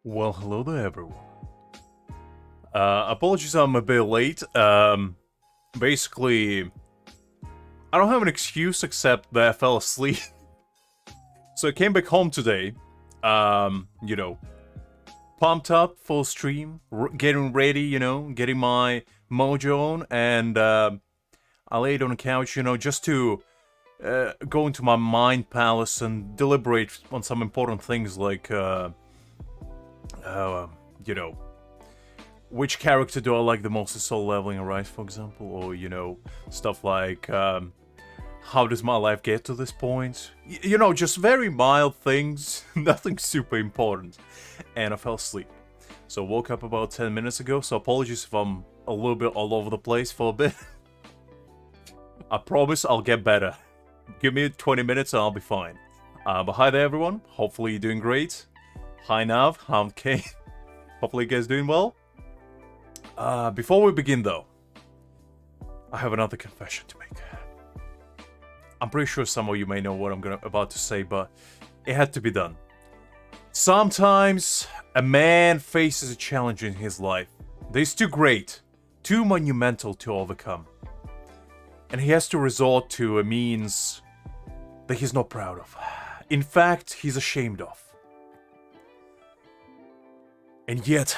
Well, hello there, everyone. Apologies I'm a bit late. Basically, I don't have an excuse except that I fell asleep. So I came back home today, you know, pumped up, full stream, getting ready, getting my mojo on, and I laid on the couch, just to go into my mind palace and deliberate on some important things like, which character do I like the most in Soul Leveling Arise, for example, or, stuff like, how does my life get to this point? Just very mild things, nothing super important. And I fell asleep. So I woke up about 10 minutes ago, so apologies if I'm a little bit all over the place for a bit. I promise I'll get better. Give me 20 minutes and I'll be fine. But hi there, everyone. Hopefully you're doing great. Hi Nav, I'm Kane. Hopefully you guys doing well. Before we begin though, I have another confession to make. I'm pretty sure some of you may know what I'm about to say, but it had to be done. Sometimes a man faces a challenge in his life that is too great, too monumental to overcome. And he has to resort to a means that he's not proud of. In fact, he's ashamed of. And yet,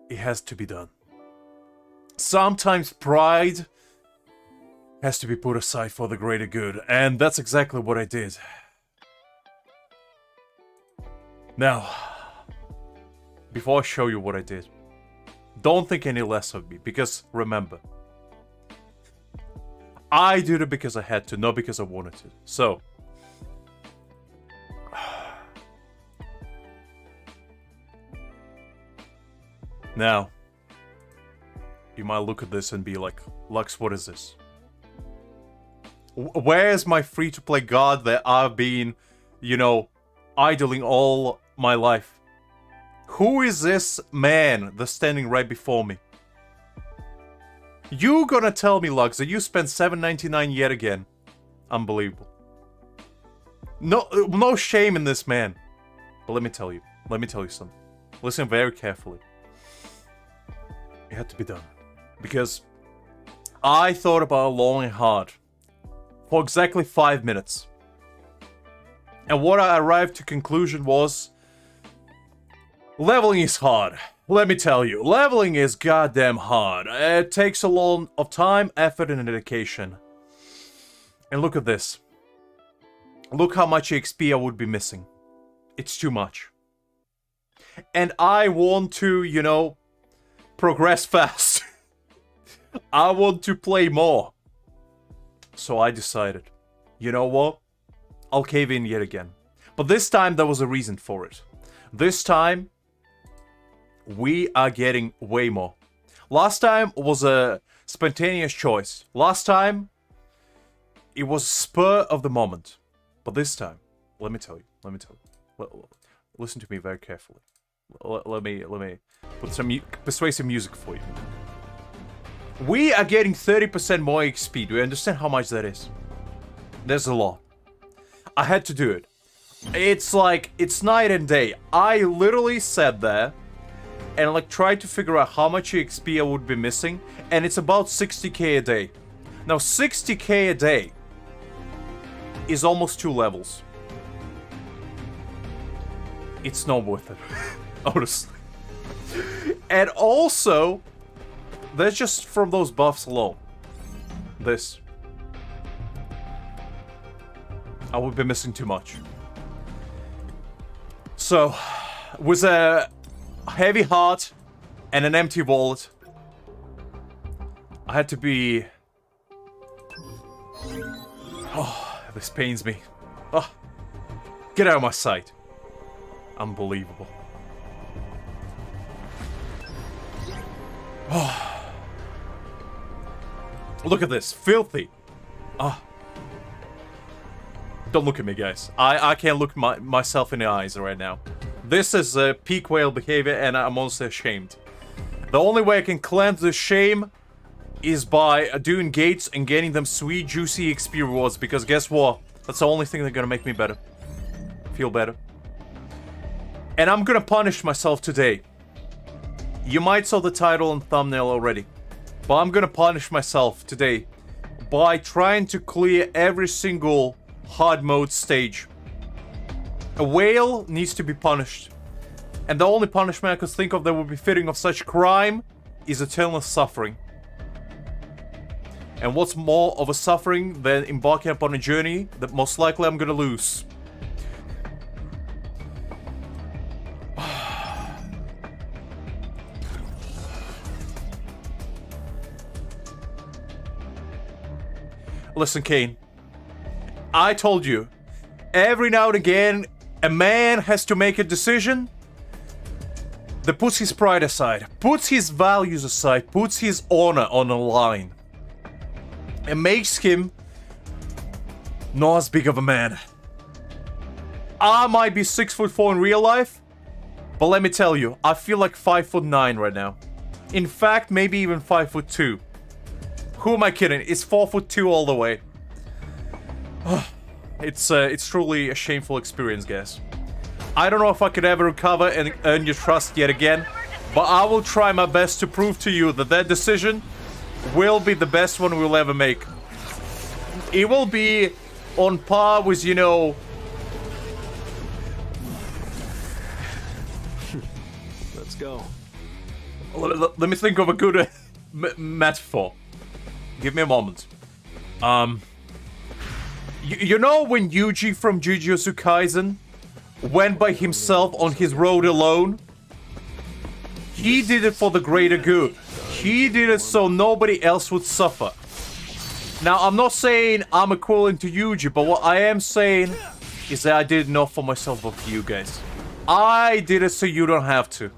it has to be done. Sometimes pride has to be put aside for the greater good, and that's exactly what I did. Now, before I show you what I did, don't think any less of me, because remember, I did it because I had to, not because I wanted to. So, now, you might look at this and be like, Lux, what is this? Where's my free-to-play god that I've been, idling all my life? Who is this man that's standing right before me? You gonna tell me, Lux, that you spent $7.99 yet again? Unbelievable. No shame in this man. But let me tell you something. Listen very carefully. It had to be done. Because I thought about it long and hard. For exactly 5 minutes. And what I arrived to conclusion was, leveling is hard. Let me tell you, leveling is goddamn hard. It takes a lot of time, effort, and dedication. And look at this. Look how much XP I would be missing. It's too much. And I want to, progress fast. I want to play more. So I decided, you know what? I'll cave in yet again. But this time there was a reason for it. This time, we are getting way more. Last time was a spontaneous choice. Last time, it was spur of the moment. But this time, let me tell you. Listen to me very carefully. Let me put some persuasive music for you. We are getting 30% more XP. Do you understand how much that is? There's a lot. I had to do it. It's like, it's night and day. I literally sat there and tried to figure out how much XP I would be missing, and it's about 60k a day. Now 60k a day is almost 2 levels. It's not worth it. Honestly. And also, that's just from those buffs alone. This. I would be missing too much. So, with a heavy heart and an empty wallet, I had to be... Oh, this pains me. Oh, get out of my sight. Unbelievable. Oh. Look at this. Filthy. Ah. Don't look at me, guys. I can't look myself in the eyes right now. This is peak whale behavior, and I'm honestly ashamed. The only way I can cleanse this shame is by doing gates and getting them sweet, juicy XP rewards, because guess what? That's the only thing that's gonna make me better. Feel better. And I'm gonna punish myself today. You might saw the title and thumbnail already. But I'm gonna punish myself today by trying to clear every single hard mode stage. A whale needs to be punished. And the only punishment I could think of that would be fitting of such crime is eternal suffering. And what's more of a suffering than embarking upon a journey that most likely I'm gonna lose? Listen, Kane. I told you, every now and again, a man has to make a decision that puts his pride aside, puts his values aside, puts his honor on the line. It makes him not as big of a man. I might be 6'4" in real life, but let me tell you, I feel like 5'9" right now. In fact, maybe even 5'2". Who am I kidding? It's 4'2" all the way. It's truly a shameful experience, guys. I don't know if I could ever recover and earn your trust yet again, but I will try my best to prove to you that that decision will be the best one we'll ever make. It will be on par with, you know... Let's go. Let me think of a good metaphor. Give me a moment. You know when Yuji from Jujutsu Kaisen went by himself on his road alone? He did it for the greater good. He did it so nobody else would suffer. Now, I'm not saying I'm equivalent to Yuji, but what I am saying is that I did it not for myself, but for you guys. I did it so you don't have to.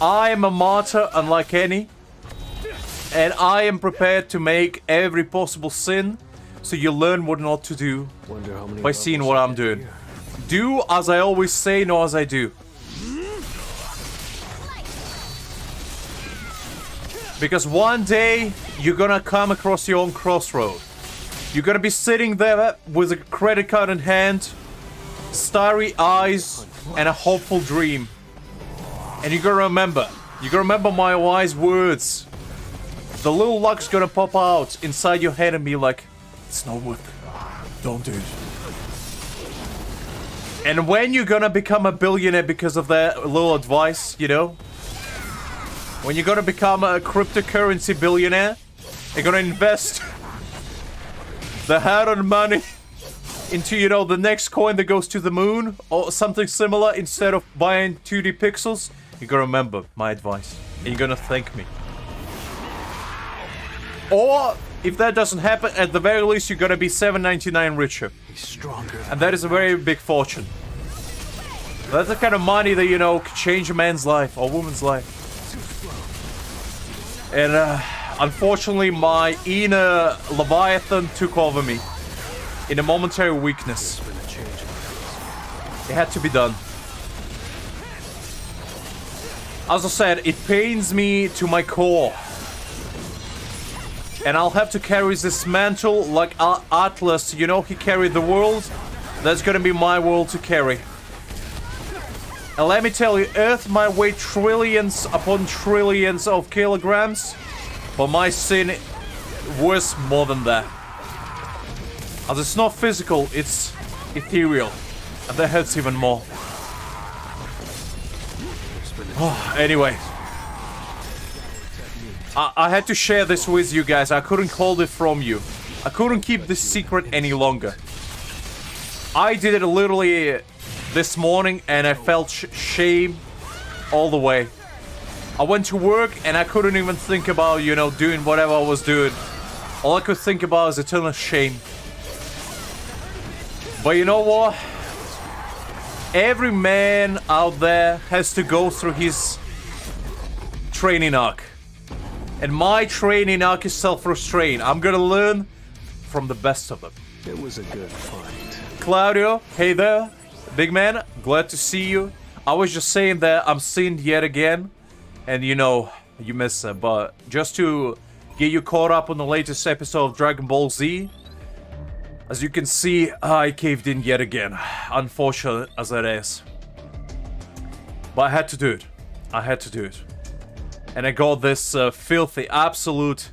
I am a martyr unlike any. And I am prepared to make every possible sin so you learn what not to do by seeing what I'm doing. Do as I always say, not as I do. Because one day, you're gonna come across your own crossroad. You're gonna be sitting there with a credit card in hand, starry eyes, and a hopeful dream. And you're gonna remember my wise words. The little luck's gonna pop out inside your head and be like, it's not worth it. Don't do it. And when you're gonna become a billionaire because of that little advice, you know? When you're gonna become a cryptocurrency billionaire, you're gonna invest the hard-earned money into, you know, the next coin that goes to the moon or something similar instead of buying 2D pixels, you're gonna remember my advice. And you're gonna thank me. Or, if that doesn't happen, at the very least, you're gonna be $7.99 richer. And that is a very big fortune. That's the kind of money that, you know, could change a man's life, or a woman's life. And, unfortunately, my inner Leviathan took over me. In a momentary weakness. It had to be done. As I said, it pains me to my core. And I'll have to carry this mantle like Atlas, you know, he carried the world. That's gonna be my world to carry. And let me tell you, Earth might weigh trillions upon trillions of kilograms, but my sin was more than that. As it's not physical, it's ethereal. And that hurts even more. Oh, anyway. I had to share this with you guys. I couldn't hold it from you. I couldn't keep this secret any longer. I did it literally this morning and I felt shame all the way. I went to work and I couldn't even think about, you know, doing whatever I was doing. All I could think about is eternal shame. But you know what? Every man out there has to go through his training arc. And my training arc is self-restraint. I'm gonna learn from the best of them. It was a good fight. Claudio, hey there. Big man, glad to see you. I was just saying that I'm sinned yet again. And you know, you miss it. But just to get you caught up on the latest episode of Dragon Ball Z. As you can see, I caved in yet again. Unfortunate as it is. But I had to do it. I had to do it. And I got this filthy, absolute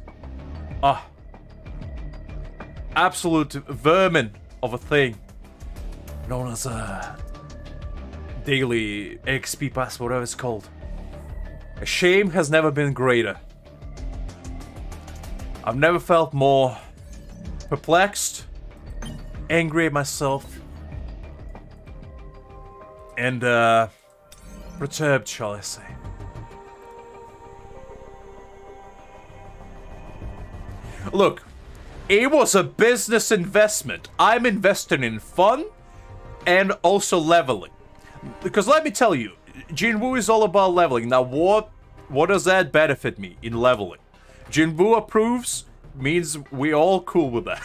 vermin of a thing known as a daily XP pass, whatever it's called. A shame has never been greater. I've never felt more perplexed, angry at myself, and perturbed, shall I say. Look, it was a business investment. I'm investing in fun and also leveling. Because let me tell you, Jinwoo is all about leveling. Now what does that benefit me in leveling? Jinwoo approves means we're all cool with that.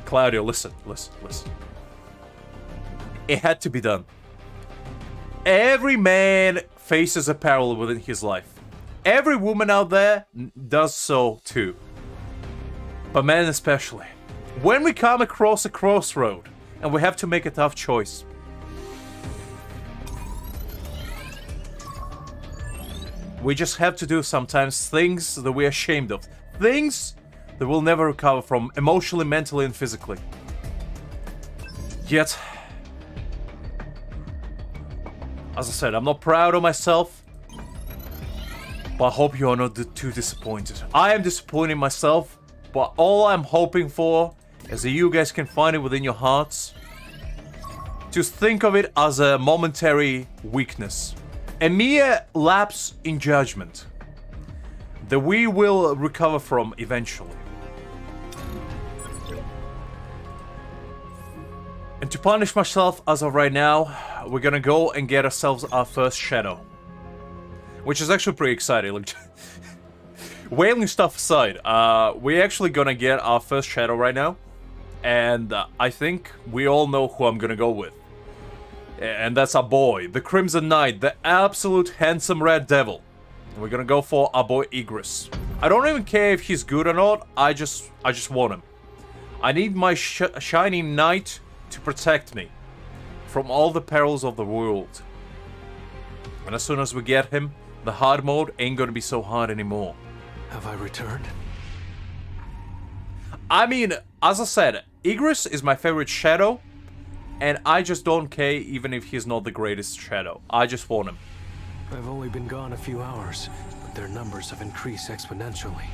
Claudio, listen. It had to be done. Every man faces a peril within his life. Every woman out there does so too. But men especially. When we come across a crossroad and we have to make a tough choice. We just have to do sometimes things that we're ashamed of. Things that we'll never recover from emotionally, mentally, and physically. Yet, as I said, I'm not proud of myself. But I hope you are not too disappointed. I am disappointed in myself, but all I'm hoping for is that you guys can find it within your hearts. Just think of it as a momentary weakness. A mere lapse in judgment that we will recover from eventually. And to punish myself as of right now, we're gonna go and get ourselves our first shadow. Which is actually pretty exciting. Like, whaling stuff aside, we're actually gonna get our first shadow right now. And I think we all know who I'm gonna go with. And that's our boy, the Crimson Knight, the absolute handsome red devil. And we're gonna go for our boy Igris. I don't even care if he's good or not, I just want him. I need my shining knight to protect me from all the perils of the world. And as soon as we get him, the hard mode ain't gonna be so hard anymore. Have I returned? I mean, as I said, Igris is my favorite shadow, and I just don't care even if he's not the greatest shadow. I just want him. I've only been gone a few hours, but their numbers have increased exponentially.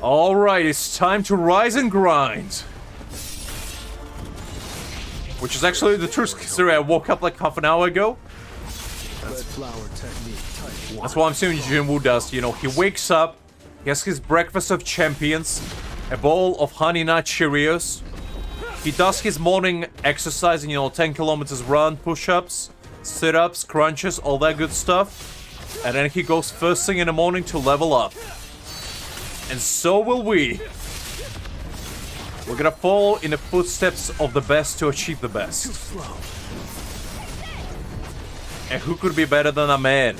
Alright, it's time to rise and grind. Which is actually the truth, considering I woke up like half an hour ago. That's what I'm saying Jinwoo does, you know, he wakes up, he has his breakfast of champions, a bowl of honey nut Cheerios, he does his morning exercise, you know, 10 kilometers run, push-ups, sit-ups, crunches, all that good stuff, and then he goes first thing in the morning to level up. And so will we. We're gonna follow in the footsteps of the best to achieve the best. And who could be better than a man?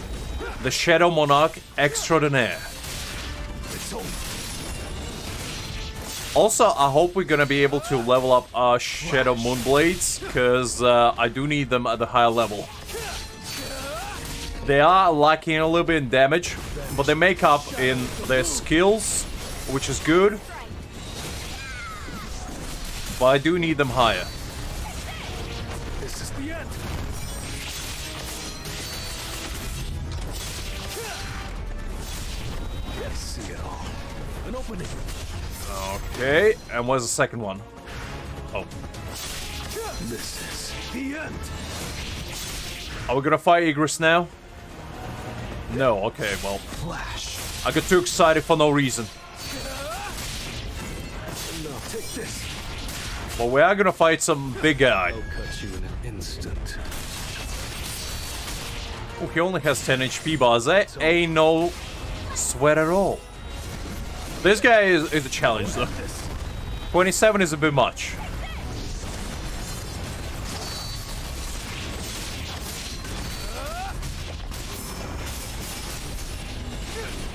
The Shadow Monarch extraordinaire. Also, I hope we're gonna be able to level up our Shadow Moonblades, because I do need them at the higher level. They are lacking a little bit in damage, but they make up in their skills, which is good. But I do need them higher. This is the end. Let's see it all. An opening. Okay, and where's the second one? Oh. This is the end. Are we gonna fight Igris now? No, okay, well. Flash. I got too excited for no reason. No, take this. But we are gonna fight some big guy. I'll cut you in an instant. Oh, he only has 10 HP bars. That ain't no sweat at all. This guy is a challenge, though. 27 is a bit much.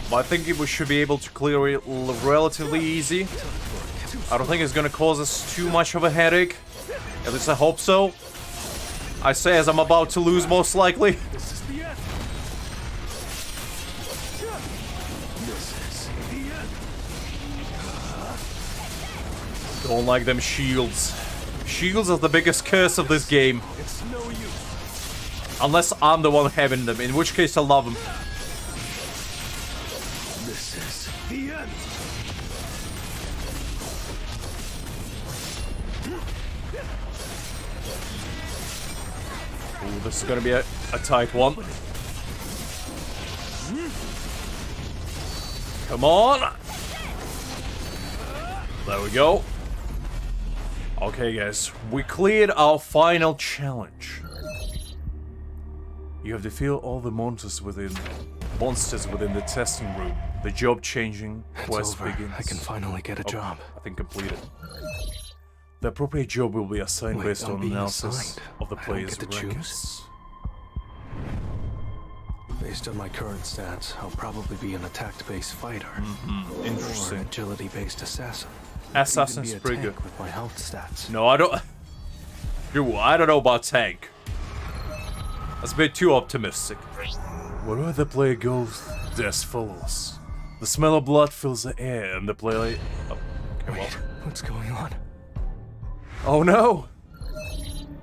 But I think we should be able to clear it relatively easy. I don't think it's gonna cause us too much of a headache. At least I hope so. I say as I'm about to lose, most likely. This is the end. This is the end. Don't like them shields. Shields are the biggest curse of this game. It's no use. Unless I'm the one having them, in which case I love them. This is the end. Ooh, this is gonna be a tight one. Come on! There we go. Okay, guys, we cleared our final challenge. You have to feel all the monsters within the testing room. The job changing quest begins. I can finally get a job. I think completed. The appropriate job will be assigned based on analysis of the player's records. Based on my current stats, I'll probably be an attack-based fighter. Interesting. Or an agility-based assassin. Assassin's Even be a pretty good. tank with my health stats. No, I don't. Dude, I don't know about tank. That's a bit too optimistic. Wherever the player goes, death follows. The smell of blood fills the air, and the player. Oh, okay, well. What's going on? Oh no!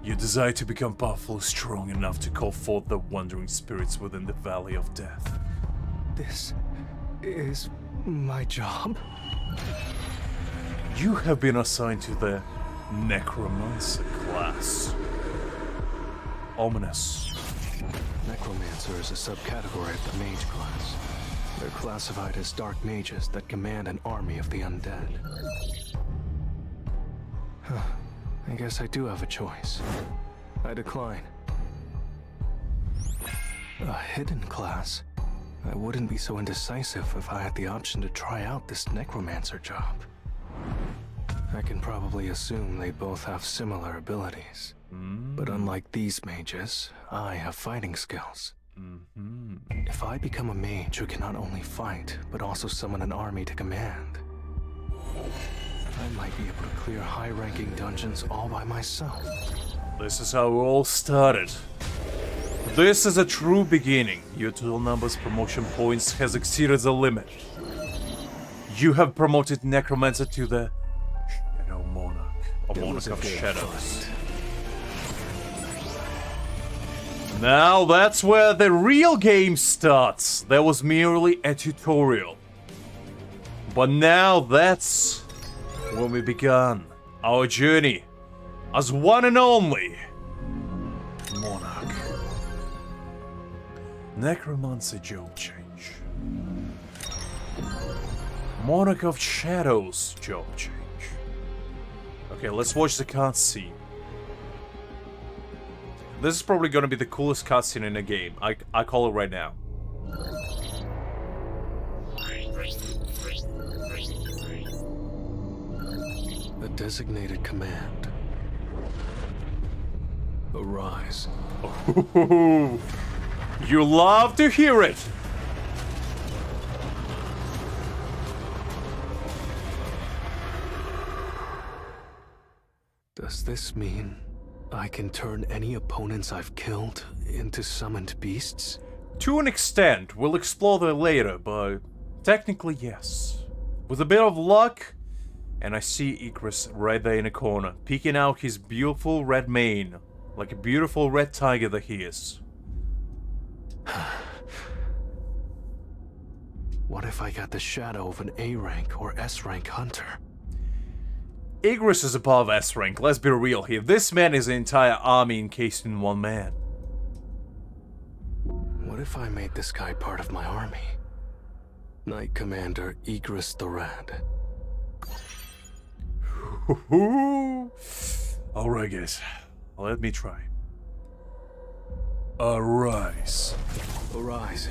You desire to become powerful, strong enough to call forth the wandering spirits within the valley of death. This is my job? You have been assigned to the Necromancer class. Ominous. Necromancer is a subcategory of the mage class. They're classified as dark mages that command an army of the undead. Huh. I guess I do have a choice. I decline. A hidden class? I wouldn't be so indecisive if I had the option to try out this necromancer job. I can probably assume they both have similar abilities. But unlike these mages, I have fighting skills. If I become a mage who can not only fight, but also summon an army to command, I might be able to clear high-ranking dungeons all by myself. This is how we all started. This is a true beginning. Your total numbers promotion points has exceeded the limit. You have promoted Necromancer to the Shadow Monarch, or Monarch of Shadows. Now that's where the real game starts. That was merely a tutorial. But now that's when we began our journey as one and only Monarch. Necromancer job change. Monarch of Shadows job change. Okay, let's watch the cutscene. This is probably gonna be the coolest cutscene in the game. I call it right now. A designated command. Arise. Ooh, you love to hear it. Does this mean I can turn any opponents I've killed into summoned beasts? To an extent, we'll explore that later, but technically yes. With a bit of luck, and I see Igris right there in the corner, peeking out his beautiful red mane, like a beautiful red tiger that he is. What if I got the shadow of an A-rank or S-rank hunter? Igris is above S rank, let's be real here. This man is an entire army encased in one man. What if I made this guy part of my army? Knight Commander Igris the Red. Alright guys, let me try. Arise. Arise.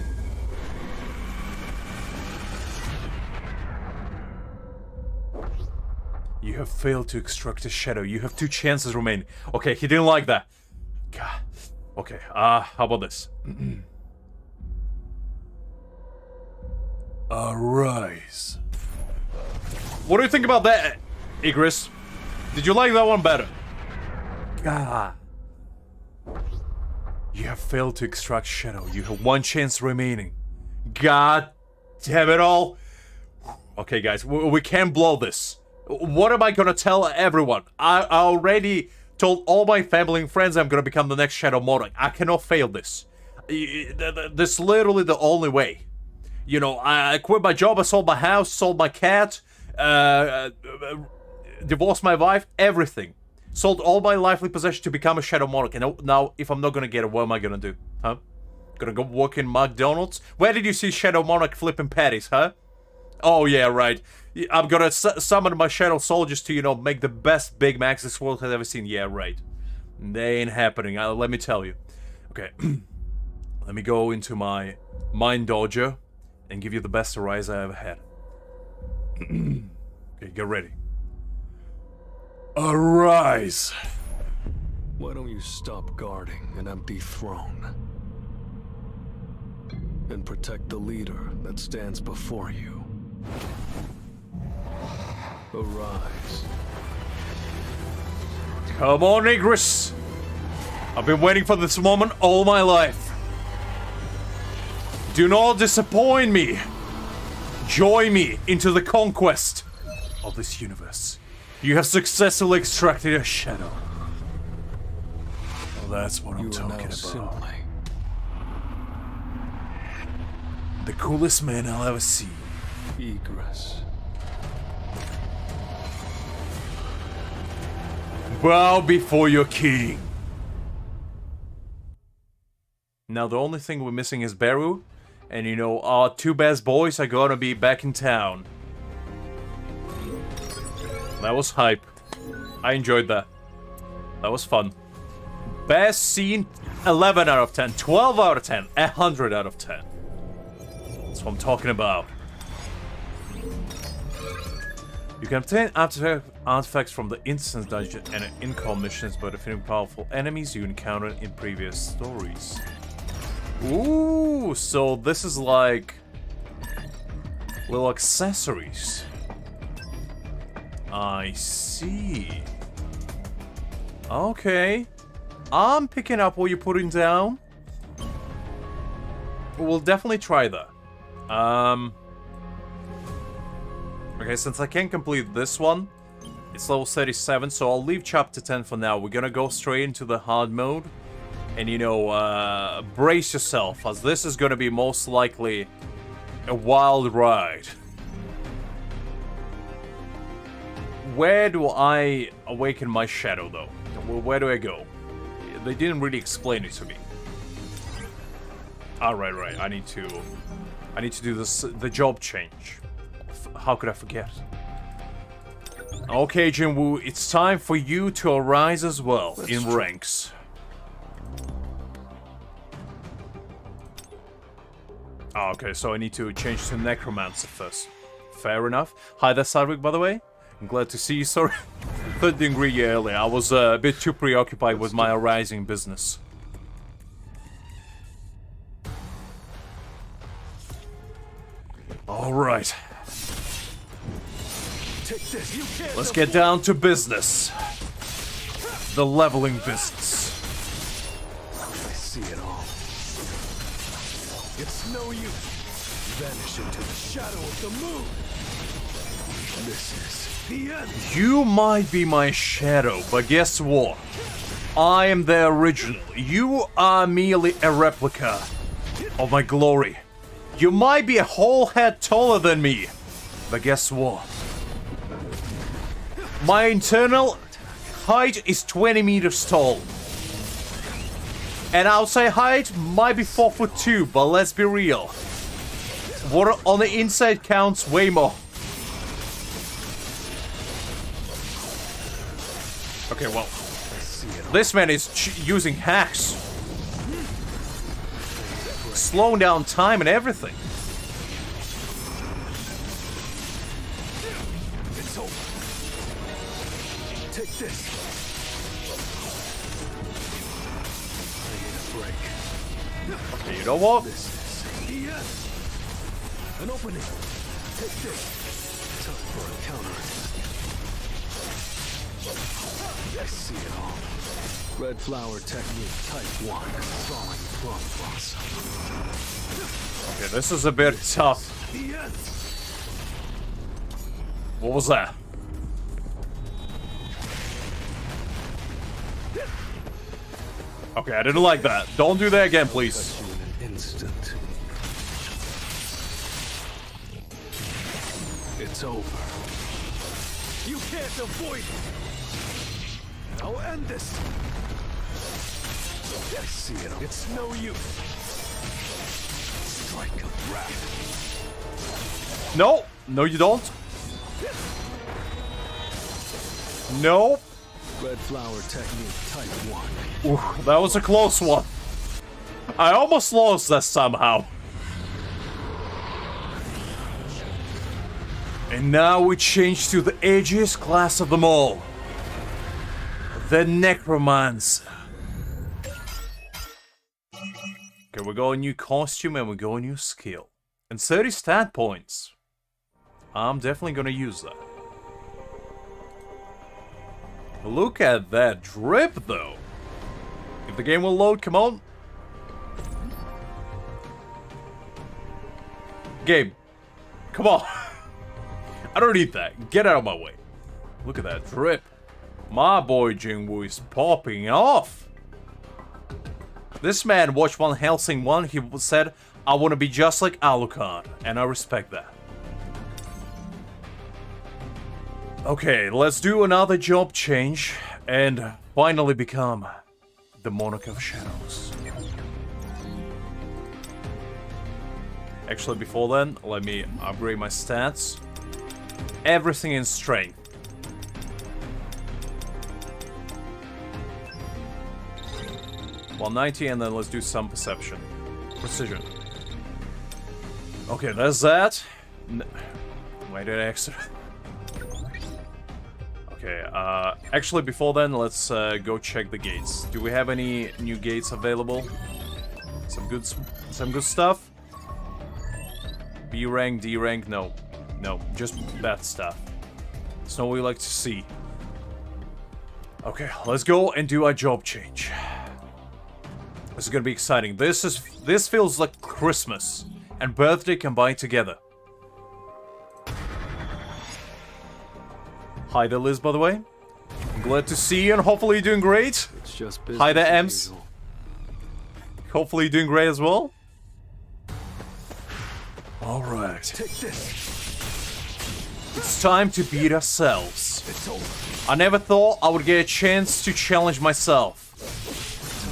You have failed to extract a shadow. You have 2 chances remaining. Okay, he didn't like that. God. Okay, how about this? Arise. What do you think about that? Igris, did you like that one better? God. You have failed to extract Shadow. You have one chance remaining. God damn it all. Okay, guys, we can't blow this. What am I gonna tell everyone? I already told all my family and friends I'm gonna become the next Shadow Monarch. I cannot fail this. This is literally the only way. You know, I quit my job, I sold my house, sold my cat, divorced my wife, everything. Sold all my lively possessions to become a Shadow Monarch. And now, if I'm not gonna get it, what am I gonna do? Huh? Gonna go work in McDonald's? Where did you see Shadow Monarch flipping patties, huh? Oh, yeah, right. I'm gonna summon my Shadow Soldiers to, you know, make the best Big Macs this world has ever seen. Yeah, right. They ain't happening, let me tell you. Okay. Let me go into my mind dojo and give you the best arise I ever had. Okay, get ready. Arise! Why don't you stop guarding an empty throne? And protect the leader that stands before you. Arise. Come on, Igris! I've been waiting for this moment all my life. Do not disappoint me. Join me into the conquest of this universe. You have successfully extracted a shadow. Well, that's what I'm talking about. Simply the coolest man I'll ever see. Igris. Bow before your king. Now the only thing we're missing is Beru. And you know, our two best boys are gonna be back in town. That was hype. I enjoyed that. That was fun. Best scene, 11 out of 10, 12 out of 10, 100 out of 10. That's what I'm talking about. You can obtain artifacts from the instance dungeon and in-com missions by defeating powerful enemies you encountered in previous stories. Ooh, so this is like little accessories. I see. Okay. I'm picking up what you're putting down. We'll definitely try that. Okay, since I can't complete this one, it's level 37, so I'll leave chapter 10 for now. We're gonna go straight into the hard mode. And, you know, brace yourself, as this is gonna be most likely a wild ride. Where do I awaken my shadow, though? Where do I go? They didn't really explain it to me. Right. I need to do this, the job change. How could I forget? Okay, Jinwoo, it's time for you to arise as well in ranks. Okay, so I need to change to Necromancer first. Fair enough. Hi there, Sarvik, by the way. I'm glad to see you. Sorry, 3rd degree earlier. I was a bit too preoccupied with my arising business. Alright. Let's get down to business. The leveling business. I see it all. It's no use. Vanish into the shadow of the moon. This is the end. You might be my shadow, but guess what? I am the original. You are merely a replica of my glory. You might be a whole head taller than me, but guess what? My internal height is 20 meters tall. And outside height might be 4'2", but let's be real. What on the inside counts way more. Okay, well, this man is using hacks. Slowing down time and everything. It's over. Take this. I need a break. Okay, you know what? This is the end. An opening. Take this. Time for a counterattack. I see it all. Red flower technique, type 1. Falling plum blossom. Okay, this is a bit tough. The end. What was that? Okay, I didn't like that. Don't do that again, please. Touch you in an instant. It's over. You can't avoid it. I'll end this. I see it. It's no use. Strike a wrath. No, no, you don't. No. Red flower technique, type 1. Ooh, that was a close one. I almost lost that somehow. And now we change to the edgiest class of them all. The Necromancer. Okay, we got a new costume and we got a new skill. And 30 stat points. I'm definitely gonna use that. Look at that drip, though. If the game will load, come on. Game, come on. I don't need that. Get out of my way. Look at that drip. My boy Jinwoo is popping off. This man watched Van Helsing 1. He said, I want to be just like Il-Hwan. And I respect that. Okay, let's do another job change and finally become the Monarch of Shadows. Actually, before then, let me upgrade my stats. Everything in strength. $190, and then let's do some perception. Precision. Okay, that's that. Why did I extra? Okay, actually before then, let's go check the gates. Do we have any new gates available? Some good stuff? B rank, D rank, no. No, just bad stuff. It's not what we like to see. Okay, let's go and do our job change. This is gonna be exciting. This feels like Christmas and birthday combined together. Hi there, Liz, by the way. I'm glad to see you and hopefully you're doing great. It's just hi there, as Ems. usual. Hopefully you're doing great as well. Alright. Take this. It's time to beat ourselves. It's over. I never thought I would get a chance to challenge myself.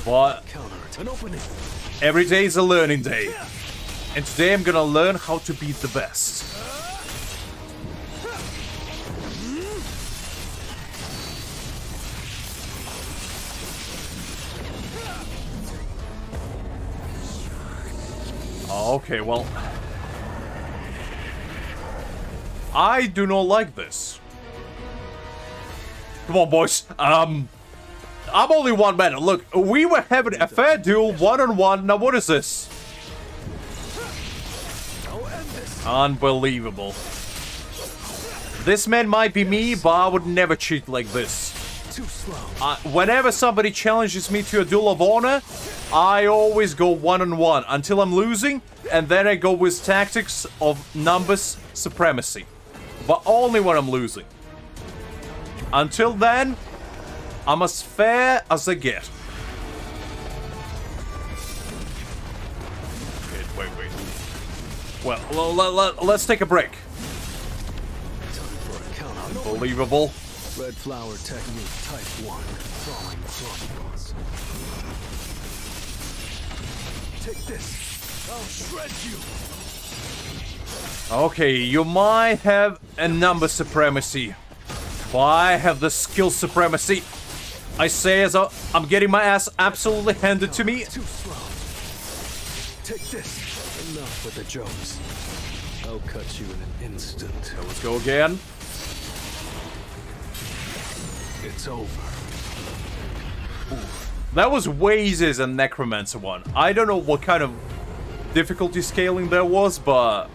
But Counter it. An opening. every day is a learning day. And today I'm gonna learn how to beat the best. Okay, well, I do not like this. Come on, boys. I'm only one man. Look, we were having a fair duel, one-on-one. Now, what is this? Unbelievable. This man might be me, but I would never cheat like this. Too slow. Whenever somebody challenges me to a duel of honor, I always go one-on-one until I'm losing, and then I go with tactics of numbers supremacy. But only when I'm losing. Until then, I'm as fair as I get. Wait. Well, let's take a break. Time for a counter. Unbelievable. Red flower technique, type 1. Falling flowers. Take this. I'll shred you. Okay, you might have a number supremacy, but I have the skill supremacy. I say as I'm getting my ass absolutely handed to me. Too slow. Take this. Enough with the jokes. I'll cut you in an instant. So let's go again. It's over. That was way easier than Necromancer one. I don't know what kind of difficulty scaling there was, but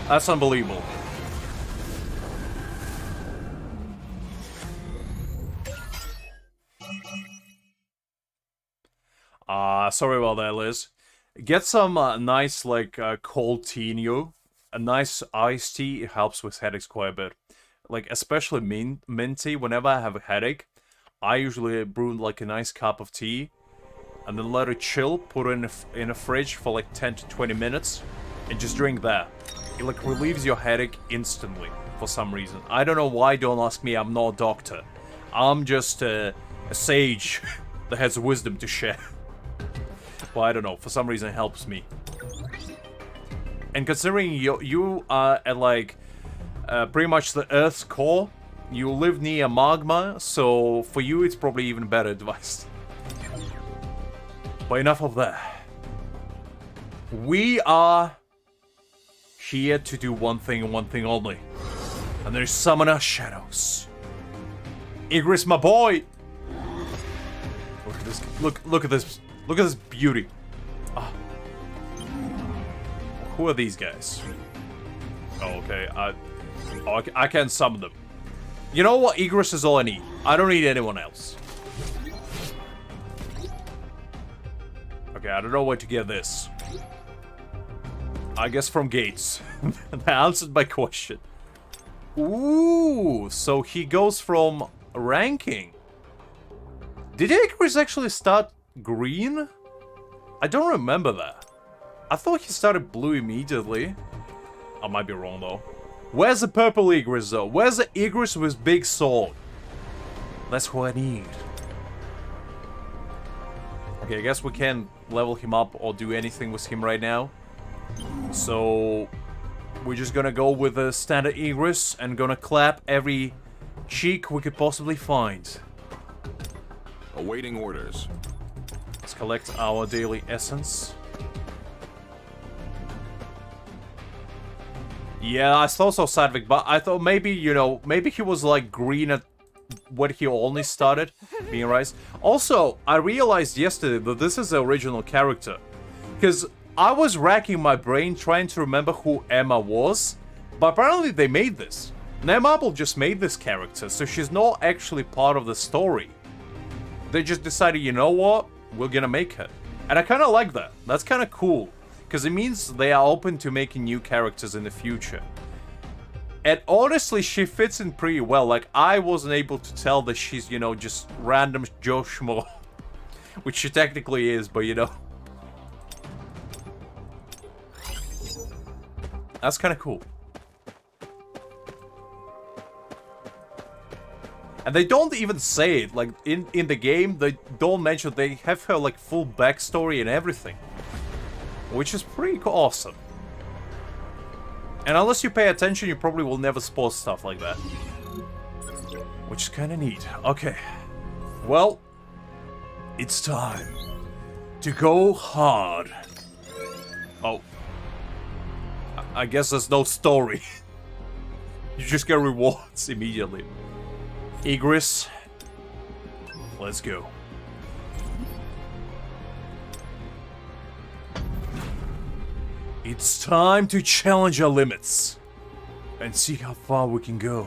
that's unbelievable. sorry about that, Liz. Get some nice, like, cold tea in you. A nice iced tea, it helps with headaches quite a bit. Like, especially mint tea, whenever I have a headache, I usually brew, like, a nice cup of tea, and then let it chill, put it in a fridge for, like, 10 to 20 minutes, and just drink that. It, like, relieves your headache instantly, for some reason. I don't know why, don't ask me, I'm not a doctor. I'm just a sage that has wisdom to share. Well, I don't know, for some reason it helps me. And considering you are at, like, pretty much the Earth's core, you live near magma, so for you it's probably even better advice. But enough of that. We are here to do one thing and one thing only. And there's summon our shadows. Igris, my boy! Look at this, look at this, look at this beauty. Ah. Who are these guys? Oh, okay, I can't summon them. You know what? Igris is all I need. I don't need anyone else. Okay, I don't know where to get this. I guess from Gates. That answered my question. Ooh, so he goes from ranking. Did Igris actually start green? I don't remember that. I thought he started blue immediately. I might be wrong though. Where's the purple Igris though? Where's the Igris with big sword? That's what I need. Okay, I guess we can't level him up or do anything with him right now. So we're just gonna go with the standard Igris and gonna clap every cheek we could possibly find. Awaiting orders. Let's collect our daily essence. Yeah, I thought so, Sadvik, but I thought maybe, you know, maybe he was like green at when he only started being raised. Also, I realized yesterday that this is the original character. Because I was racking my brain trying to remember who Emma was, but apparently they made this. Netmarble just made this character, so she's not actually part of the story. They just decided, you know what, we're gonna make her. And I kind of like that. That's kind of cool. Because it means they are open to making new characters in the future. And honestly, she fits in pretty well. Like, I wasn't able to tell that she's, you know, just random Joe Schmo. Which she technically is, but you know. That's kind of cool. And they don't even say it. Like, in the game, they don't mention. They have her, like, full backstory and everything. Which is pretty awesome. And unless you pay attention, you probably will never spot stuff like that. Which is kind of neat. Okay. Well, it's time to go hard. Oh. I guess there's no story. You just get rewards immediately. Igris. Let's go. It's time to challenge our limits and see how far we can go.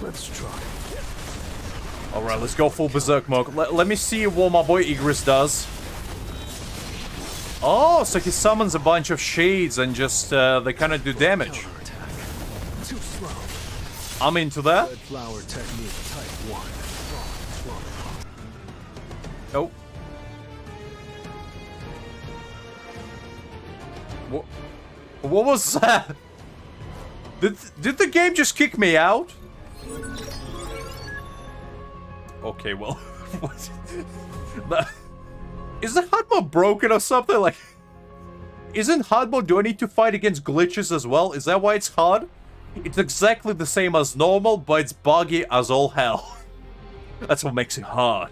Let's try. Alright, let's go full berserk mode. Let me see what my boy Igris does. Oh, so he summons a bunch of shades and just they kind of do damage. Too slow. I'm into that. Red flower technique type 1. Oh. What was that? Did the game just kick me out? Okay, well. Is the HUD mode broken or something? Like, isn't HUD mode, do I need to fight against glitches as well? Is that why it's hard? It's exactly the same as normal, but it's buggy as all hell. That's what makes it hard.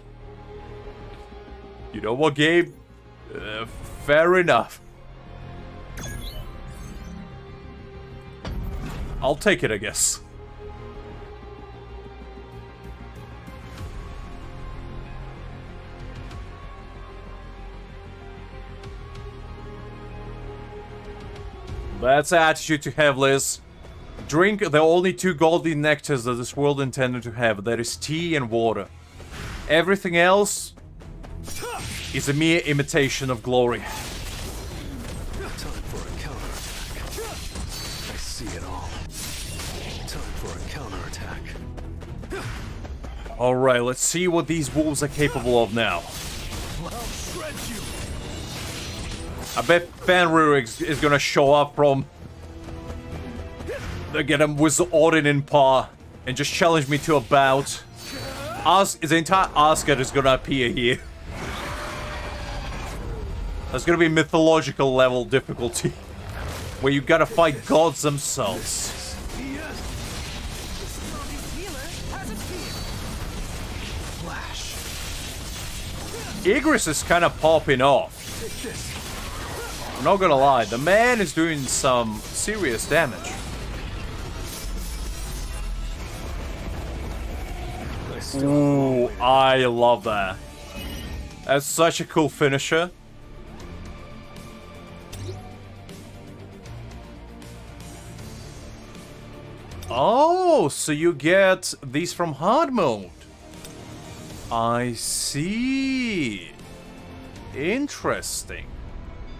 You know what, game? Fair enough. I'll take it, I guess. That's the attitude to have, Liz. Drink the only two golden nectars that this world intended to have. That is tea and water. Everything else is a mere imitation of glory. Time for a counterattack. I see it all. Time for a counterattack. Alright, let's see what these wolves are capable of now. I bet Fenrir is gonna show up from... Again, with Odin in par and just challenge me to a bout. The entire Asgard is gonna appear here. There's gonna be mythological level difficulty where you gotta fight gods themselves. Igris is kind of popping off. I'm not gonna lie, the man is doing some serious damage. Ooh, I love that. That's such a cool finisher. Oh, so you get these from hard mode. I see. Interesting.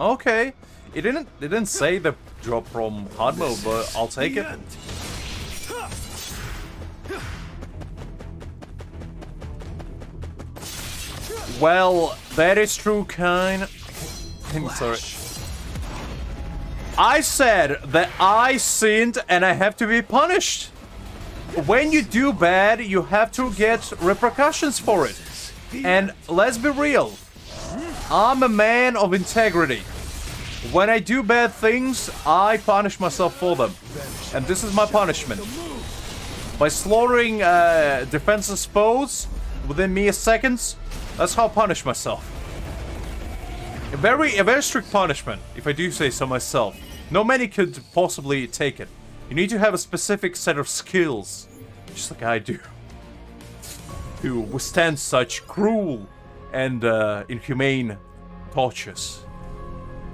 Okay. It didn't say the drop from hard mode, but I'll take it. Well, that is true, Kain. I'm sorry. I said that I sinned and I have to be punished. When you do bad, you have to get repercussions for it. And let's be real. I'm a man of integrity. When I do bad things, I punish myself for them. And this is my punishment. By slaughtering defenseless foes within mere seconds, that's how I punish myself. A very strict punishment, if I do say so myself. No many could possibly take it. You need to have a specific set of skills, just like I do, to withstand such cruel and inhumane tortures.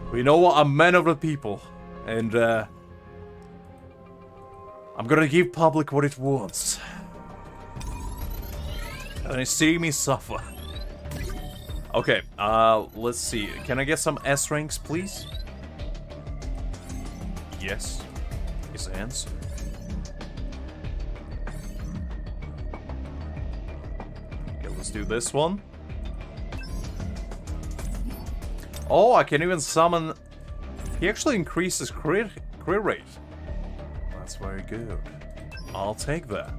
But you know what? I'm a man of the people, and I'm gonna give public what it wants. And it's seeing me suffer. Okay, let's see. Can I get some S ranks, please? Yes. Is the answer. Okay, let's do this one. Oh, I can even summon... He actually increases crit rate. That's very good. I'll take that.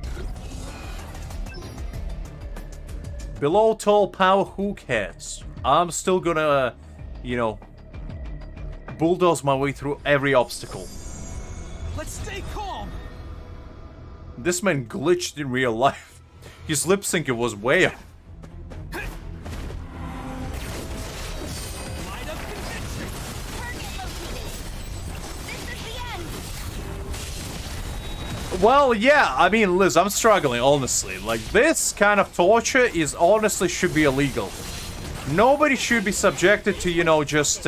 Below tall power, who cares? I'm still gonna, you know, bulldoze my way through every obstacle. Let's stay calm. This man glitched in real life. His lip syncing was way up. Light up conviction. Target located. This is the end. Well, yeah, I mean, Liz, I'm struggling, honestly. Like, this kind of torture is honestly should be illegal. Nobody should be subjected to, you know, just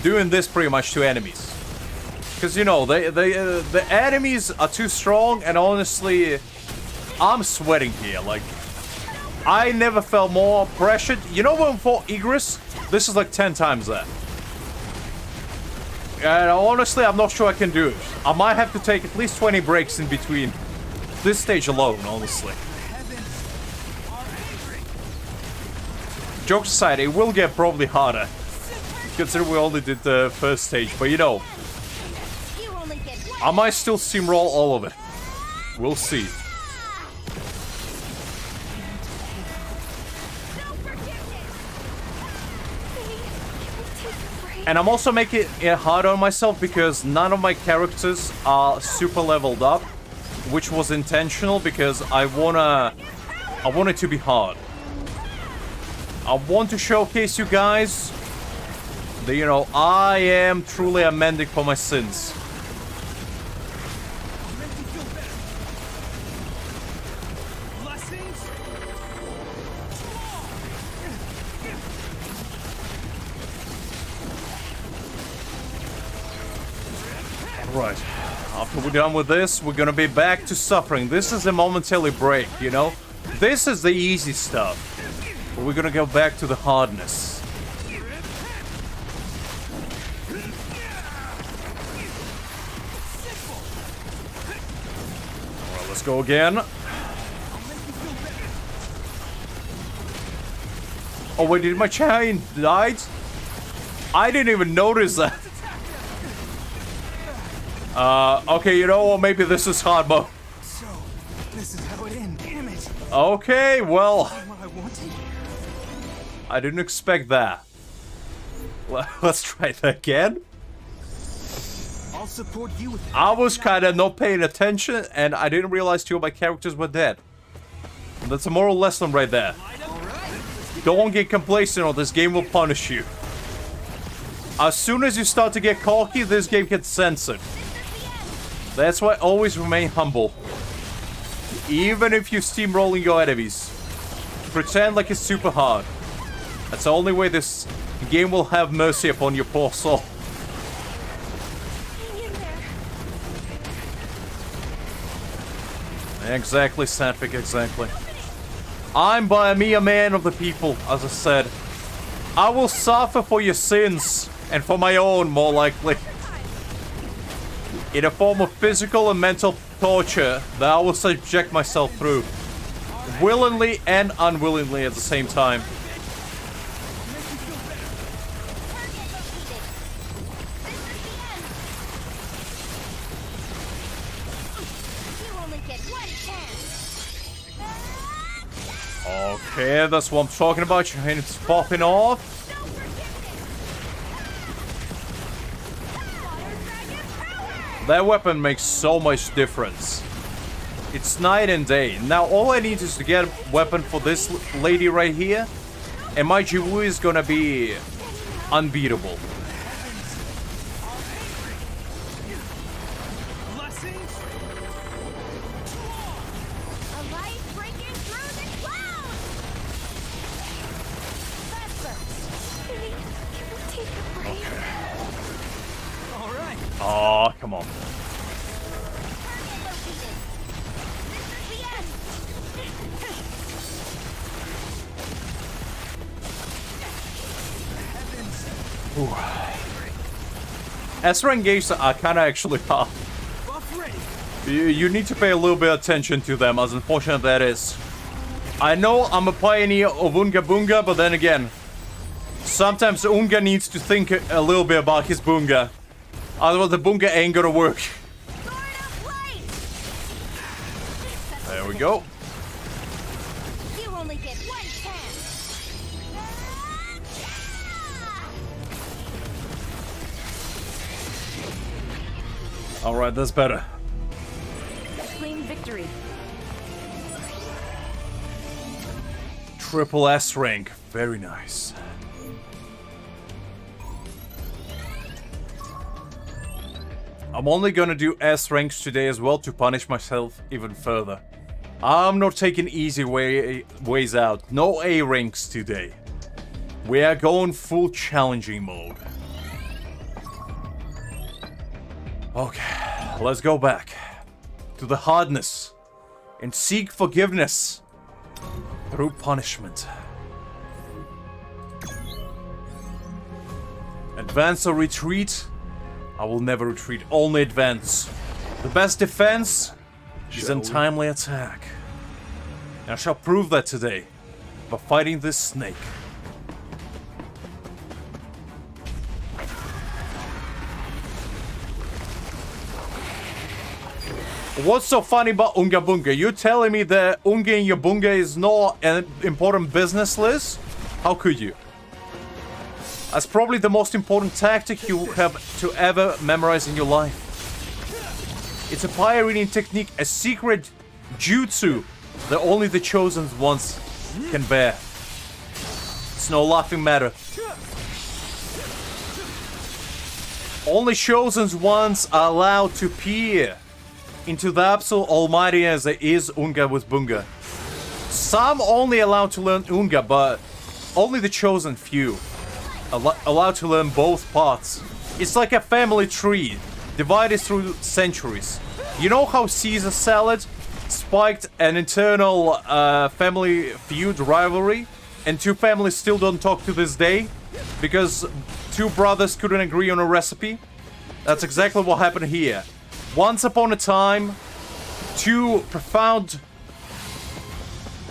doing this pretty much to enemies. Because, you know, the enemies are too strong, and honestly, I'm sweating here. Like, I never felt more pressured. You know, when for Igris, this is like 10 times that. And honestly, I'm not sure I can do it. I might have to take at least 20 breaks in between this stage alone, honestly. Jokes aside, it will get probably harder. Considering we only did the first stage, but you know, You only get one. I might still steamroll all of it. We'll see. Don't forget it. And I'm also making it hard on myself because none of my characters are super leveled up, which was intentional because I want it to be hard. I want to showcase you guys that, you know, I am truly amending for my sins. Blessings. Right. After we're done with this, we're gonna be back to suffering. This is a momentary break, you know? This is the easy stuff. But we're gonna go back to the hardness. Alright, let's go again. Oh wait, did my chain died? I didn't even notice that. Okay, you know what? Maybe this is hard mode. So, this is how it ends. Damn it. Okay, well, What I wanted. I didn't expect that. Let's try that again. I'll support you with. I was kind of not paying attention, and I didn't realize two of my characters were dead. And that's a moral lesson right there. Don't get complacent or this game will punish you. As soon as you start to get cocky, this game gets censored. That's why always remain humble. Even if you're steamrolling your enemies. Pretend like it's super hard. That's the only way this game will have mercy upon your poor soul. Hang in there. Exactly, Sandvik, exactly. I'm by me a man of the people, as I said. I will suffer for your sins, and for my own, more likely. In a form of physical and mental torture that I will subject myself through. Willingly and unwillingly at the same time. You only get one chance. Okay, that's what I'm talking about. Your hand is popping off. Don't forget this. Water dragon power. That weapon makes so much difference. It's night and day. Now all I need is to get a weapon for this lady right here, and my Jinwoo is gonna be unbeatable. Blessings. A light breaking through the clouds. Fast burst. Can we take a break? All right. Oh, come on. Target located. This is the end. Ezra and Gage are kind of actually hard. Buff ready. You need to pay a little bit of attention to them, as unfortunate that is. I know I'm a pioneer of Unga Bunga, but then again, sometimes Unga needs to think a little bit about his Bunga. Otherwise the Bunga ain't gonna work. Sword of light. There we go. You only get one chance. Alright, that's better. Claim victory. Triple S rank. Very nice. I'm only gonna do S ranks today as well to punish myself even further. I'm not taking easy ways out. No A ranks today. We are going full challenging mode. Okay, let's go back to the hardness and seek forgiveness through punishment. Advance or retreat? I will never retreat, only advance. The best defense is untimely attack. And I shall prove that today by fighting this snake. What's so funny about Unga Bunga? You're telling me that Unga in your Bunga is not an important business, Liz? How could you? That's probably the most important tactic you have to ever memorize in your life. It's a fire reading technique, a secret jutsu that only the chosen ones can bear. It's no laughing matter. Only chosen ones are allowed to peer into the absolute almightiness that is Unga with Bunga. Some only allowed to learn Unga, but only the chosen few allowed to learn both parts. It's like a family tree. divided through centuries. You know how Caesar salad spiked an internal family feud rivalry, and two families still don't talk to this day because two brothers couldn't agree on a recipe? That's exactly what happened here. Once upon a time, two profound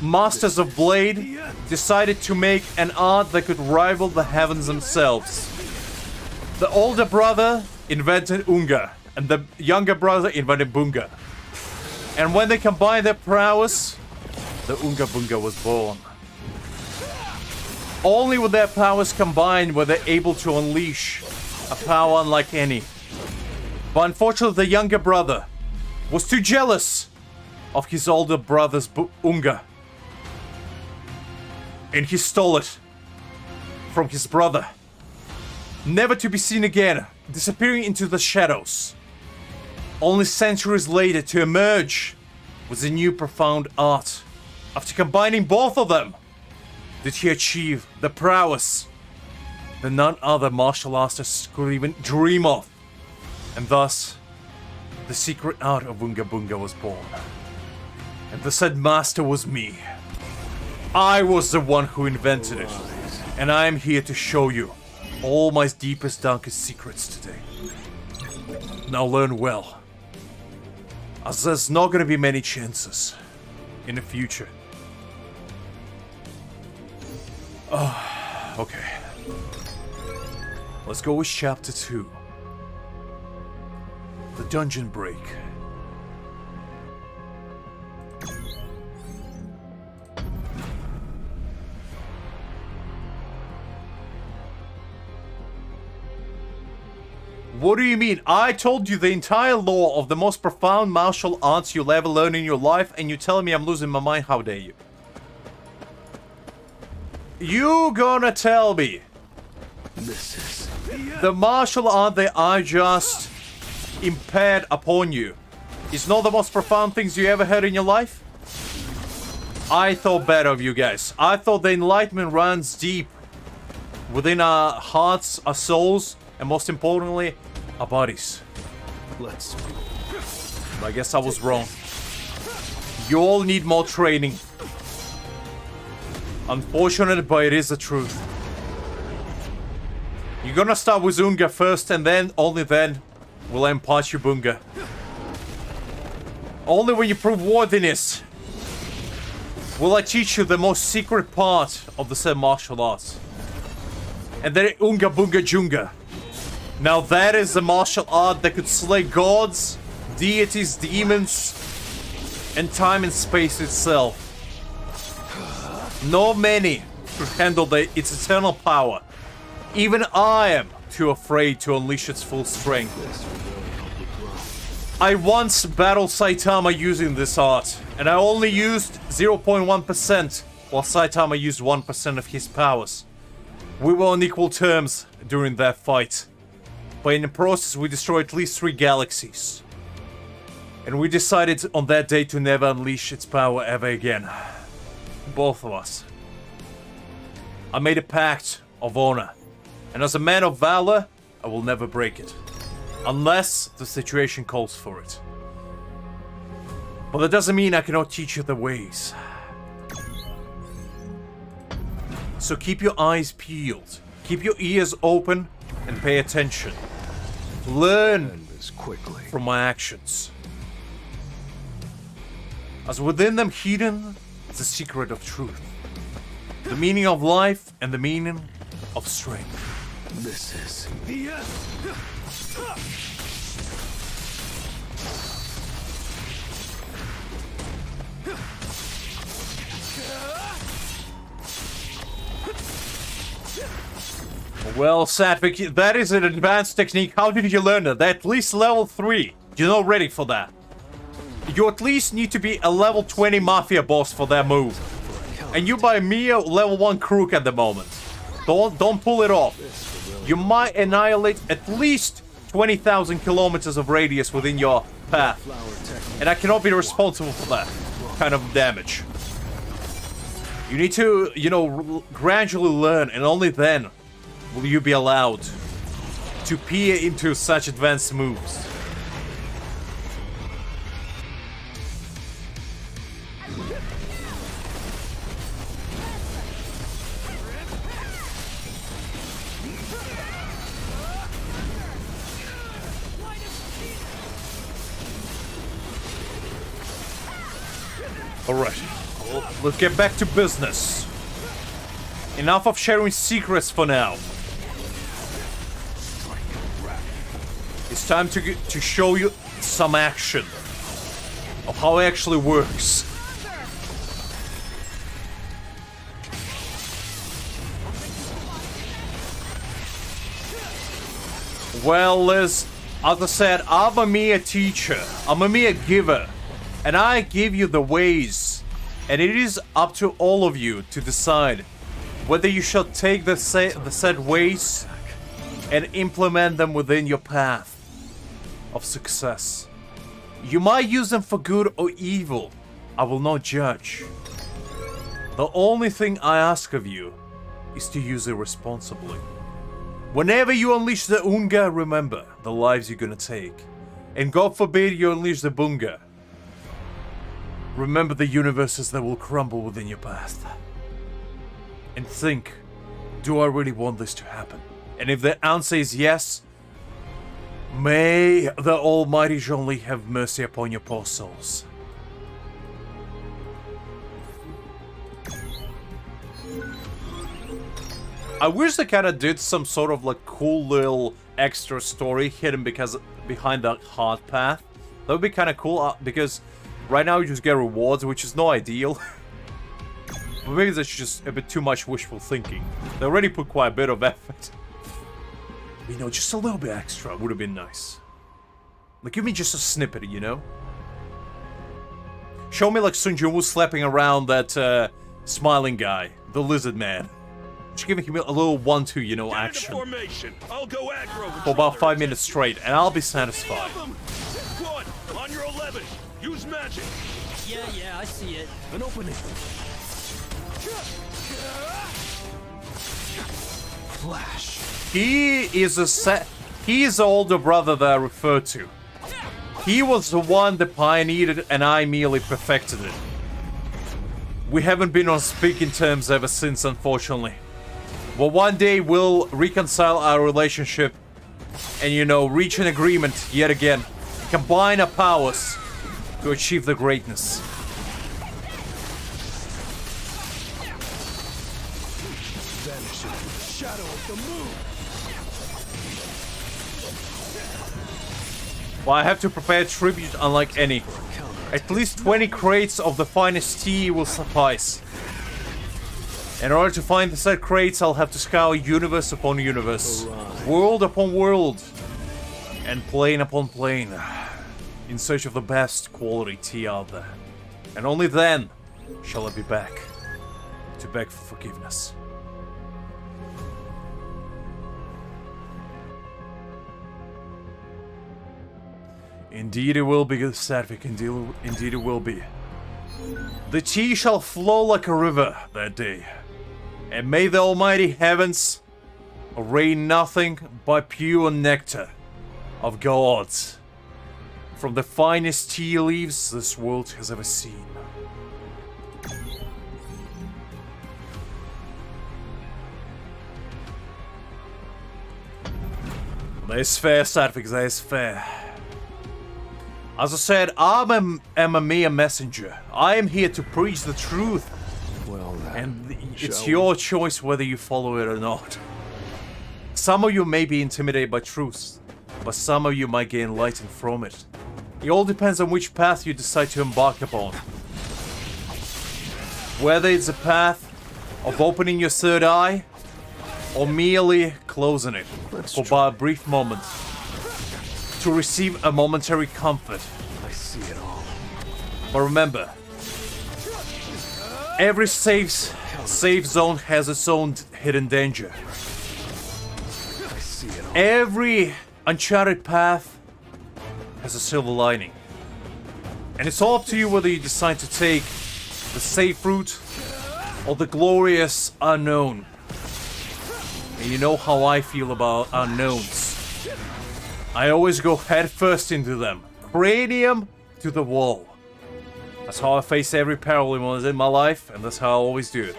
masters of blade decided to make an art that could rival the heavens themselves. The older brother invented Unga, and the younger brother invented Bunga. And when they combined their prowess, the Unga Bunga was born. Only with their powers combined were they able to unleash a power unlike any. But unfortunately, the younger brother was too jealous of his older brother's Unga. And he stole it from his brother, never to be seen again, disappearing into the shadows. Only centuries later to emerge with a new profound art. After combining both of them, did he achieve the prowess that none other martial artist could even dream of. And thus, the secret art of Unga Bunga was born. And the said master was me. I was the one who invented it. And I am here to show you all my deepest, darkest secrets today. Now learn well, as there's not gonna be many chances in the future. Okay. Let's go with chapter 2. The dungeon break. What do you mean? I told you the entire lore of the most profound martial arts you'll ever learn in your life, and you're telling me I'm losing my mind? How dare you? You gonna tell me This is... the martial art that I just impaired upon you is not the most profound things you ever heard in your life? I thought better of you guys. I thought the enlightenment runs deep within our hearts, our souls, and most importantly, our bodies. Let's... But I guess I was wrong. You all need more training. Unfortunate, but it is the truth. You're gonna start with Unga first, and then, only then, will I impart you Bunga. Only when you prove worthiness will I teach you the most secret part of the said martial arts. And then Unga Bunga Junga. Now that is the martial art that could slay gods, deities, demons, and time and space itself. Not many could handle its eternal power. Even I am too afraid to unleash its full strength. I once battled Saitama using this art, and I only used 0.1%, while Saitama used 1% of his powers. We were on equal terms during that fight, but in the process we destroyed at least 3 galaxies. And we decided on that day to never unleash its power ever again. Both of us. I made a pact of honor, and as a man of valor, I will never break it. Unless the situation calls for it. But that doesn't mean I cannot teach you the ways. So keep your eyes peeled, keep your ears open, and pay attention. Learn this quickly. from my actions. As within them hidden is the secret of truth, the meaning of life, and the meaning of strength. This is... Well, Satvik, that is an advanced technique. How did you learn it? They're at least level 3. You're not ready for that. You at least need to be a level 20 Mafia boss for that move. And you by mere level 1 crook at the moment. Don't pull it off. You might annihilate at least 20,000 kilometers of radius within your path. And I cannot be responsible for that kind of damage. You need to, you know, gradually learn, and only then will you be allowed to peer into such advanced moves. Alright, let's get back to business. Enough of sharing secrets for now. It's time to show you some action of how it actually works. Well, Liz, as I said, I'm a mere teacher. I'm a mere giver. And I give you the ways. And it is up to all of you to decide whether you shall take the said ways and implement them within your path of success. You might use them for good or evil. I will not judge. The only thing I ask of you is to use it responsibly. Whenever you unleash the Unga, remember the lives you're gonna take. And God forbid you unleash the Bunga. Remember the universes that will crumble within your path. And think, do I really want this to happen? And if the answer is yes, may the Almighty Zhongli have mercy upon your poor souls. I wish they kind of did some sort of like cool little extra story hidden behind that hard path. That would be kind of cool because right now you just get rewards, which is not ideal. But maybe that's just a bit too much wishful thinking. They already put quite a bit of effort. You know, just a little bit extra would have been nice. Like, give me just a snippet, you know? Show me like Sung Jinwoo slapping around that smiling guy, the lizard man. Just give him a little 1-2, you know, action. I'll go aggro For about 5 minutes straight, and I'll be satisfied. One, on your 11. Use magic. Yeah, I see it. An opening. Flash. He is the older brother that I referred to. He was the one that pioneered it, and I merely perfected it. We haven't been on speaking terms ever since, unfortunately. But one day we'll reconcile our relationship and, you know, reach an agreement yet again. Combine our powers to achieve the greatness. Vanishing. Shadow of the moon. Well, I have to prepare tribute unlike any. At least 20 crates of the finest tea will suffice. In order to find the said crates, I'll have to scour universe upon universe, world upon world, and plane upon plane, in search of the best quality tea out there. And only then shall I be back to beg for forgiveness. Indeed it will be, Sadvik, indeed it will be. The tea shall flow like a river that day, and may the almighty heavens rain nothing but pure nectar of gods from the finest tea leaves this world has ever seen. That is fair, Sadvik, that is fair. As I said, I am a mere messenger. I am here to preach the truth. Well, then, And it's your choice whether you follow it or not. Some of you may be intimidated by truth, but some of you might gain enlightened from it. It all depends on which path you decide to embark upon. Whether it's a path of opening your third eye, or merely closing it for by a brief moment, to receive a momentary comfort. I see it all. But remember, every safe zone has its own hidden danger. I see it all. Every uncharted path has a silver lining. And it's all up to you whether you decide to take the safe route or the glorious unknown. And you know how I feel about unknowns. I always go head first into them. Cranium to the wall. That's how I face every peril in my life, and that's how I always do it.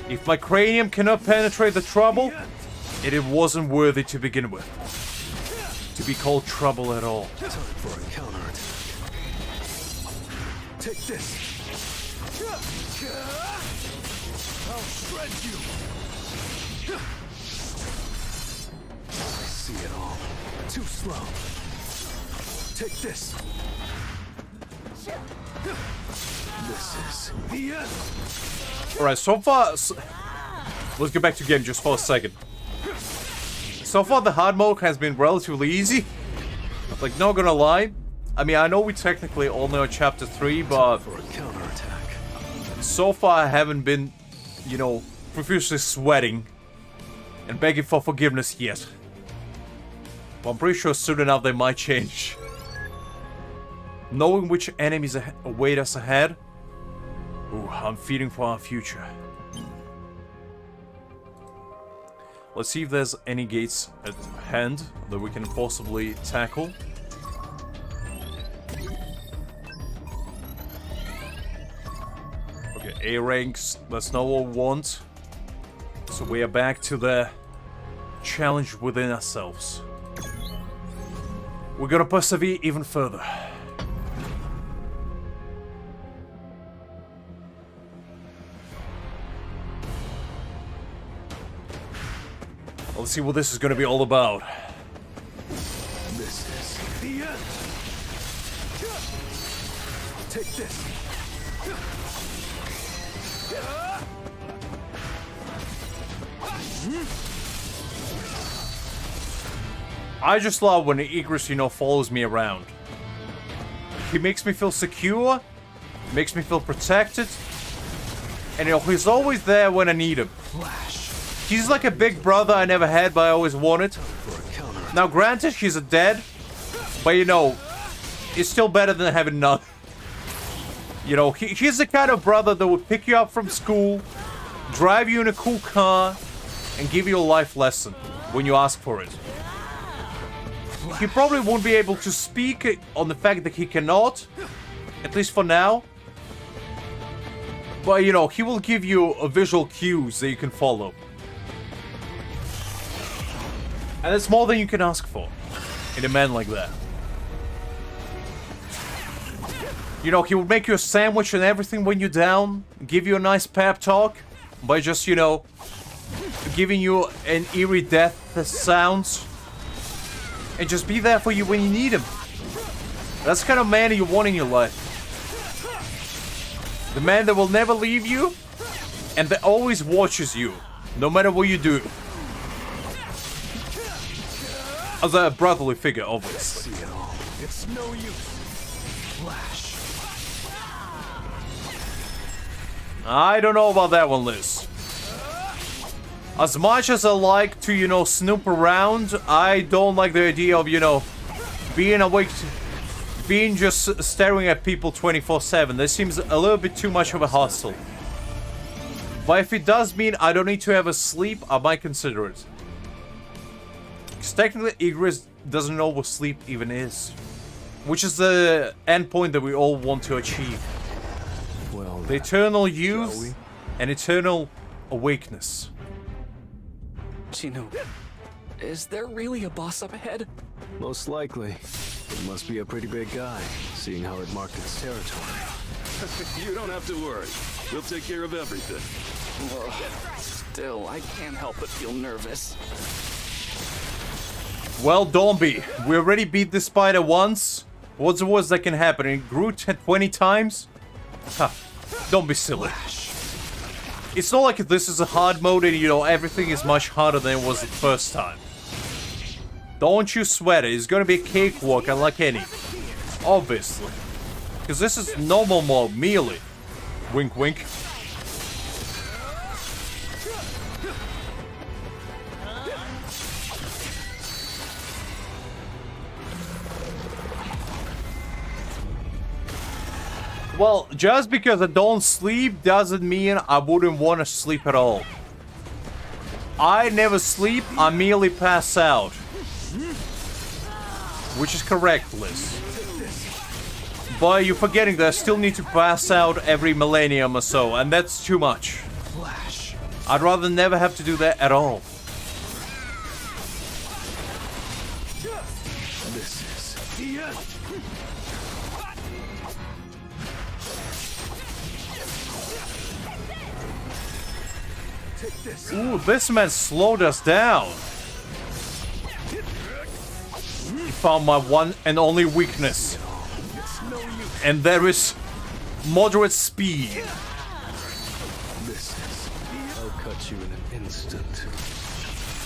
If my cranium cannot penetrate the trouble, it wasn't worthy to begin with. To be called trouble at all. Time for a counterattack. Take this. I'll shred you. I see it all. Too slow. Take this. This is the end. Alright, so far... Let's get back to game just for a second. So far, the hard mode has been relatively easy. Like, not gonna lie. I mean, I know we technically all know Chapter 3, but... For a counterattack. So far, I haven't been, you know, profusely sweating and begging for forgiveness yet. But I'm pretty sure soon enough they might change. Knowing which enemies await us ahead, ooh, I'm feeling for our future. Let's see if there's any gates at hand that we can possibly tackle. Okay, A ranks, that's not what we want. So we are back to the challenge within ourselves. We're gonna persevere even further. Let's see what this is gonna be all about. This is the end. Take this. I just love when Igris, you know, follows me around. He makes me feel secure, makes me feel protected, and you know, he's always there when I need him. Flash. He's like a big brother I never had, but I always wanted. For a counter. Now, granted, he's a dead, but you know, it's still better than having none. You know, he's the kind of brother that would pick you up from school, drive you in a cool car, and give you a life lesson when you ask for it. He probably won't be able to speak on the fact that he cannot, at least for now. But you know, he will give you a visual cues that you can follow. And that's more than you can ask for in a man like that. You know, he will make you a sandwich and everything when you're down, give you a nice pep talk by just, you know, giving you an eerie death sounds, and just be there for you when you need him. That's the kind of man you want in your life. The man that will never leave you, and that always watches you, no matter what you do. As a brotherly figure, obviously. See it all. It's no use. Flash. I don't know about that one, Liz. As much as I like to, you know, snoop around, I don't like the idea of, you know, being awake, being just staring at people 24/7. That seems a little bit too much of a hustle. But if it does mean I don't need to have a sleep, I might consider it. Because technically, Igris doesn't know what sleep even is. Which is the end point that we all want to achieve. Well, The eternal shall youth we? and eternal awakeness. Chino, is there really a boss up ahead? Most likely. It must be a pretty big guy, seeing how it marked its territory. You don't have to worry. We'll take care of everything. Ugh, still, I can't help but feel nervous. Well, don't be. We already beat this spider once. What's the worst that can happen? It grew 20 times? Ha. Don't be silly. It's not like this is a hard mode and, you know, everything is much harder than it was the first time. Don't you sweat it. It's gonna be a cakewalk unlike any. Obviously. Because this is normal mode, merely. Wink, wink. Well, just because I don't sleep doesn't mean I wouldn't want to sleep at all. I never sleep, I merely pass out. Which is correct, Liz. But you're forgetting that I still need to pass out every millennium or so, and that's too much. Flash. I'd rather never have to do that at all. This is the end. Ooh, this man slowed us down. He found my one and only weakness. And there is moderate speed. I'll cut you in an instant.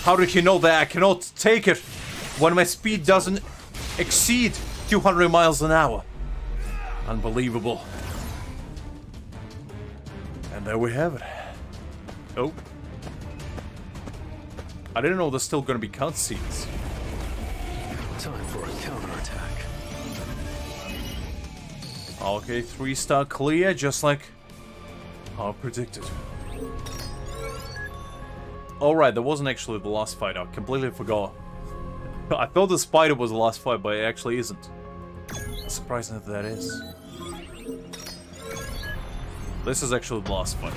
How did he know that I cannot take it when my speed doesn't exceed 200 miles an hour? Unbelievable. And there we have it. Oh. I didn't know there's still gonna be cutscenes. Time for a counterattack. Okay, 3-star clear, just like how predicted. Alright, that wasn't actually the last fight. I completely forgot. I thought the spider was the last fight, but it actually isn't. Surprising that that is. This is actually the last fight.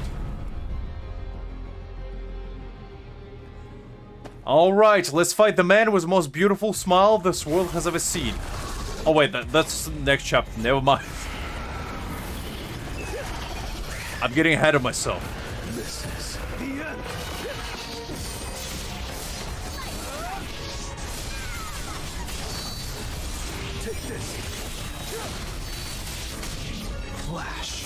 Alright, let's fight the man with the most beautiful smile this world has ever seen. Oh wait, that's the next chapter, never mind. I'm getting ahead of myself. This is The end. Take this. flash.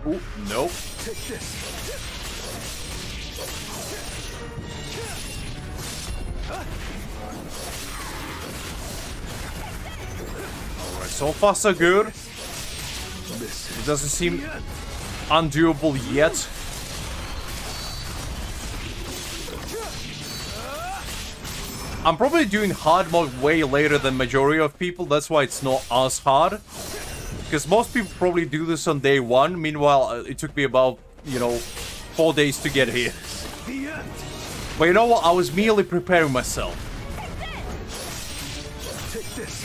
Ooh, nope. Take this. Alright, so far so good. This It doesn't seem undoable yet. I'm probably doing hard mode way later than majority of people, that's why it's not as hard. Because most people probably do this on day one, meanwhile it took me about, 4 days to get here. The end. But you know what, I was merely preparing myself. Take this.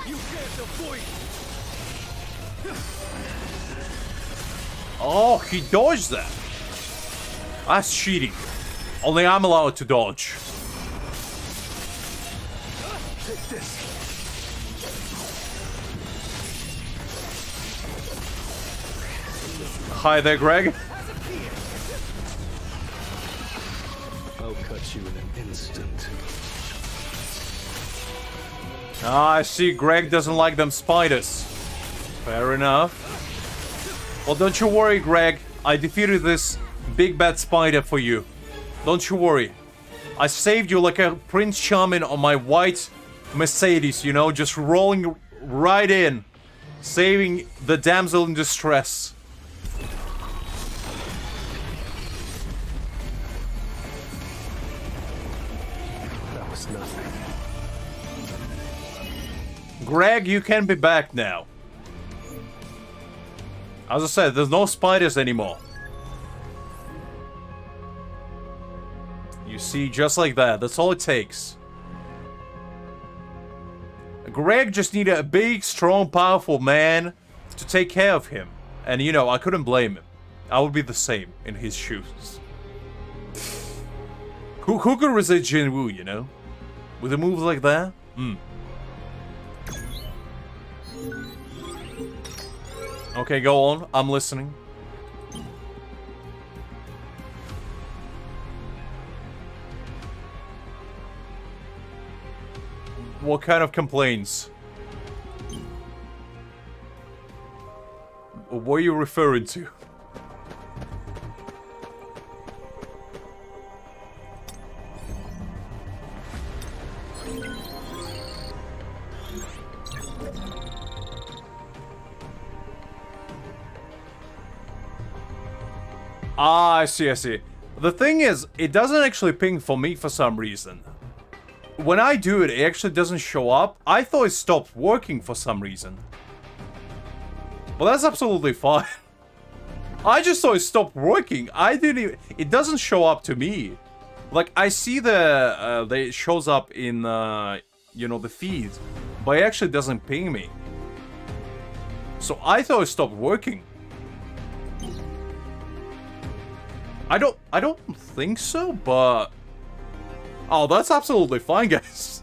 You can't avoid. Oh, he dodged that. That's cheating. Only I'm allowed to dodge. Take this. Hi there, Greg. I'll cut you in an instant. Ah, I see Greg doesn't like them spiders. Fair enough. Well, don't you worry, Greg. I defeated this big bad spider for you. Don't you worry. I saved you like a Prince Charming on my white Mercedes, just rolling right in. Saving the damsel in distress. That was nothing. Greg, you can be back now. As I said, there's no spiders anymore. You see, just like that. That's all it takes. Greg just needed a big, strong, powerful man to take care of him. And, I couldn't blame him. I would be the same in his shoes. Who could resist Jinwoo, With a move like that? Okay, go on. I'm listening. What kind of complaints? What are you referring to? Ah, I see. The thing is, it doesn't actually ping for me for some reason. When I do it, it actually doesn't show up. I thought it stopped working for some reason. Well, that's absolutely fine. I just thought it stopped working. I didn't even... It doesn't show up to me. Like, I see it shows up in, the feed. But it actually doesn't ping me. So I thought it stopped working. I don't think so, but... Oh, that's absolutely fine, guys.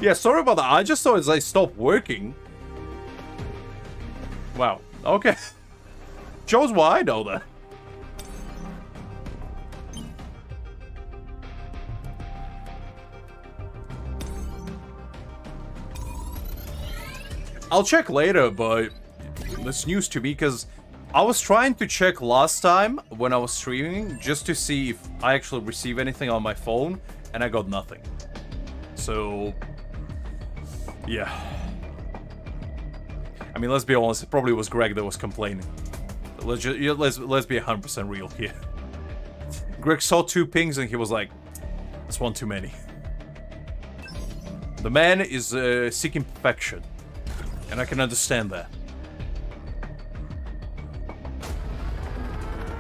Yeah, sorry about that. I just thought they stopped working. Wow. Okay. Shows why I know that. I'll check later, but that's news to me because I was trying to check last time when I was streaming just to see if I actually receive anything on my phone, and I got nothing. So, yeah. I mean, let's be honest, it probably was Greg that was complaining. Let's be 100% real here. Greg saw 2 pings and he was like, that's one too many. The man is seeking perfection. And I can understand that.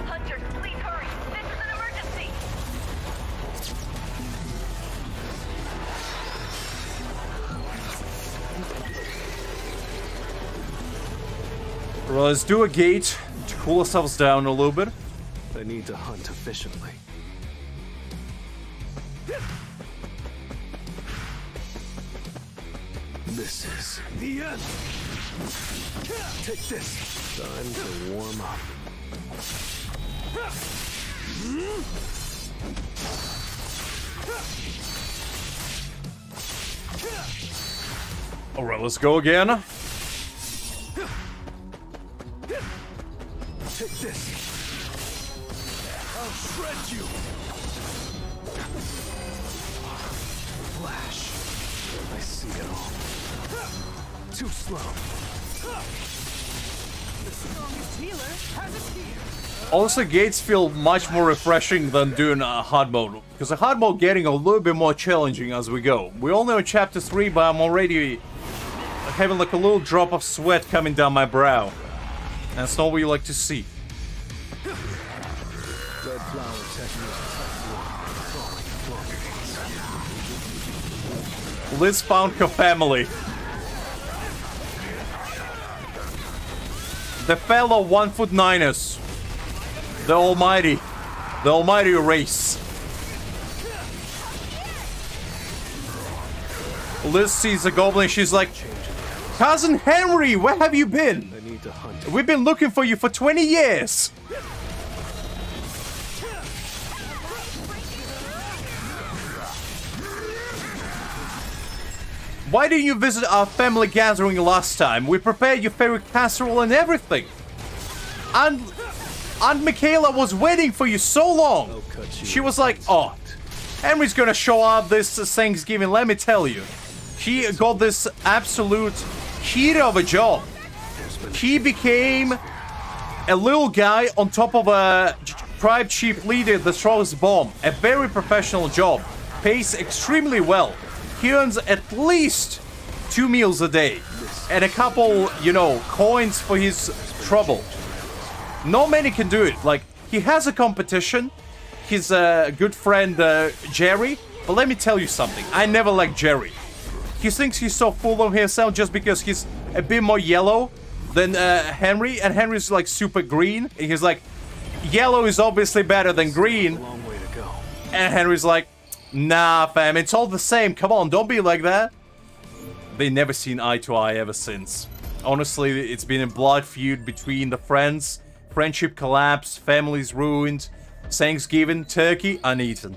Hunters, please hurry. This is an emergency. Well, let's do a gate to cool ourselves down a little bit. I need to hunt efficiently. This is the end. Take this. Time to warm up. Alright, let's go again. Take this. I'll shred you. Flash. I see it all. Too slow. The strongest healer has appeared. Honestly, gates feel much more refreshing than doing a hard mode. Because the hard mode getting a little bit more challenging as we go. We're only on chapter 3, but I'm already having like a little drop of sweat coming down my brow. And that's not what you like to see. Red flower technique. Liz found her family. The fellow 1'9"ers. The almighty. The almighty race. Liz sees the goblin, she's like, Cousin Henry, where have you been? I need to hunt. We've been looking for you for 20 years. Why didn't you visit our family gathering last time? We prepared your favorite casserole and everything. And Aunt Michaela was waiting for you so long. She was like, oh, Henry's gonna show up this Thanksgiving, let me tell you. He got this absolute heat of a job. He became a little guy on top of a tribe chief leader that throws bomb. A very professional job. Pays extremely well. He earns at least 2 meals a day. And a couple, you know, coins for his trouble. Not many can do it. Like, he has a competition. His good friend Jerry. But let me tell you something. I never liked Jerry. He thinks he's so full of himself just because he's a bit more yellow than Henry. And Henry's like super green. And he's like, yellow is obviously better than green. Long way to go. And Henry's like, nah, fam, it's all the same. Come on, don't be like that. They never seen eye to eye ever since. Honestly, it's been a blood feud between the friends. Friendship collapsed, families ruined. Thanksgiving, turkey uneaten.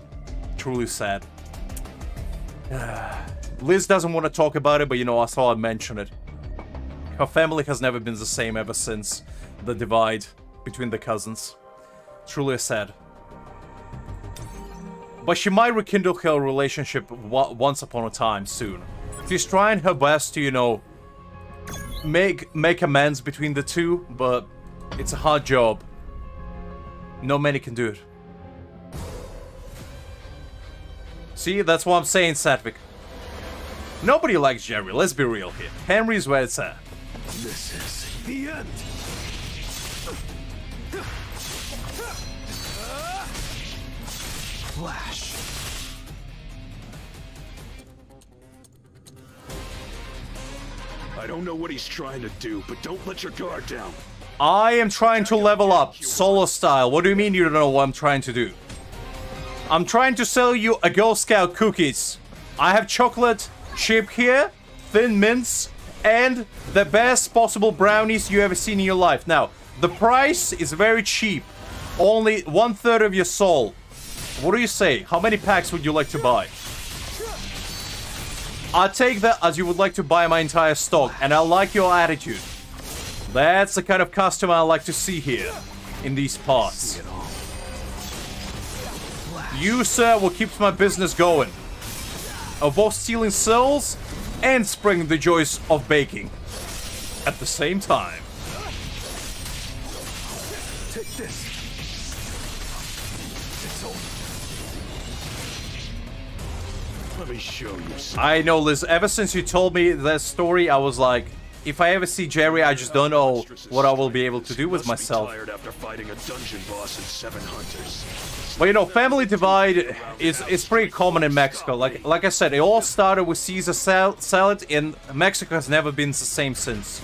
Truly sad. Liz doesn't want to talk about it, but you know, I thought I'd mention it. Her family has never been the same ever since the divide between the cousins. Truly sad. But she might rekindle her relationship once upon a time soon. She's trying her best to, you know, make amends between the two, but it's a hard job. Not many can do it. See, that's what I'm saying, Satvik. Nobody likes Jerry, let's be real here. Henry's where it's at. This is the end. Flash. I don't know what he's trying to do, but don't let your guard down. I am trying to level up, solo style. What do you mean you don't know what I'm trying to do? I'm trying to sell you a Girl Scout cookies. I have chocolate chip here, thin mints, and the best possible brownies you ever seen in your life. Now, the price is very cheap. Only 1/3 of your soul. What do you say? How many packs would you like to buy? I take that as you would like to buy my entire stock, and I like your attitude. That's the kind of customer I like to see here, in these parts. You, sir, will keep my business going. Of both stealing souls and spreading the joys of baking. At the same time. Take this. Let me show you something. I know, Liz, ever since you told me that story, I was like, if I ever see Jerry, I just don't know what I will be able to do with myself. Tired after fighting a dungeon boss and 7 hunters. But you know, family divide is pretty common in Mexico. Like I said, it all started with Caesar salad, and Mexico has never been the same since.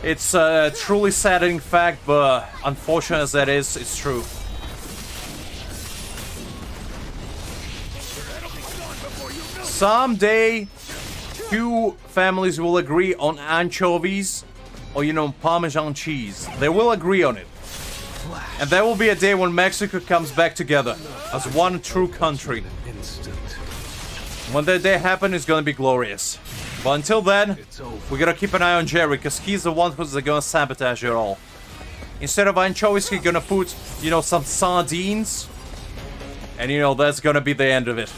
It's a truly saddening fact, but unfortunate as that is, it's true. Someday, few families will agree on anchovies or, you know, Parmesan cheese. They will agree on it. And there will be a day when Mexico comes back together as one true country. When that day happens, it's gonna be glorious. But until then, we gotta keep an eye on Jerry, because he's the one who's gonna sabotage it all. Instead of anchovies, he's gonna put, you know, some sardines. And, you know, that's gonna be the end of it.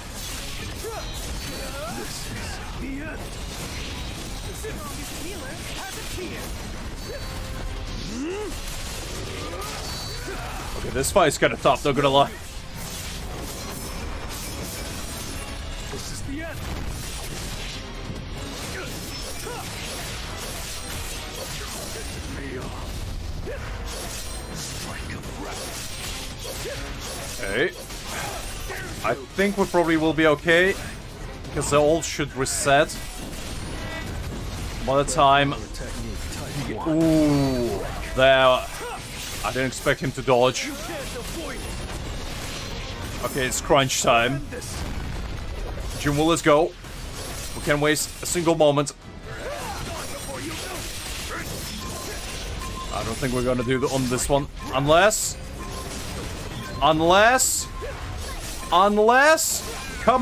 Okay, this fight's kinda tough, not gonna lie. This is the end. Okay. I think we probably will be okay, because they all should reset by the time. Ooh, there. I didn't expect him to dodge. Okay, it's crunch time. Jinwoo, let's go. We can't waste a single moment. I don't think we're gonna do on this one, unless. Come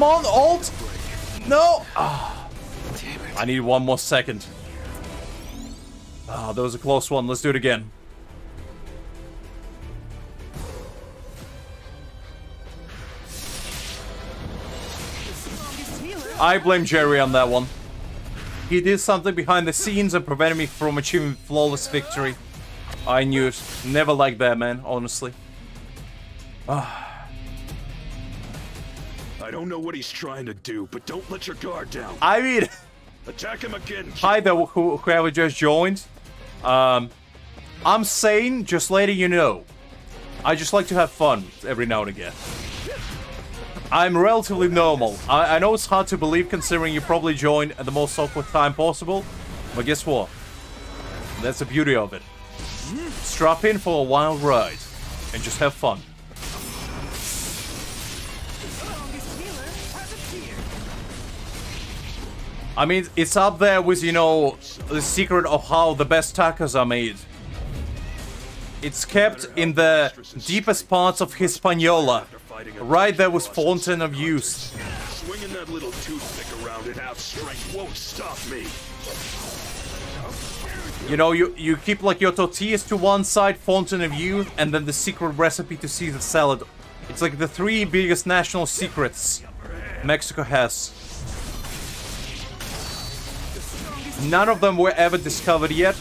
on, ult. No. I need one more second. That was a close one. Let's do it again. I blame Jerry on that one. He did something behind the scenes and prevented me from achieving flawless victory. I knew it. Never liked that man, honestly. I don't know what he's trying to do, but don't let your guard down. I mean, Attack him again. hi there, whoever just joined. I'm sane, just letting you know. I just like to have fun every now and again. I'm relatively normal. I know it's hard to believe considering you probably joined at the most awkward time possible, but guess what? That's the beauty of it. Strap in for a wild ride and just have fun. I mean, it's up there with, you know, the secret of how the best tacos are made. It's kept in the deepest parts of Hispaniola, right there with Fountain of Youth. Swinging that little toothpick around at half strength won't stop me. You know, you keep like your tortillas to one side, Fountain of Youth, and then the secret recipe to Caesar salad. It's like the 3 biggest national secrets Mexico has. None of them were ever discovered yet,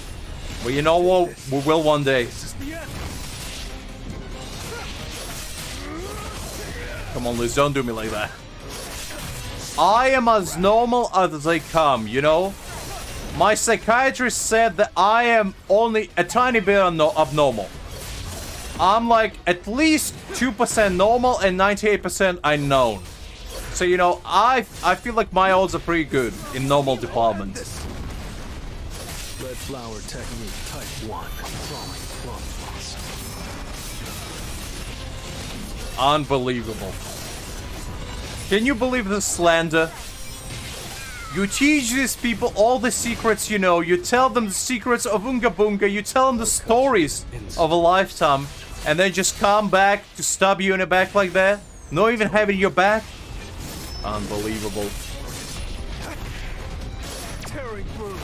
but you know what? We will one day. Come on, Liz, don't do me like that. I am as normal as they come, you know? My psychiatrist said that I am only a tiny bit abnormal. I'm like at least 2% normal and 98% unknown. So, you know, I feel like my odds are pretty good in normal departments. Red flower technique type 1. Unbelievable. Can you believe the slander? You teach these people all the secrets you know. You tell them the secrets of Unga Bunga. You tell them the stories of a lifetime. And then just come back to stab you in the back like that? Not even having your back? Unbelievable. Tearing through.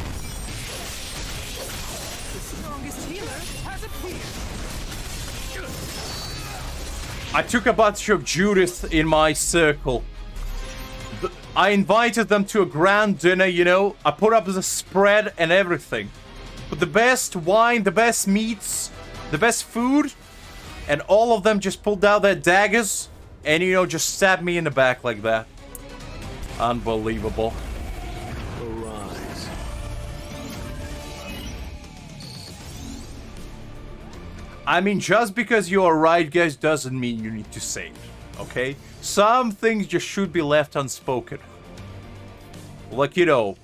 The strongest healer has appeared. I took a bunch of Judith in my circle. I invited them to a grand dinner, you know. I put up the spread and everything. But the best wine, the best meats, the best food. And all of them just pulled out their daggers. And, you know, just stabbed me in the back like that. Unbelievable. Arise. I mean, just because you're right, guys, doesn't mean you need to say it, okay? Some things just should be left unspoken. Like, you know,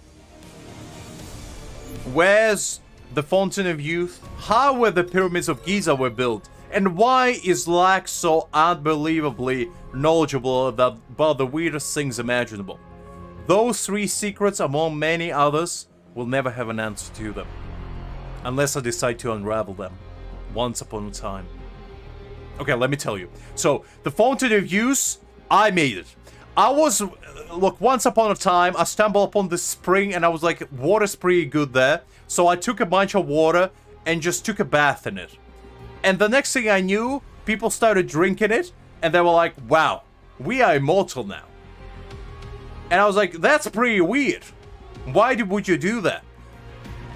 where's the Fountain of Youth? How were the pyramids of Giza were built? And why is Lax so unbelievably knowledgeable about the weirdest things imaginable? Those 3 secrets, among many others, will never have an answer to them. Unless I decide to unravel them. Once upon a time. Okay, let me tell you. So, the Fountain of Youth, I made it. I was... Look, once upon a time, I stumbled upon this spring and I was like, water's pretty good there. So I took a bunch of water and just took a bath in it. And the next thing I knew, people started drinking it. And they were like, wow, we are immortal now. And I was like, that's pretty weird. Why would you do that?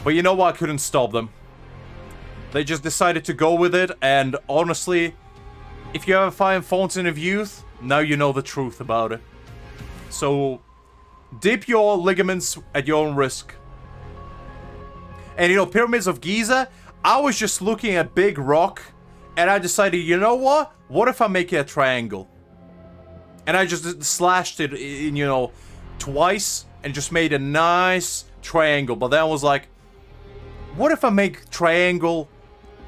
But you know what? I couldn't stop them. They just decided to go with it. And honestly, if you ever find Fountain of Youth, now you know the truth about it. So, dip your ligaments at your own risk. And you know, Pyramids of Giza, I was just looking at big rock, and I decided, you know what? What if I make it a triangle? And I just slashed it in, you know, twice, and just made a nice triangle. But then I was like, what if I make triangle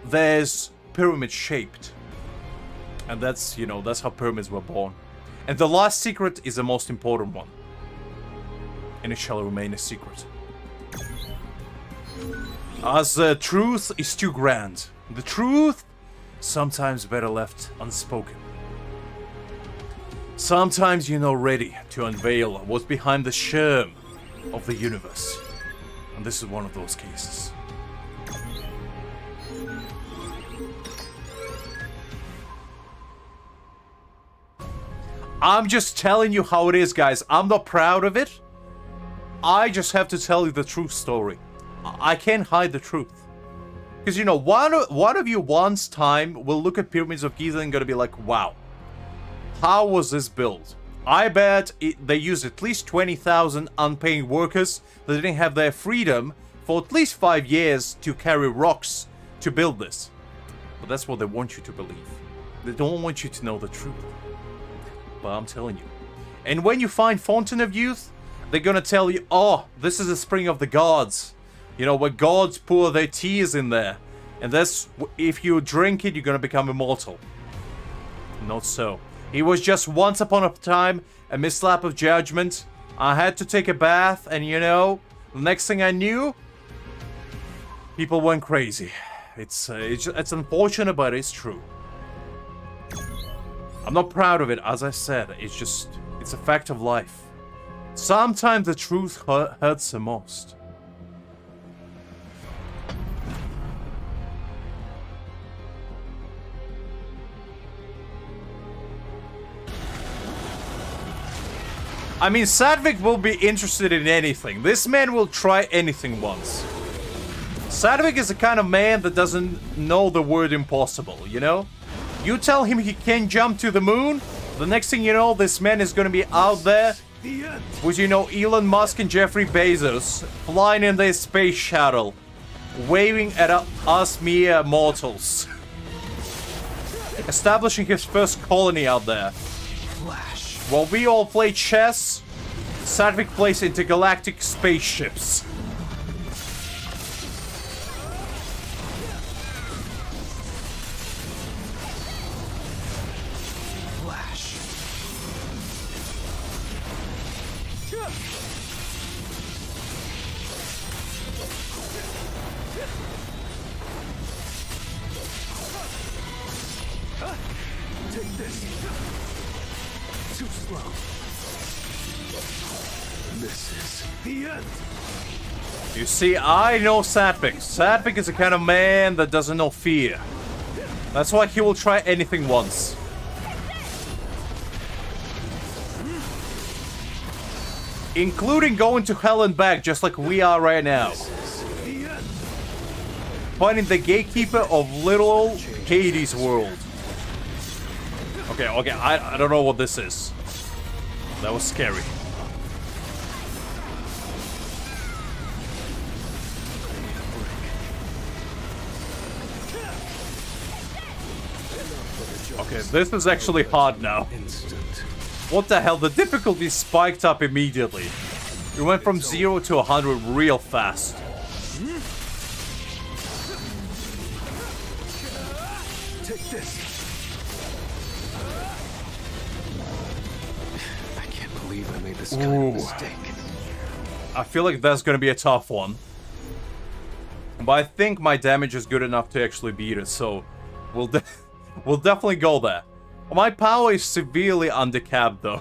that's pyramid shaped? And that's, you know, that's how pyramids were born. And the last secret is the most important one. And it shall remain a secret. As the truth is too grand. The truth, sometimes better left unspoken. Sometimes you're not ready to unveil what's behind the sham of the universe. And this is one of those cases. I'm just telling you how it is, guys. I'm not proud of it. I just have to tell you the true story. I can't hide the truth. Because, you know, one of you once time will look at Pyramids of Giza and gonna be like, wow, how was this built? I bet they used at least 20,000 unpaid workers that didn't have their freedom for at least 5 years to carry rocks to build this. But that's what they want you to believe. They don't want you to know the truth. But I'm telling you. And when you find Fountain of Youth, they're gonna tell you, oh, this is the spring of the gods. You know, where gods pour their tears in there. And that's, if you drink it, you're gonna become immortal. Not so. It was just once upon a time, a mislap of judgment. I had to take a bath, and you know, the next thing I knew, people went crazy. It's unfortunate, but it's true. I'm not proud of it, as I said. It's a fact of life. Sometimes the truth hurts the most. I mean, Sadvik will be interested in anything. This man will try anything once. Sadvik is the kind of man that doesn't know the word impossible, you know? You tell him he can't jump to the moon, the next thing you know, this man is gonna be out there with, you know, Elon Musk and Jeffrey Bezos flying in their space shuttle, waving at us mere mortals. Establishing his first colony out there. While we all play chess, Sadvik plays intergalactic spaceships. Take this. Too slow. This is the end. You see, I know Sadvik. Sadvik is the kind of man that doesn't know fear. That's why he will try anything once. Including going to hell and back, just like we are right now. Finding the gatekeeper of little Hades' world. Okay, I don't know what this is. That was scary. Okay, this is actually hard now. What the hell? The difficulty spiked up immediately. We went from 0 to 100 real fast. Take this. I can't believe I made this kind of mistake. I feel like that's gonna be a tough one. But I think my damage is good enough to actually beat it, so we'll definitely go there. My power is severely undercapped though.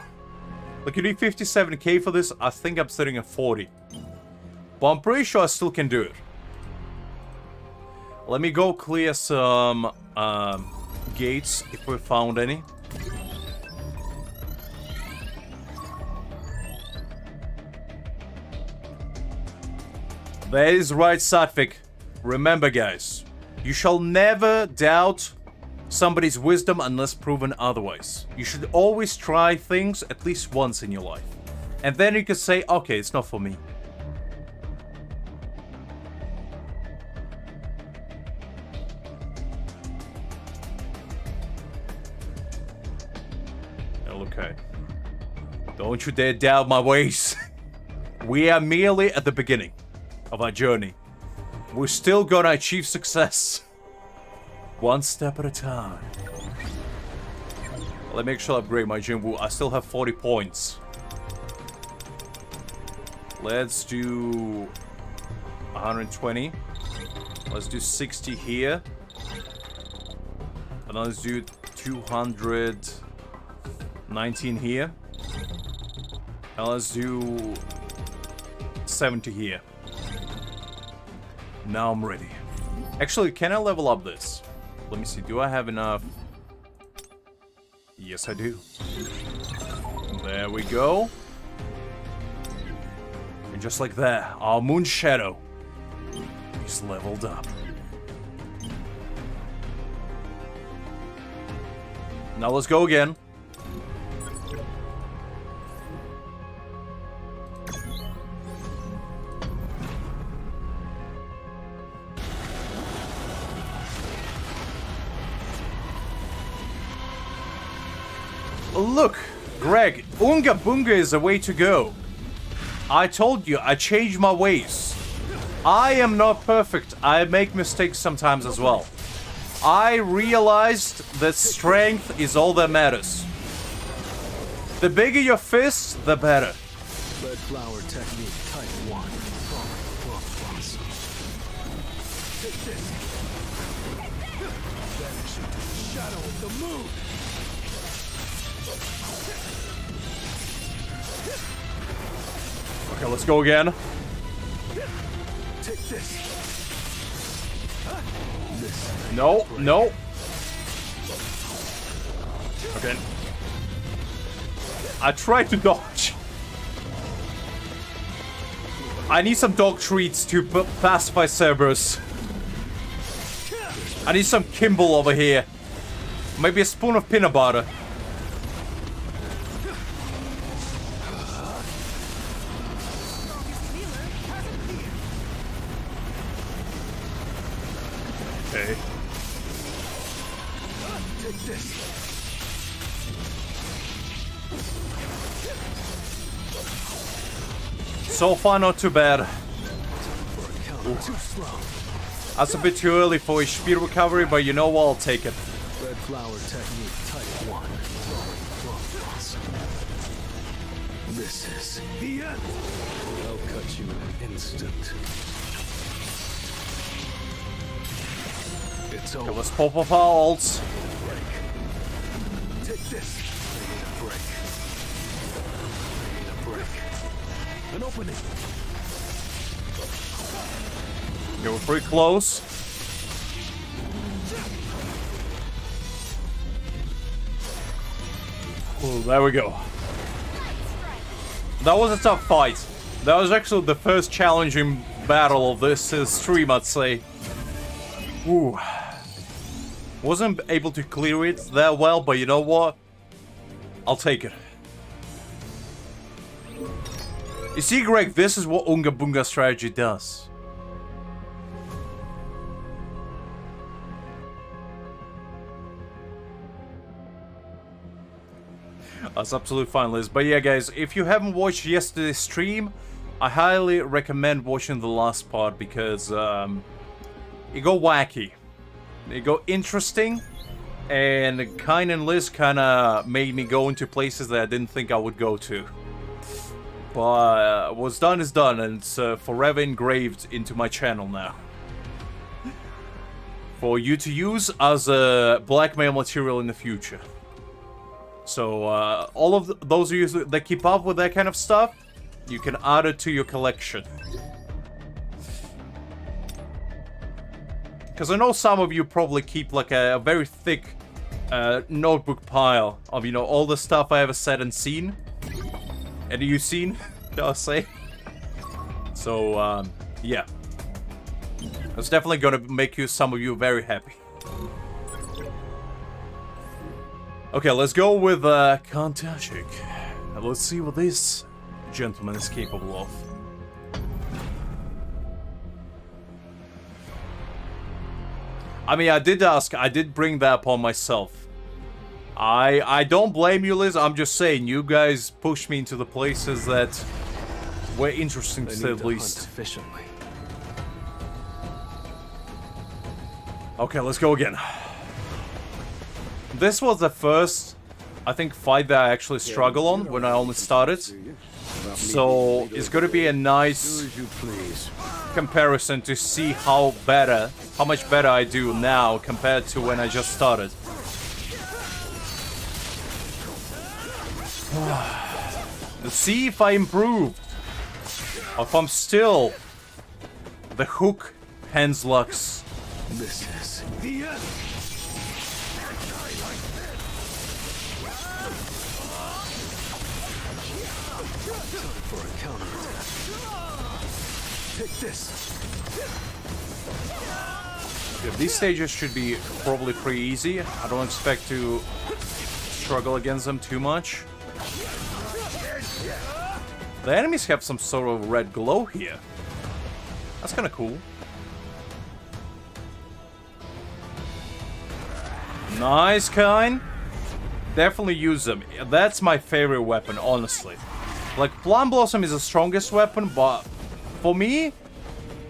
Like, you need 57k for this. I think I'm sitting at 40. But I'm pretty sure I still can do it. Let me go clear some gates if we found any. That is right, Satvik. Remember, guys, you shall never doubt somebody's wisdom unless proven otherwise. You should always try things at least once in your life. And then you can say, okay, it's not for me. Okay. Don't you dare doubt my ways. We are merely at the beginning of our journey. We're still gonna achieve success. One step at a time. Let me make sure I upgrade my Jinwoo. I still have 40 points. Let's do 120. Let's do 60 here. And let's do 219 here. And let's do 70 here. Now I'm ready. Actually, can I level up this? Let me see, do I have enough? Yes, I do. There we go. And just like that, our Moon Shadow is leveled up. Now let's go again. Look, Greg, Unga Bunga is the way to go. I told you, I changed my ways. I am not perfect. I make mistakes sometimes as well. I realized that strength is all that matters. The bigger your fist, the better. Red flower technique type 1. Take this. Vanish into the shadow of the moon. Okay, let's go again. Take this. No, no. Okay. I tried to dodge. I need some dog treats to pacify Cerberus. I need some Kimball over here. Maybe a spoon of peanut butter. Okay. Take this. So far, not too bad. Too slow. That's a bit too early for a speed recovery, but you know what? I'll take it. Red flower technique type 1. This is the end. I'll cut you in an instant. It's over. Okay, let's pop off our ults. this. I need a break. I need a break. An opening. Okay, we're pretty close. Ooh, there we go. That was a tough fight. That was actually the first challenging battle of this stream, I'd say. Ooh. Wasn't able to clear it that well, but you know what? I'll take it. You see, Greg, this is what Unga Bunga strategy does. That's absolutely fine, Liz. But yeah, guys, if you haven't watched yesterday's stream, I highly recommend watching the last part because it got wacky. It got interesting, and Kain and Liz kind of made me go into places that I didn't think I would go to. But what's done is done, and it's forever engraved into my channel now. For you to use as a blackmail material in the future. So, all of those of you that keep up with that kind of stuff, you can add it to your collection. Because I know some of you probably keep like a very thick notebook pile of, you know, all the stuff I ever said and seen. And you've seen, I'll say. So, yeah. It's definitely gonna make some of you very happy. Okay, let's go with Kantajik. Let's see what this gentleman is capable of. I mean, I did bring that upon myself. I don't blame you, Liz. I'm just saying, you guys pushed me into the places that were interesting, to say the least. Efficiently. Okay, let's go again. This was the first, I think, fight that I actually struggle on when I only started. So it's gonna be a nice comparison to see how much better I do now compared to when I just started. Let's see if I improved. Or if I'm still the hook hands lux. This is the end. For a counterattack. Take this. Yeah, these stages should be probably pretty easy. I don't expect to struggle against them too much. The enemies have some sort of red glow here. That's kind of cool. Nice, Kain. Definitely use them. That's my favorite weapon, honestly. Like, Plum Blossom is the strongest weapon, but for me,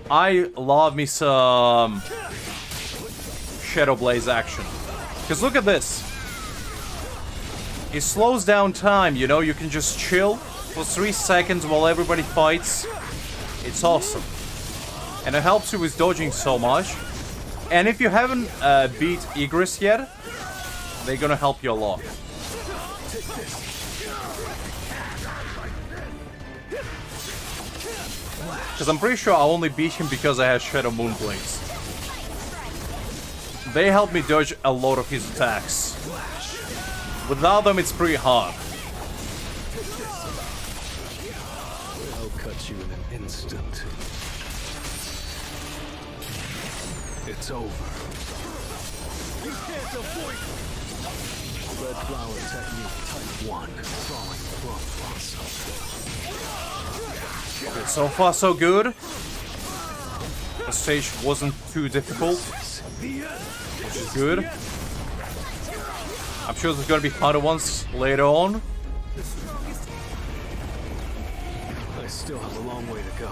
I love me some Shadow Blaze action. Because look at this. It slows down time, you know? You can just chill for 3 seconds while everybody fights. It's awesome. And it helps you with dodging so much. And if you haven't beat Igris yet, they're gonna help you a lot. Because I'm pretty sure I only beat him because I had Shadow Moonblades. They help me dodge a lot of his attacks. Without them, it's pretty hard. I'll cut you in an instant. It's over. You can't avoid Red Flower Technique Type 1. Falling from Blossom. Okay, so far so good. The stage wasn't too difficult, which is good. I'm sure there's gonna be harder ones later on. I still have a long way to go.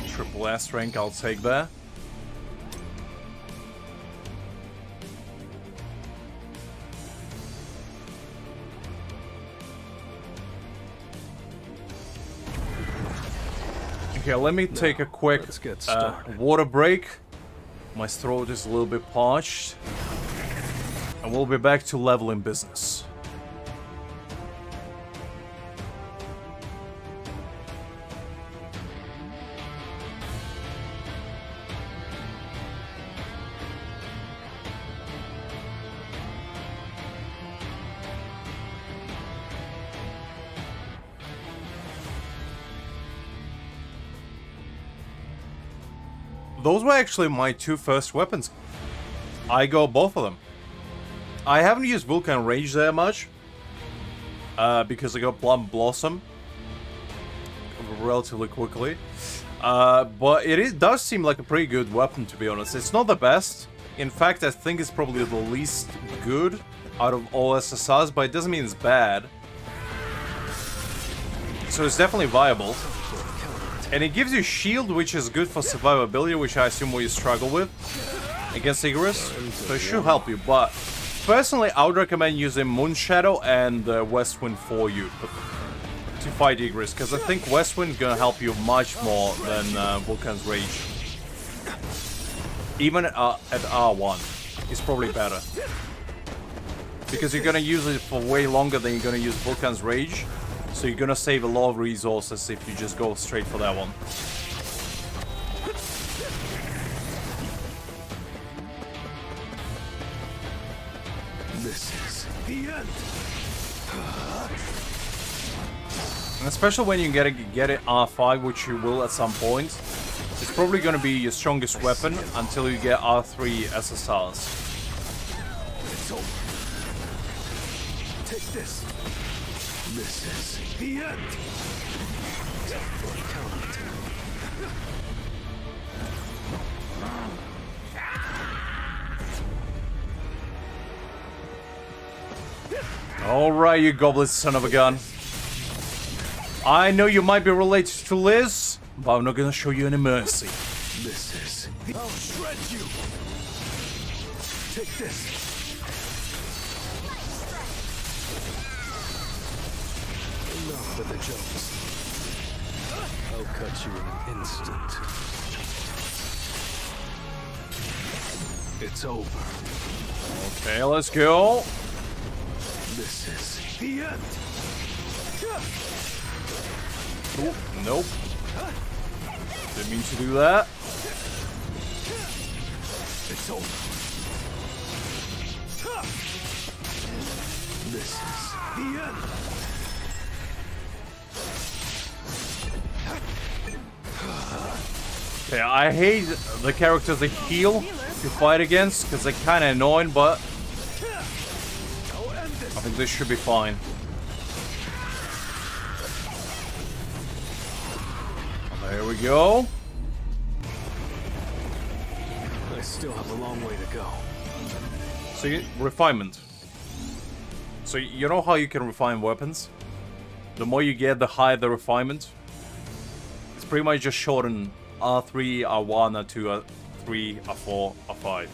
Triple S rank, I'll take that. Okay, let me take a quick water break. My throat is a little bit parched. And we'll be back to leveling business. Those were actually my two first weapons. I got both of them. I haven't used Vulcan Rage that much. Because I got Plum Blossom relatively quickly. But does seem like a pretty good weapon, to be honest. It's not the best. In fact, I think it's probably the least good out of all SSRs, but it doesn't mean it's bad. So it's definitely viable. And it gives you shield, which is good for survivability, which I assume you struggle with against Igris. So it should help you, but personally, I would recommend using Moonshadow and West Wind for you to fight Igris, because I think West Wind is gonna help you much more than Vulcan's Rage. Even at R1, it's probably better. Because you're gonna use it for way longer than you're gonna use Vulcan's Rage. So you're gonna save a lot of resources if you just go straight for that one. This is the end. And especially when you get it R5, which you will at some point. It's probably gonna be your strongest weapon until you get R3 SSRs. It's over. Take this. This is the end. Alright, you goblet son of a gun. I know you might be related to Liz, but I'm not gonna show you any mercy. This is the... I'll shred you. Take this. Enough with the jokes. I'll cut you in an instant. It's over. Okay, let's go. This is the end. Ooh, nope. Didn't mean to do that. It's over. This is the end. Okay, I hate the characters that heal to fight against because they're kind of annoying, but I think this should be fine. There we go. I still have a long way to go. So, refinement. So, you know how you can refine weapons? The more you get, the higher the refinement. It's pretty much just shorten R3, R1, R2, R3, R4, R5.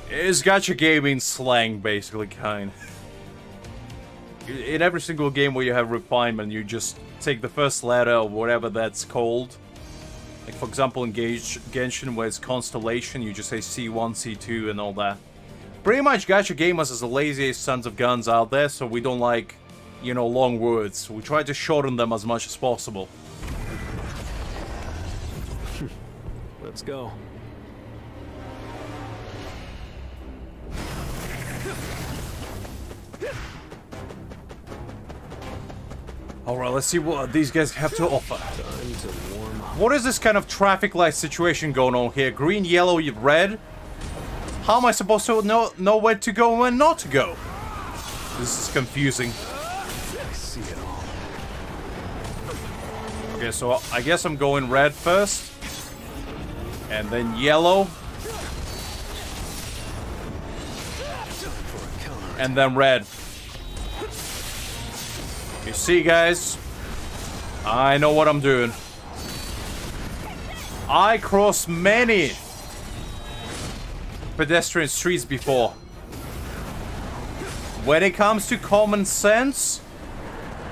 It's gacha gaming slang, basically, kind. In every single game where you have refinement, you just take the first letter or whatever that's called. Like, for example, in Genshin, where it's Constellation, you just say C1, C2, and all that. Pretty much, gacha gamers is the laziest sons of guns out there, so we don't like, you know, long words. We try to shorten them as much as possible. Let's go. Alright, let's see what these guys have to offer. Time to warm up. What is this kind of traffic light situation going on here? Green, yellow, red? How am I supposed to know where to go and where not to go? This is confusing. I see it all. Okay, so I guess I'm going red first. And then yellow. And then red. You see, guys? I know what I'm doing. I crossed many pedestrian streets before. When it comes to common sense,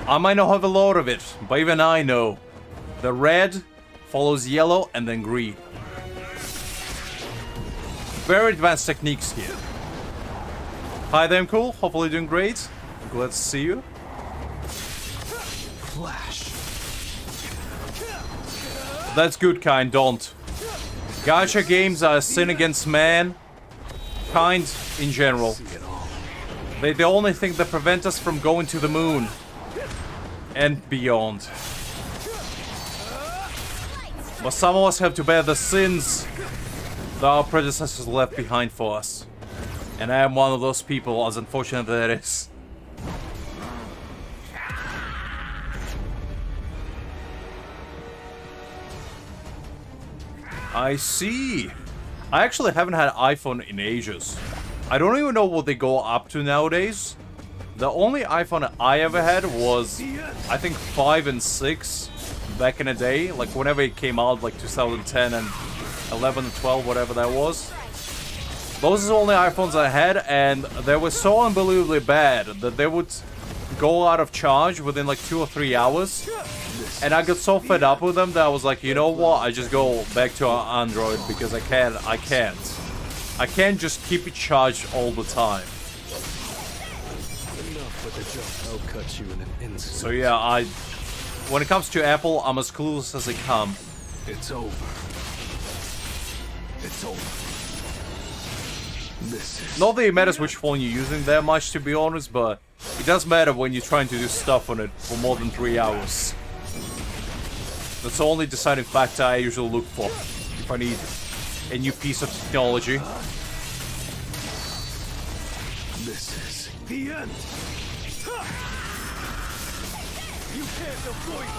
I might not have a lot of it, but even I know. The red follows yellow and then green. Very advanced techniques here. Hi there, cool. Hopefully doing great. Glad to see you. Flash. That's good, kind. Don't. Gacha games are a sin against man. Kind in general. They're the only thing that prevent us from going to the moon. And beyond. But some of us have to bear the sins that our predecessors left behind for us. And I am one of those people, as unfortunate that it is. I see. I actually haven't had an iPhone in ages. I don't even know what they go up to nowadays. The only iPhone I ever had was, I think, 5 and 6 back in the day. Like, whenever it came out, like 2010 and 11 and 12, whatever that was. Those are the only iPhones I had, and they were so unbelievably bad that they would go out of charge within like 2 or 3 hours. And I got so fed up with them that I was like, you know what? I just go back to Android because I can't just keep it charged all the time. Enough with the joke. I'll cut you in an instant. So yeah, when it comes to Apple, I'm as clueless as they come. It's over. It's over. This is... Not that it matters which phone you're using that much, to be honest, but it does matter when you're trying to do stuff on it for more than 3 hours. That's the only deciding factor I usually look for if I need a new piece of technology. This is... The end. You can't avoid it.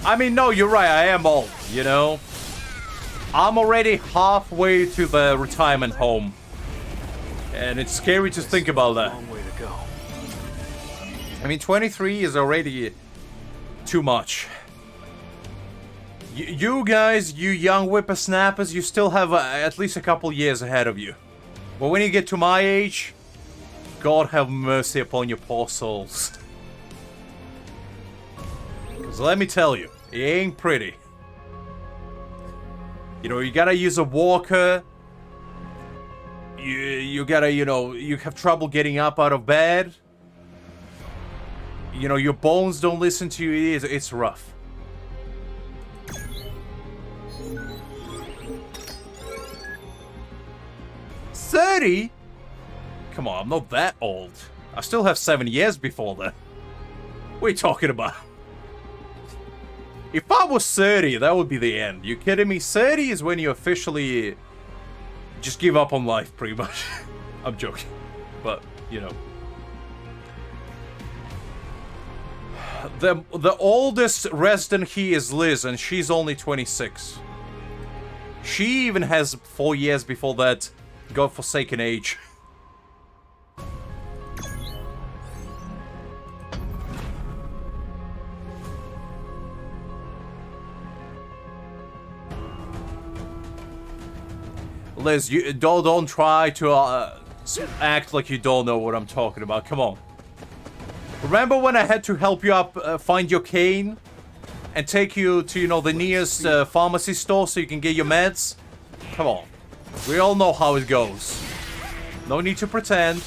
I mean, no, you're right, I am old, you know? I'm already halfway to the retirement home. And it's scary to think about that. Long way to go. I mean, 23 is already too much. You guys, you young whippersnappers, you still have at least a couple years ahead of you. But when you get to my age, God have mercy upon your poor souls. Because let me tell you, it ain't pretty. You know, you gotta use a walker. You gotta, you know, you have trouble getting up out of bed. You know, your bones don't listen to you. It's rough. "30? Come on, I'm not that old. I still have 7 years before then. What are you talking about? If I was 30, that would be the end. You kidding me? 30 is when you officially just give up on life, pretty much. I'm joking. But, you know. The oldest resident here is Liz, and she's only 26. She even has 4 years before that godforsaken age. Liz, you don't try to act like you don't know what I'm talking about. Come on. Remember when I had to help you up find your cane and take you to, you know, the nearest pharmacy store so you can get your meds? Come on. We all know how it goes. No need to pretend.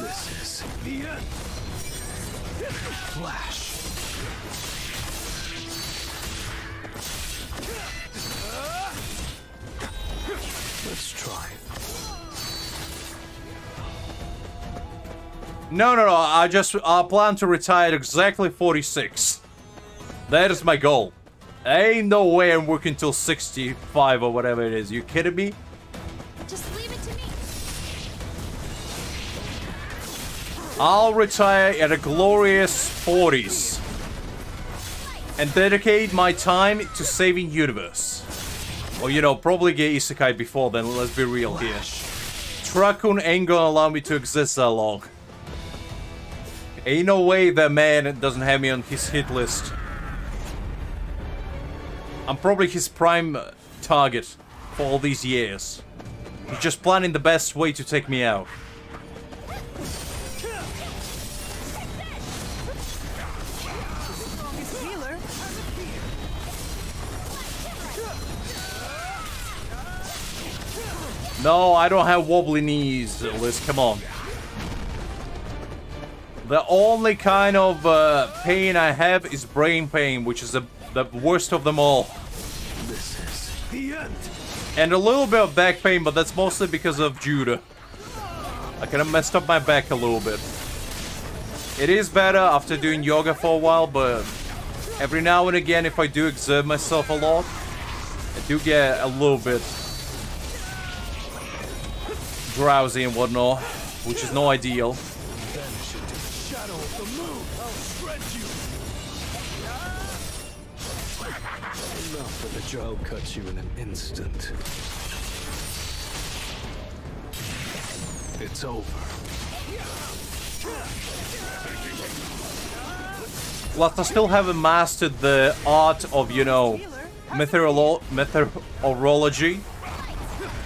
This is... The end. Flash. Let's try. No. I plan to retire at exactly 46. That is my goal. Ain't no way I'm working till 65 or whatever it is. You kidding me? Just leave it to me. I'll retire at a glorious 40s. And dedicate my time to saving universe. Or, you know, probably get isekai before then, let's be real here. Truckun ain't gonna allow me to exist that long. Ain't no way that man doesn't have me on his hit list. I'm probably his prime target for all these years. He's just planning the best way to take me out. No, I don't have wobbly knees, Liz. Come on. The only kind of pain I have is brain pain, which is the worst of them all. This is the end. And a little bit of back pain, but that's mostly because of judo. I kind of messed up my back a little bit. It is better after doing yoga for a while, but every now and again, if I do exert myself a lot, I do get a little bit drowsy and whatnot, which is no ideal. Vanish into the shadow of the moon. I'll shred you. Enough of the jaw. I'll cut you in an instant. It's over. Plus, I still haven't mastered the art of, you know, meteorology.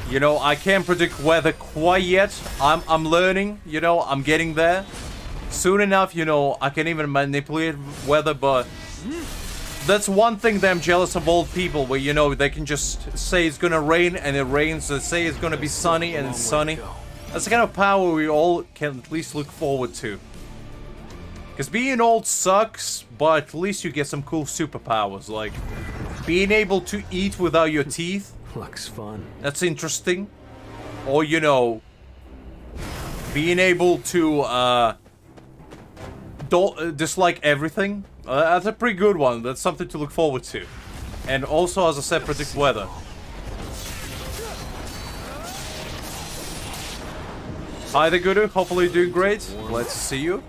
You know, I can't predict weather quite yet. I'm learning, you know, I'm getting there. Soon enough, you know, I can even manipulate weather, but that's one thing that I'm jealous of old people, where, you know, they can just say it's gonna rain and it rains, they say it's gonna be sunny and it's sunny. That's the kind of power we all can at least look forward to. Because being old sucks, but at least you get some cool superpowers, like being able to eat without your teeth. Looks fun. That's interesting. Or, you know, being able to dislike everything. That's a pretty good one. That's something to look forward to. And also, as I said, predict weather. Hi there, Guru. Hopefully you're doing great. Glad to see you.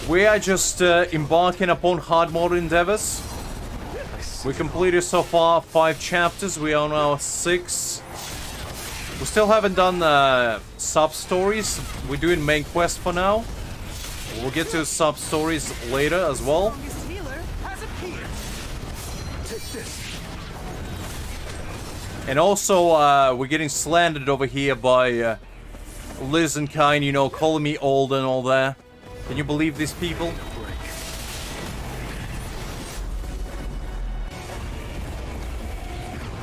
We are just embarking upon hard mode endeavors. We completed so far 5 chapters. We are on our 6. We still haven't done sub-stories. We're doing main quest for now. We'll get to sub-stories later as well. And also, we're getting slandered over here by Liz and Kain, you know, calling me old and all that. Can you believe these people?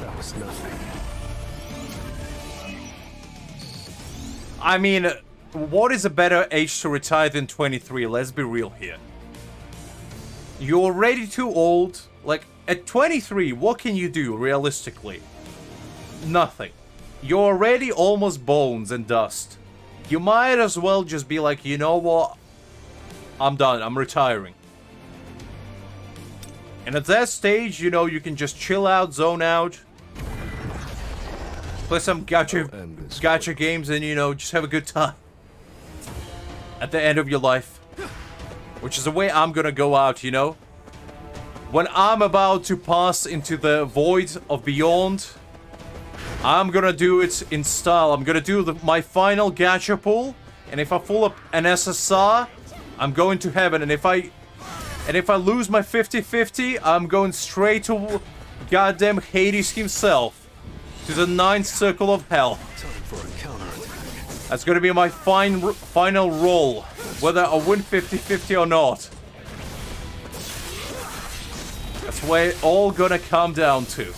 That was nothing. I mean, what is a better age to retire than 23? Let's be real here. You're already too old. Like, at 23, what can you do, realistically? Nothing. You're already almost bones and dust. You might as well just be like, you know what? I'm done. I'm retiring. And at that stage, you know, you can just chill out, zone out. Play some gacha games and, you know, just have a good time. At the end of your life. Which is the way I'm gonna go out, you know. When I'm about to pass into the void of beyond, I'm gonna do it in style. I'm gonna do my final gacha pull. And if I pull up an SSR, I'm going to heaven. And if I lose my 50-50, I'm going straight to goddamn Hades himself. To the 9th circle of hell. Time for a counterattack. That's gonna be my final roll. Whether I win 50-50 or not. That's where it all gonna come down to.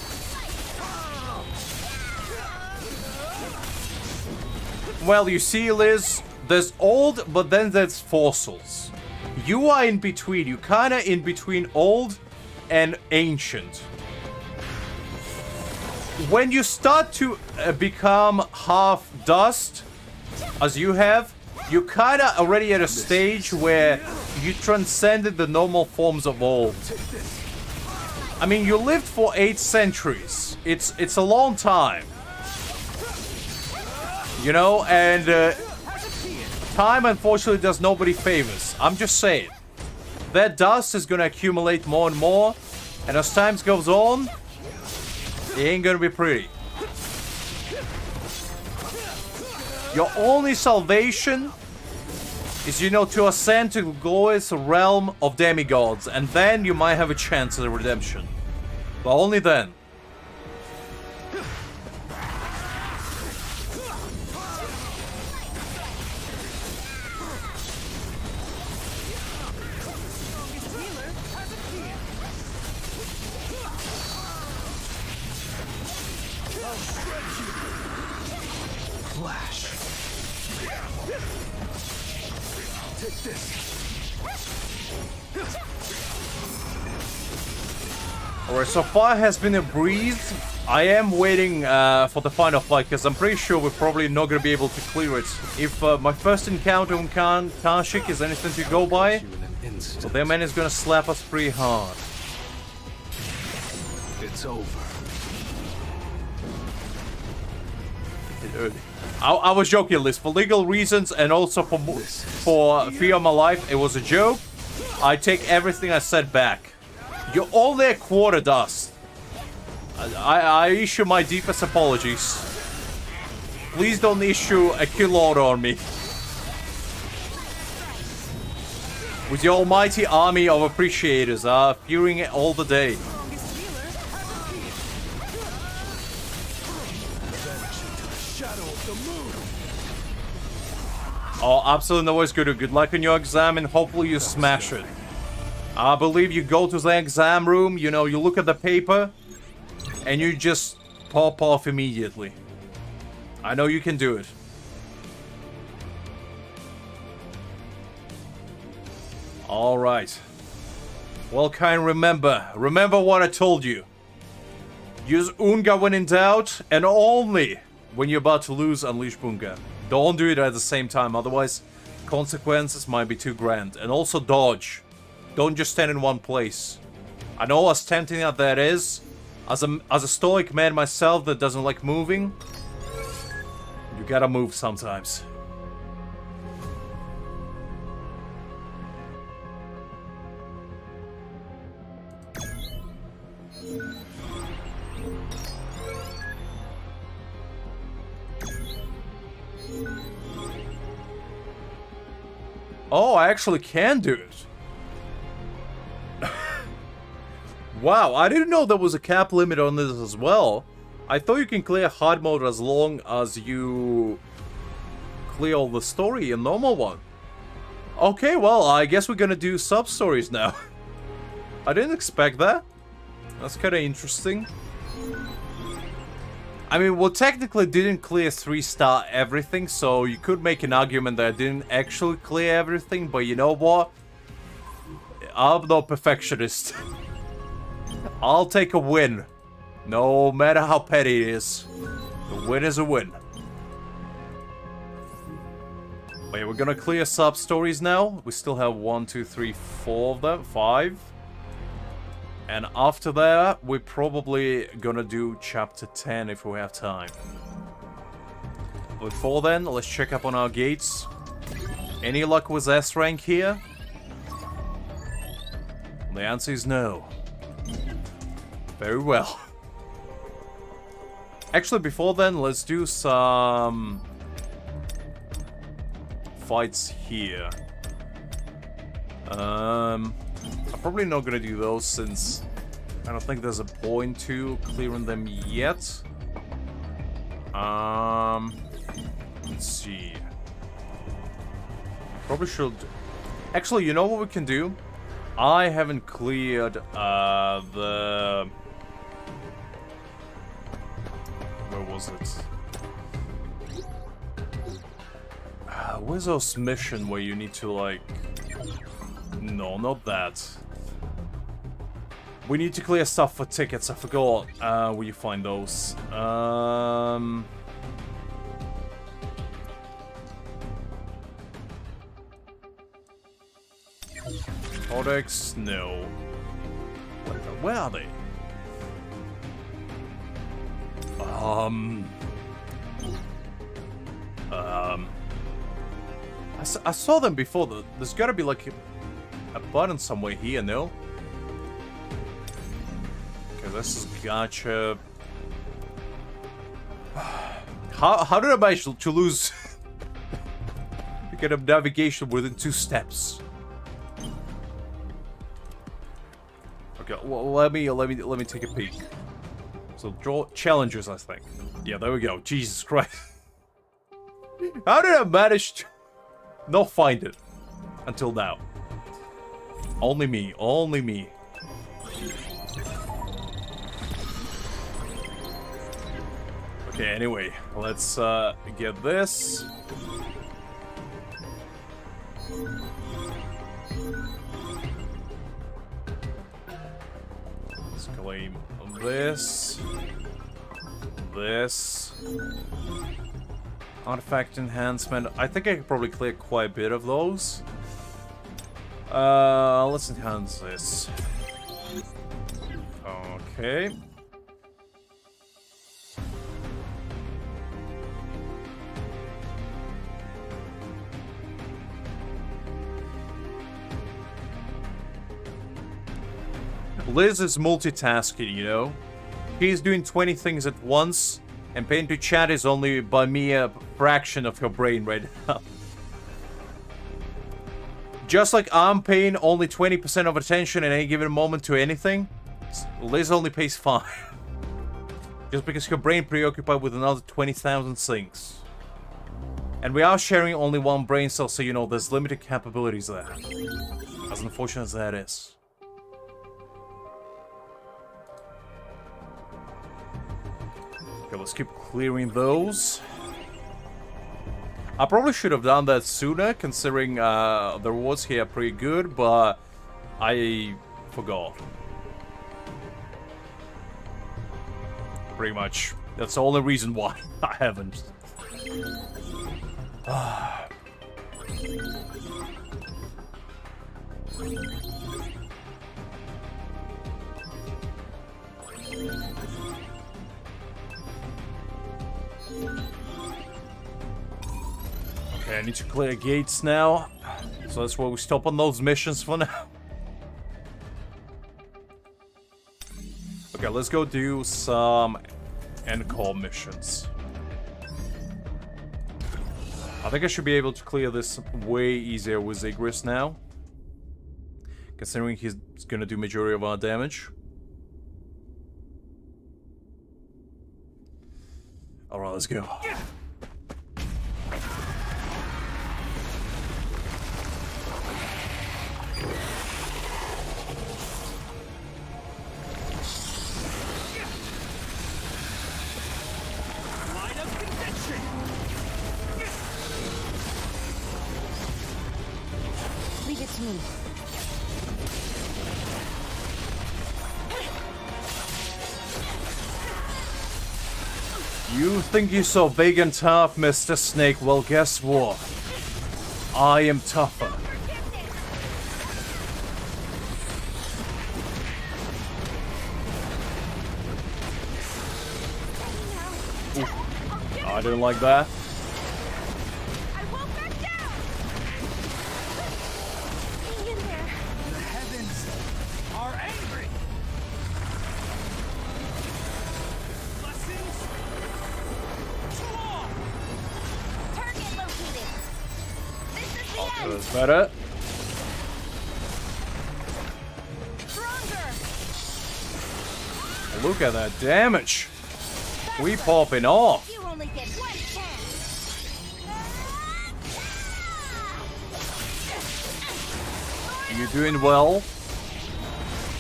Well, you see, Liz, there's old, but then there's fossils. You are in between. You're kind of in between old and ancient. When you start to become half dust, as you have, you're kind of already at a stage where you transcended the normal forms of old. I mean, you lived for 8 centuries. It's a long time. You know, and time unfortunately does nobody favors. I'm just saying. That dust is gonna accumulate more and more, and as time goes on, it ain't gonna be pretty. Your only salvation is, you know, to ascend to the glorious realm of demigods, and then you might have a chance at redemption. But only then. Alright, so far has been a breeze. I am waiting for the final fight, because I'm pretty sure we're probably not going to be able to clear it. If my first encounter on Kashik is anything to go by, so their man is going to slap us pretty hard. It's over. I was joking, Liz. For legal reasons and also for fear of my life, it was a joke. I take everything I said back. You're all there quarter dust. I issue my deepest apologies. Please don't issue a kill order on me. With the almighty army of appreciators, fearing it all the day. Oh, absolutely no worries, good. Good luck on your exam and hopefully you smash it. I believe you go to the exam room, you know, you look at the paper, and you just pop off immediately. I know you can do it. Alright. Well, kind, remember what I told you. Use Unga when in doubt, and only when you're about to lose, unleash Bunga. Don't do it at the same time, otherwise consequences might be too grand. And also dodge. Don't just stand in one place. I know as tempting as that is, as a stoic man myself that doesn't like moving, you gotta move sometimes. Oh, I actually can do it. Wow, I didn't know there was a cap limit on this as well. I thought you can clear hard mode as long as you clear all the story in normal one. Okay, well, I guess we're gonna do sub-stories now. I didn't expect that. That's kinda interesting. I mean, well, technically didn't clear 3-star everything, so you could make an argument that I didn't actually clear everything, but you know what? I'm no perfectionist. I'll take a win. No matter how petty it is. The win is a win. Wait, we're gonna clear sub-stories now? We still have 1, 2, 3, 4 of them. 5. And after that, we're probably gonna do chapter 10 if we have time. Before then, let's check up on our gates. Any luck with S rank here? The answer is no. Very well. Actually, before then, let's do some fights here. I'm probably not gonna do those since I don't think there's a point to clearing them yet. Let's see. Probably should. Actually, you know what we can do? I haven't cleared the. Where was it? Where's those mission where you need to like? No, not that. We need to clear stuff for tickets. I forgot where you find those. Codex, no. Where are they? I saw them before. There's gotta be like a button somewhere here, no? Okay, this is gotcha. How did I manage to lose? To get a navigation within 2 steps. Okay, well, let me take a peek. So draw challengers, I think. Yeah, there we go. Jesus Christ. How did I manage to not find it until now? Only me, only me. Okay, anyway, let's get this. Let's claim this. This. Artifact enhancement. I think I could probably clear quite a bit of those. Let's enhance this. Okay. Liz is multitasking, you know? She's doing 20 things at once, and paying to chat is only by mere fraction of her brain right now. Just like I'm paying only 20% of attention at any given moment to anything, Liz only pays 5. Just because her brain preoccupied with another 20,000 things. And we are sharing only one brain cell, so you know there's limited capabilities there. As unfortunate as that is. Okay, let's keep clearing those. I probably should have done that sooner, considering the rewards here are pretty good, but I forgot. Pretty much. That's the only reason why I haven't. Okay, I need to clear gates now. So that's where we stop on those missions for now. Okay, let's go do some end call missions. I think I should be able to clear this way easier with Zigris now. Considering he's gonna do majority of our damage. Alright, let's go. Leave it to me. You think you're so big and tough, Mr. Snake? Well, guess what? I am tougher. Ooh. I didn't like that. I won't back down. Hang in there. The heavens are angry. Blessings. Too long. Target located. This is the end. That's better. Stronger. Look at that damage. We popping off. You only get one chance. You're doing well.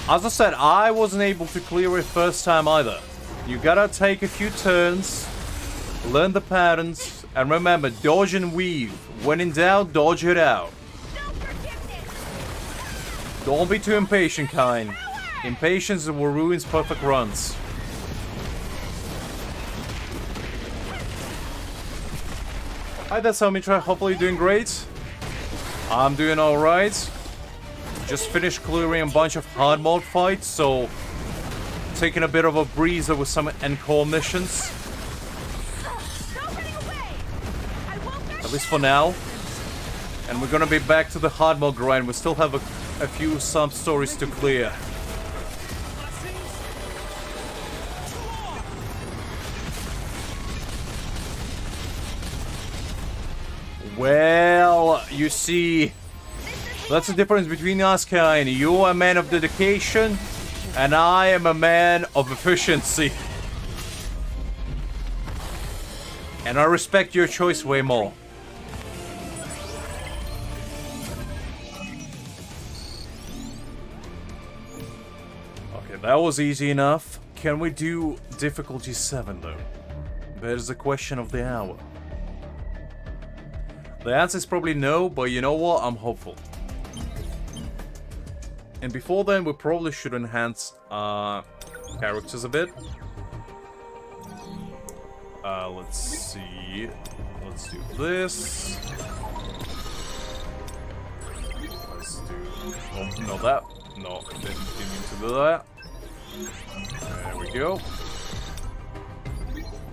As I said, I wasn't able to clear it first time either. You gotta take a few turns, learn the patterns, and remember, dodge and weave. When in doubt, dodge it out. No forgiveness. Don't be too impatient, kind. Impatience will ruin perfect runs. Hi there, Samitra. Hopefully you're doing great. I'm doing alright. Just finished clearing a bunch of hard mode fights, so taking a bit of a breather with some encore missions. No running away. I won't back At least for now. And we're gonna be back to the hard mode grind. We still have a few sub-stories to clear. Well, you see, that's the difference between us, kind. You're a man of dedication, and I am a man of efficiency. And I respect your choice way more. Okay, that was easy enough. Can we do difficulty 7, though? That is the question of the hour. The answer is probably no, but you know what? I'm hopeful. And before then, we probably should enhance characters a bit. Let's see. Let's do this. Let's do... Oh, no, that. No, didn't mean to do that. There we go.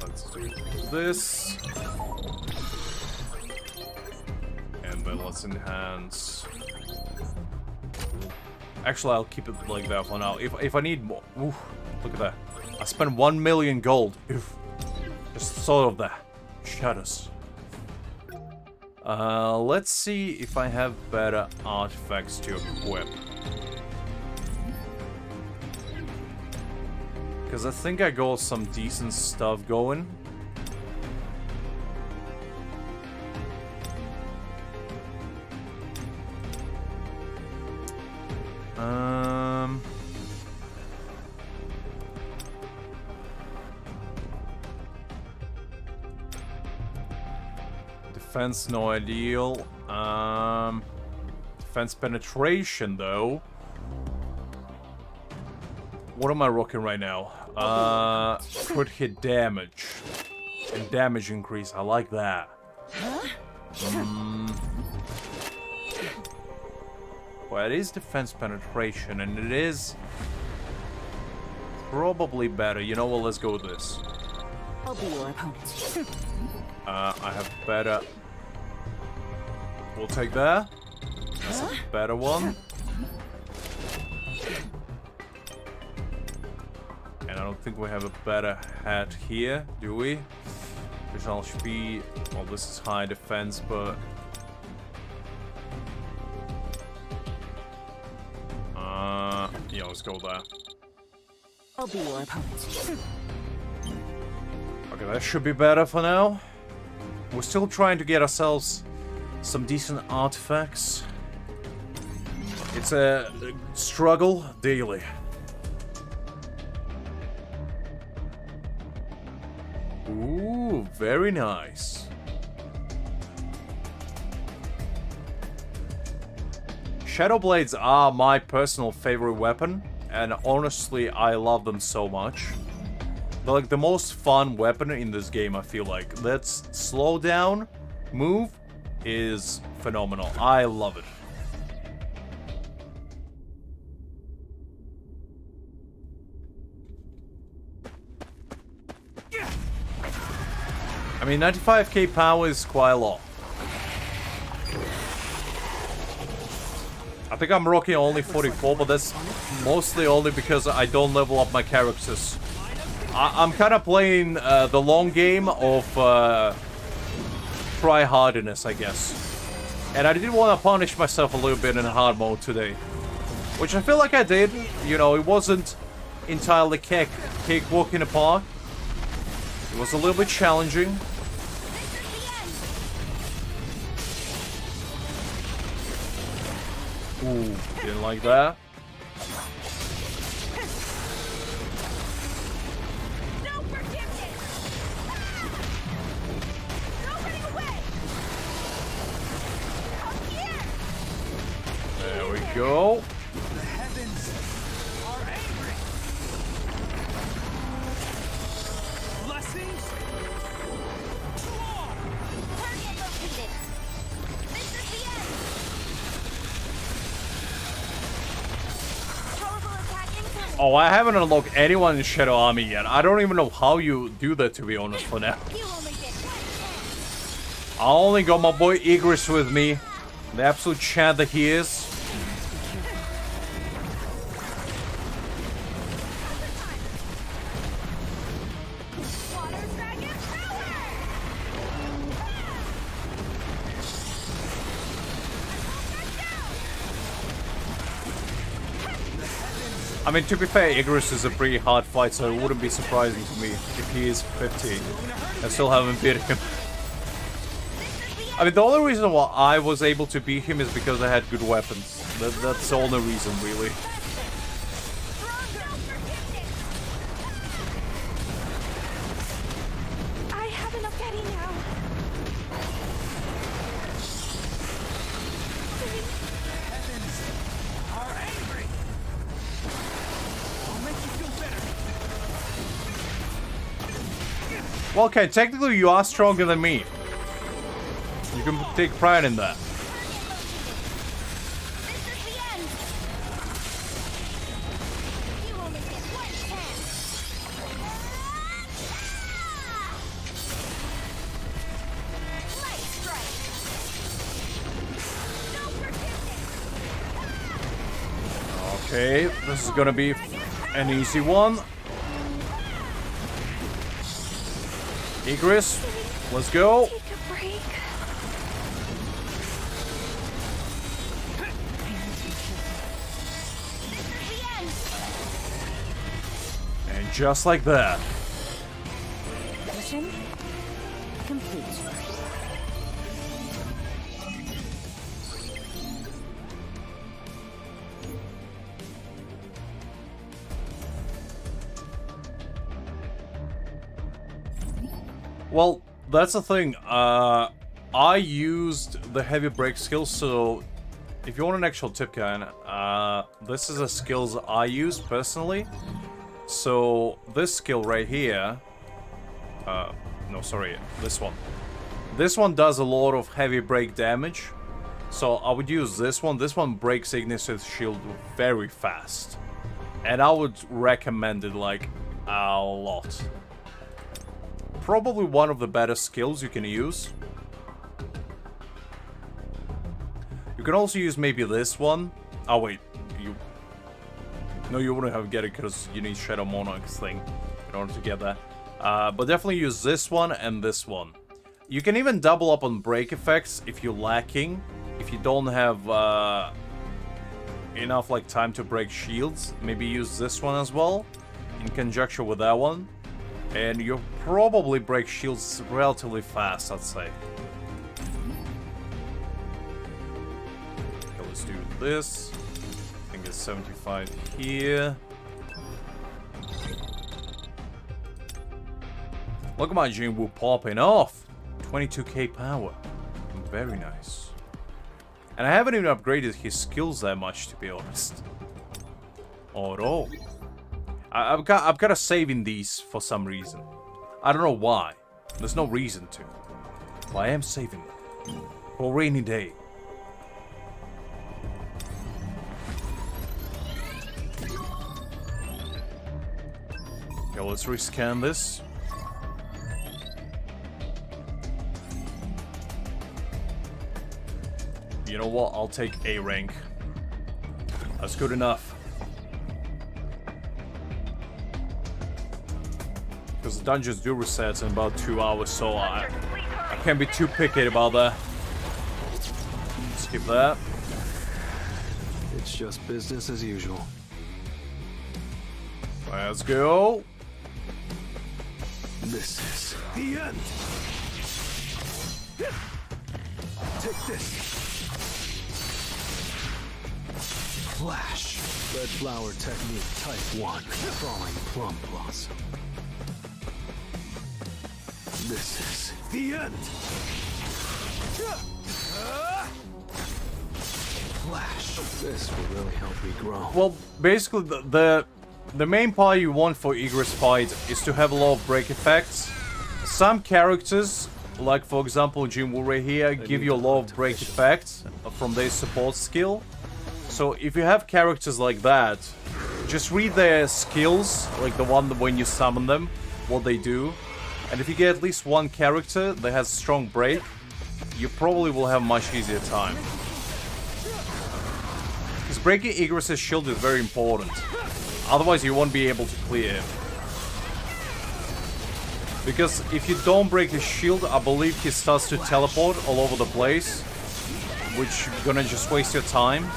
Let's do this. And then let's enhance... Actually, I'll keep it like that for now. If I need more... Oof, look at that. I spent 1 million gold. Oof. Just sort of the shadows. Let's see if I have better artifacts to equip. Because I think I got some decent stuff going. Defense, no ideal. Defense penetration, though. What am I rocking right now? Crit hit damage. And damage increase. I like that. Well, it is defense penetration, and it is probably better. You know what? Let's go with this. I'll be your opponent. I have better. We'll take that. That's a better one. And I don't think we have a better hat here, do we? Which should be. Well, this is high defense, but. Yeah, let's go there. I'll be your opponent. Okay, that should be better for now. We're still trying to get ourselves some decent artifacts. It's a struggle daily. Ooh, very nice. Shadow Blades are my personal favorite weapon, and honestly, I love them so much. They're like the most fun weapon in this game, I feel like. That slow down move is phenomenal. I love it. I mean, 95k power is quite a lot. I think I'm rocking only 44, but that's mostly only because I don't level up my characters. I'm kind of playing the long game of try hardness, I guess. And I did want to punish myself a little bit in hard mode today. Which I feel like I did. You know, it wasn't entirely cakewalk in the park. It was a little bit challenging. Ooh, didn't like that. There we go. The heavens are angry. Blessings to all. Target located. This is the end. Powerful attack incoming. Oh, I haven't unlocked anyone in Shadow Army yet. I don't even know how you do that, to be honest, for now. You only get one chance. I only got my boy Igris with me. The absolute Chad that he is. Water dragon power. I mean, to be fair, Igris is a pretty hard fight, so it wouldn't be surprising to me if he is 50. I still haven't beat him. I mean, the only reason why I was able to beat him is because I had good weapons. That's the only reason, really. I have enough daddy now. The heavens are angry. Well, okay, technically you are stronger than me. You can take pride in that. This is the end. You only get one chance. Light strike. No forgiveness. Okay, this is gonna be an easy one. Igris, let's go. Take a break. The end. And just like that. Mission complete. Well, that's the thing. I used the heavy break skill, so if you want an actual tip, Kain, this is a skills I use personally. So this skill right here, no, sorry, this one. This one does a lot of heavy break damage, so I would use this one. This one breaks Ignis' shield very fast, and I would recommend it like a lot. Probably one of the better skills you can use. You can also use maybe this one. Oh wait, you wouldn't have get it because you need Shadow Monarch's thing in order to get that. But definitely use this one and this one. You can even double up on break effects if you're lacking. If you don't have enough like time to break shields, maybe use this one as well in conjunction with that one. And you'll probably break shields relatively fast, I'd say. Okay, let's do this. I think it's 75 here. Look at my Jinwoo popping off. 22k power. Very nice. And I haven't even upgraded his skills that much, to be honest. Or at all. I've got a save in these for some reason. I don't know why. There's no reason to. But I am saving them. For a rainy day. Okay, let's rescan this. You know what? I'll take A rank. That's good enough. Because the dungeons do reset in about 2 hours, so I can't be too picky about that. Skip that. It's just business as usual. Let's go. This is the end. Take this. Flash. Red flower technique type 1. Falling plum blossom. This is the end. Flash. This will really help me grow. Well, basically, the main part you want for Igris fight is to have a lot of break effects. Some characters, like for example Jinwoo right here, give you a lot of break effects from their support skill. So if you have characters like that, just read their skills, like the one when you summon them, what they do. And if you get at least one character that has strong break, you probably will have a much easier time. Because breaking Igris' shield is very important. Otherwise you won't be able to clear. Because if you don't break his shield, I believe he starts to teleport all over the place. Which gonna just waste your time.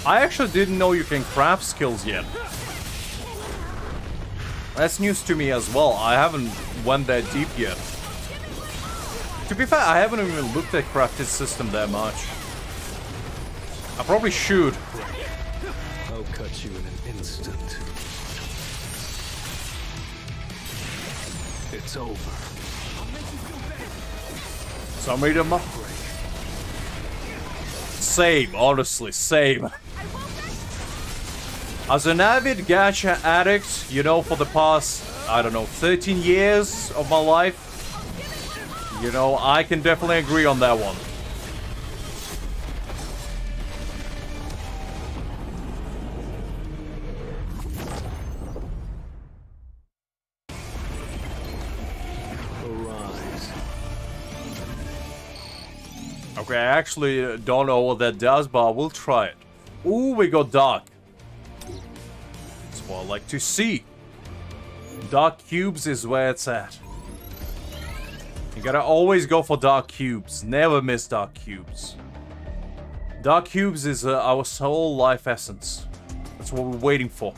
I actually didn't know you can craft skills yet. That's news to me as well. I haven't went that deep yet. To be fair, I haven't even looked at crafted system that much. I probably should. I'll cut you in an instant. It's over. So I made him up. Same, honestly, same. As an avid gacha addict, you know, for the past, I don't know, 13 years of my life, you know, I can definitely agree on that one. Arise. Okay, I actually don't know what that does, but we'll try it. Ooh, we got dark. That's what I like to see. Dark cubes is where it's at. You gotta always go for dark cubes. Never miss dark cubes. Dark cubes is our soul life essence. That's what we're waiting for.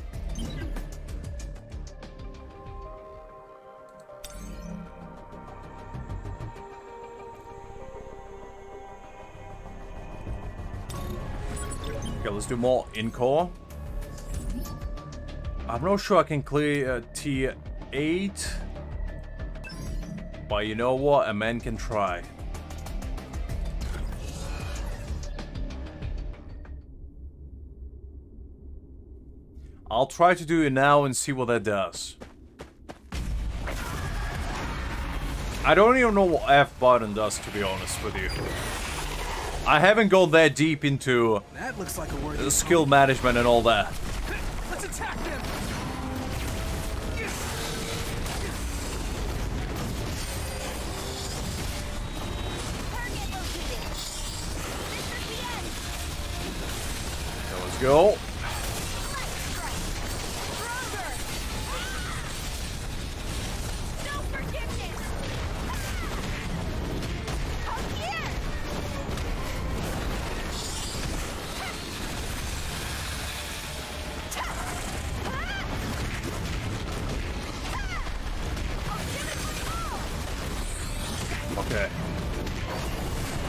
Okay, let's do more in-core. I'm not sure I can clear tier 8. But you know what? A man can try. I'll try to do it now and see what that does. I don't even know what F button does, to be honest with you. I haven't gone that deep into That looks like a worthy skill management and all that. Let's attack them. So let's go. Okay.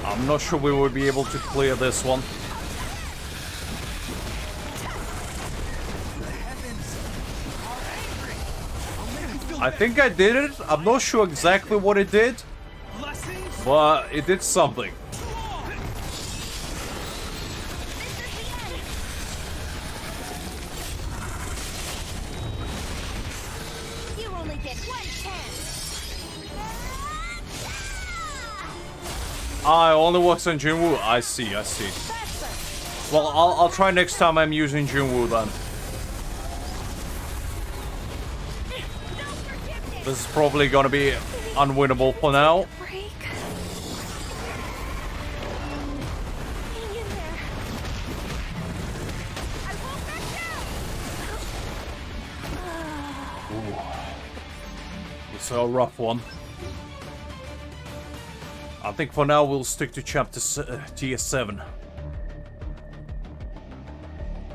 I'm not sure we will be able to clear this one. I think I did it. I'm not sure exactly what it did, but it did something. You only get one chance. Ah, it only works on Jinwoo. I see, I see. Well, I'll try next time I'm using Jinwoo then. This is probably gonna be unwinnable for now. Break. Hang in there. I won't back down. It's a rough one. I think for now we'll stick to chapter tier 7.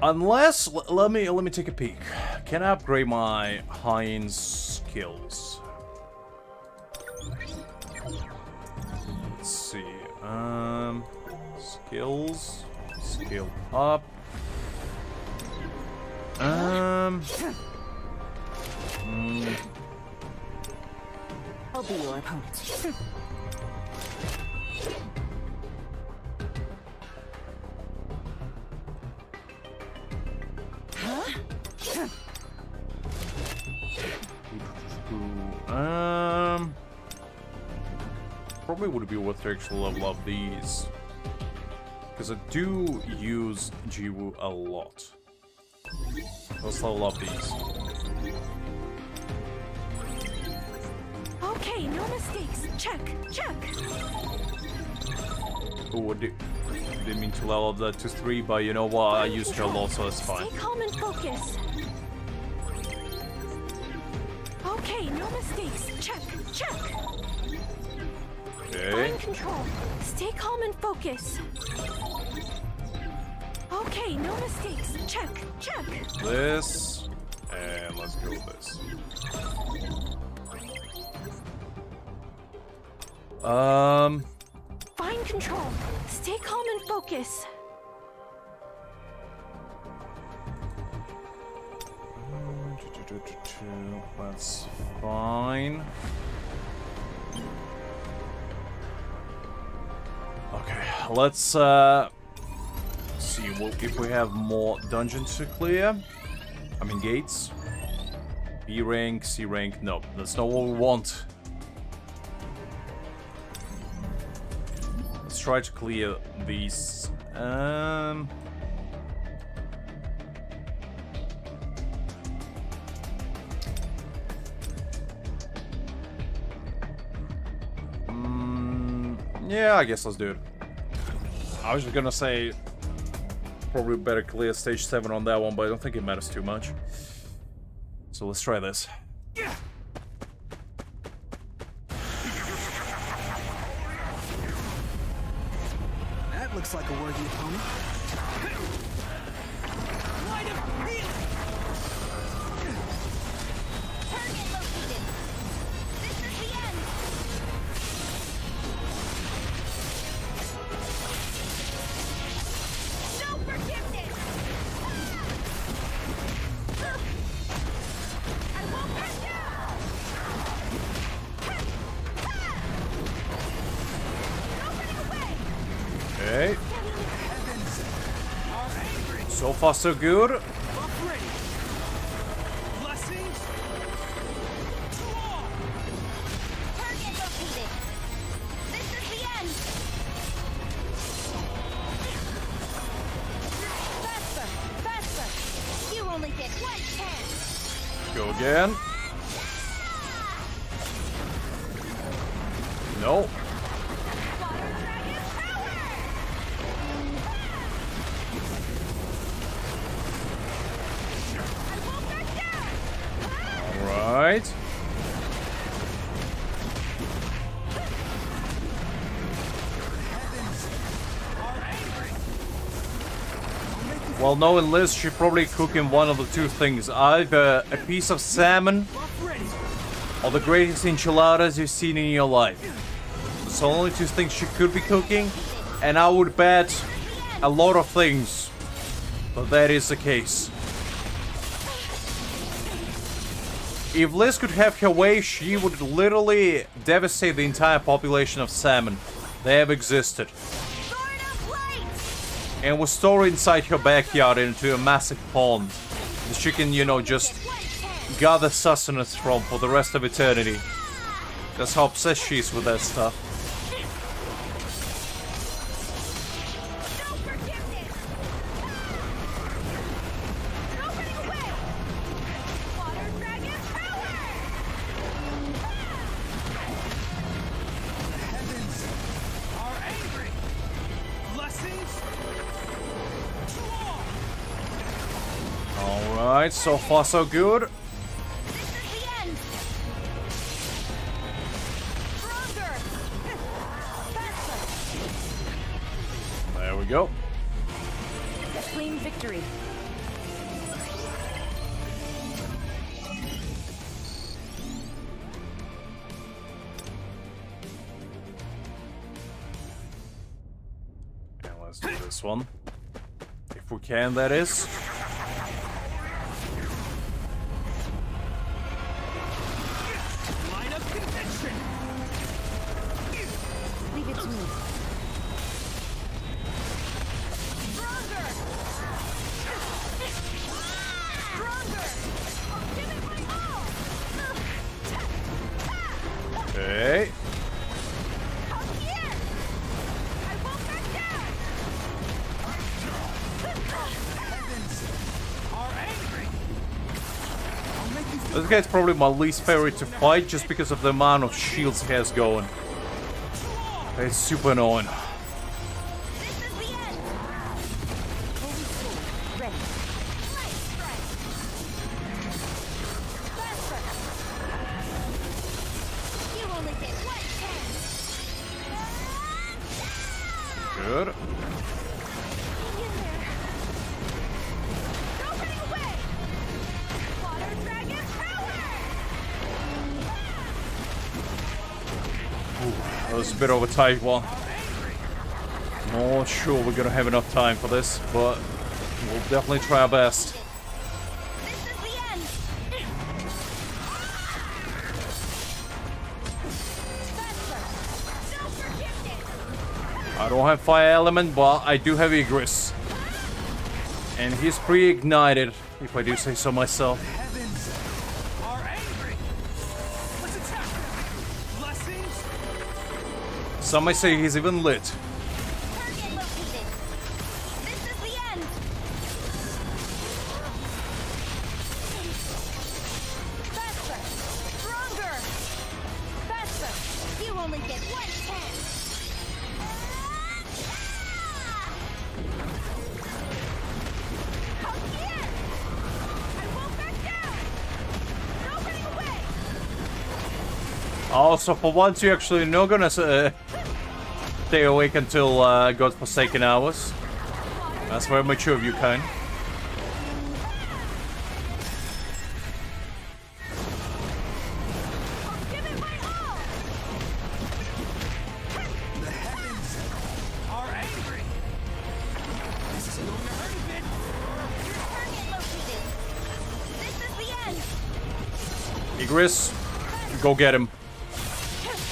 Unless, let me take a peek. Can I upgrade my Hae-In skills? Let's see. Skills. Skill up. I'll be your opponent. Probably would be worth to actually level up these. Because I do use Jinwoo a lot. Let's level up these. Okay, no mistakes. Check, check. Oh, I didn't mean to level up that to 3, but you know what? I used her a lot, so that's fine. Stay calm and focus. Okay, no mistakes. Check, check. Okay. Find control. Stay calm and focus. Okay, no mistakes. Check, check. This. And let's go with this. Find control. Stay calm and focus. That's fine. Okay, let's if we have more dungeons to clear. I mean gates. B rank, C rank. No, that's not what we want. Let's try to clear these. Yeah, I guess let's do it. I was just gonna say probably better clear stage 7 on that one, but I don't think it matters too much. So let's try this. That looks like a worthy opponent. Target located. This is the end. No forgiveness. I won't back down. No running away. Okay. So far so good. Target located. This is the end. Faster, faster. You only get one chance. Go again. No. Water dragon power. I won't back down. All right. Well, knowing Liz, she's probably cooking one of the two things. Either a piece of salmon or the greatest enchiladas you've seen in your life. It's the only two things she could be cooking, and I would bet a lot of things that is the case. If Liz could have her way, she would literally devastate the entire population of salmon that have existed. Sword of light. And would store inside her backyard into a massive pond that she can, you know, just One chance. gather sustenance from for the rest of eternity. That's how obsessed she is with that stuff. No forgiveness. No running away. Water dragon power. Are angry. Blessings. Alright, so far so good. This is the end. Stronger. Faster. There we go. Clean victory. And let's do this one. If we can, that is. Line of conviction. Leave it to me. Stronger. Stronger. I'll give it my all. Okay. I'm here. I won't back down. Are angry. I'll make you feel This guy's probably my least favorite to fight just because of the amount of shields he has going. It's super annoying. This is the end. Holy sword. Ready. Light strike. Faster. You only get one chance. Good. Hang in there. No running away. Water dragon power. That was a bit of a tight one. Not sure we're gonna have enough time for this, but we'll definitely try our best. This is the end. Faster. No forgiveness. I don't have fire element, but I do have Igris. And he's pre-ignited, if I do say so myself. Heavens are angry. Let's attack them. Blessings. Some may say he's even lit. Target located. This is the end. Faster. Stronger. Faster. You only get one chance. Come here. I won't back down. No running away. Also, for once, you're actually not gonna stay awake until God-forsaken hours. That's very mature of you, kind. Give it my all. The heavens are angry. This isn't going to hurt a bit. Target located. This is the end. Igris, go get him.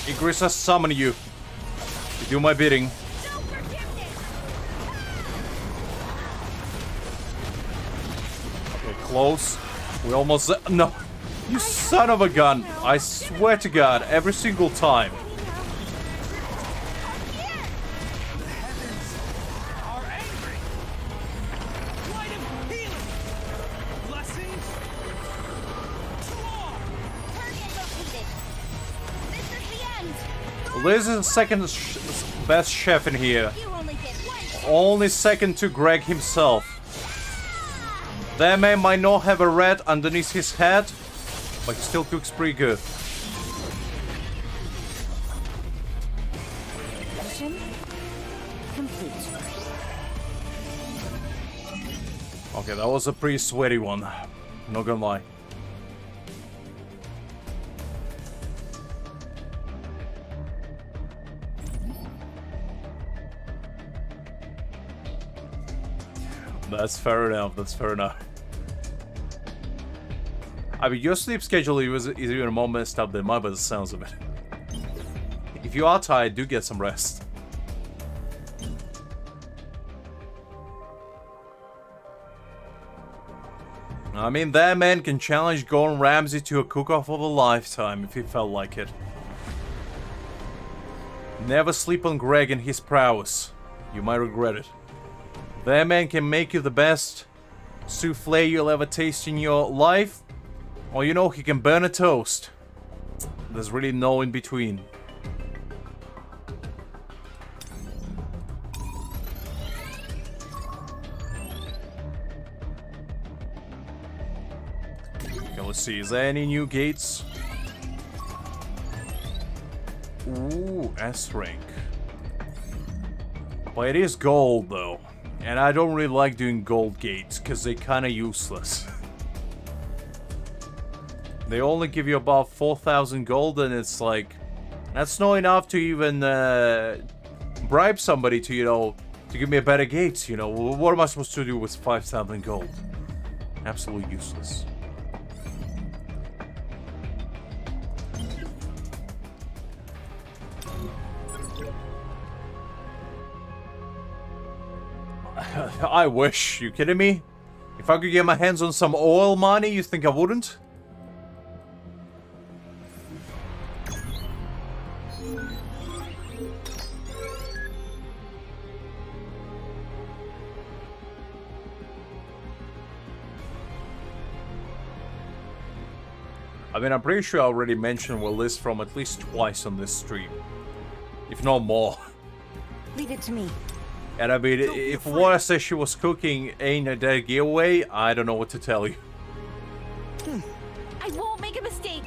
Igris has summoned you to do my bidding. No forgiveness. Okay, close. We almost... No! You son of a gun! I swear to God, every single time. The heavens are angry. Light of healing. Blessings. To all. Target located. This is the end. Liz is the second best chef in here. You only get one chance. Only second to Greg himself. That man might not have a rat underneath his head, but he still cooks pretty good. Mission complete. Okay, that was a pretty sweaty one. Not gonna lie. That's fair enough, that's fair enough. I mean, your sleep schedule is even more messed up than mine by the sounds of it. If you are tired, do get some rest. I mean, that man can challenge Gordon Ramsay to a cook-off of a lifetime if he felt like it. Never sleep on Greg and his prowess. You might regret it. That man can make you the best souffle you'll ever taste in your life, or you know, he can burn a toast. There's really no in between. Okay, let's see, is there any new gates? Ooh, S rank. But it is gold though. And I don't really like doing gold gates, because they're kind of useless. They only give you about 4,000 gold, and it's like... That's not enough to even bribe somebody to, you know, to give me a better gate, you know. What am I supposed to do with 5,000 gold? Absolutely useless. I wish. You kidding me? If I could get my hands on some oil money, you think I wouldn't? I mean, I'm pretty sure I already mentioned Will Liz from at least twice on this stream. If not more. Leave it to me. And I mean, if what I said she was cooking ain't a dead giveaway, I don't know what to tell you. I won't make a mistake.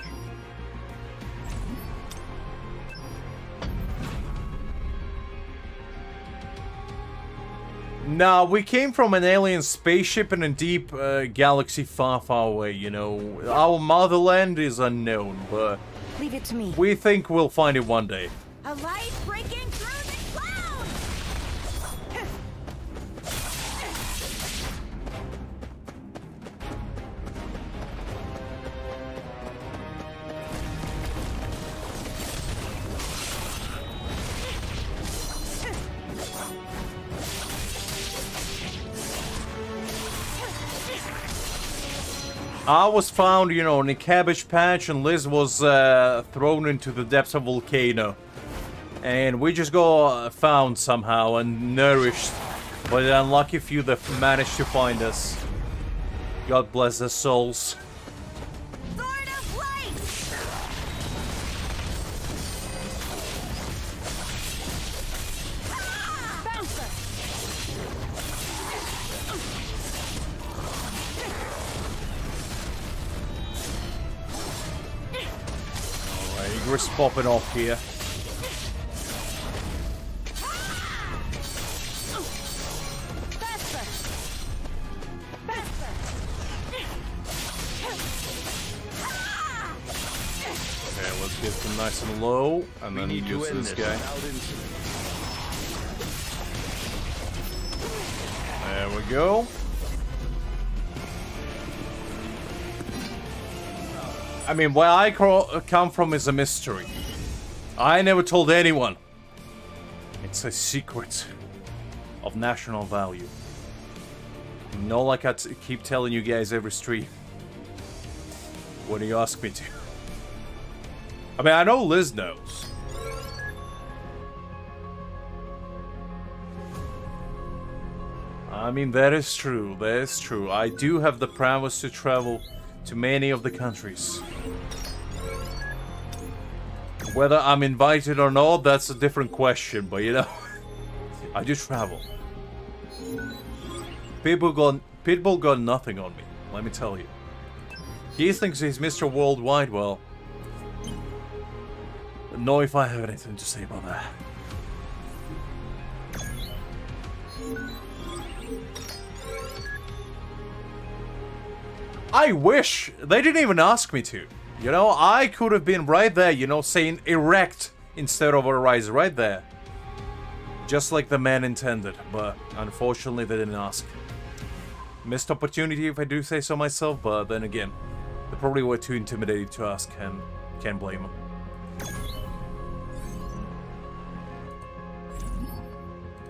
Nah, we came from an alien spaceship in a deep galaxy far, far away, you know. Our motherland is unknown, but Leave it to me. we think we'll find it one day. A light breaking through the clouds. I was found, you know, in a cabbage patch, and Liz was thrown into the depths of a volcano. And we just got found somehow and nourished by the unlucky few that managed to find us. God bless their souls. Sword of light! Bouncer! Alright, Igor's popping off here. Get them nice and low, and then use this guy. There we go. I mean, where I come from is a mystery. I never told anyone. It's a secret of national value. Not like I keep telling you guys every stream when you ask me to. I mean, I know Liz knows. I mean, that is true. That is true. I do have the prowess to travel to many of the countries. Whether I'm invited or not, that's a different question. But, you know, I do travel. Pitbull got nothing on me, let me tell you. He thinks he's Mr. Worldwide. Well, know if I have anything to say about that. I wish they didn't even ask me to. You know, I could have been right there, you know, saying erect instead of arise right there. Just like the man intended, but unfortunately they didn't ask. Missed opportunity if I do say so myself, but then again, they probably were too intimidated to ask, and can't blame them.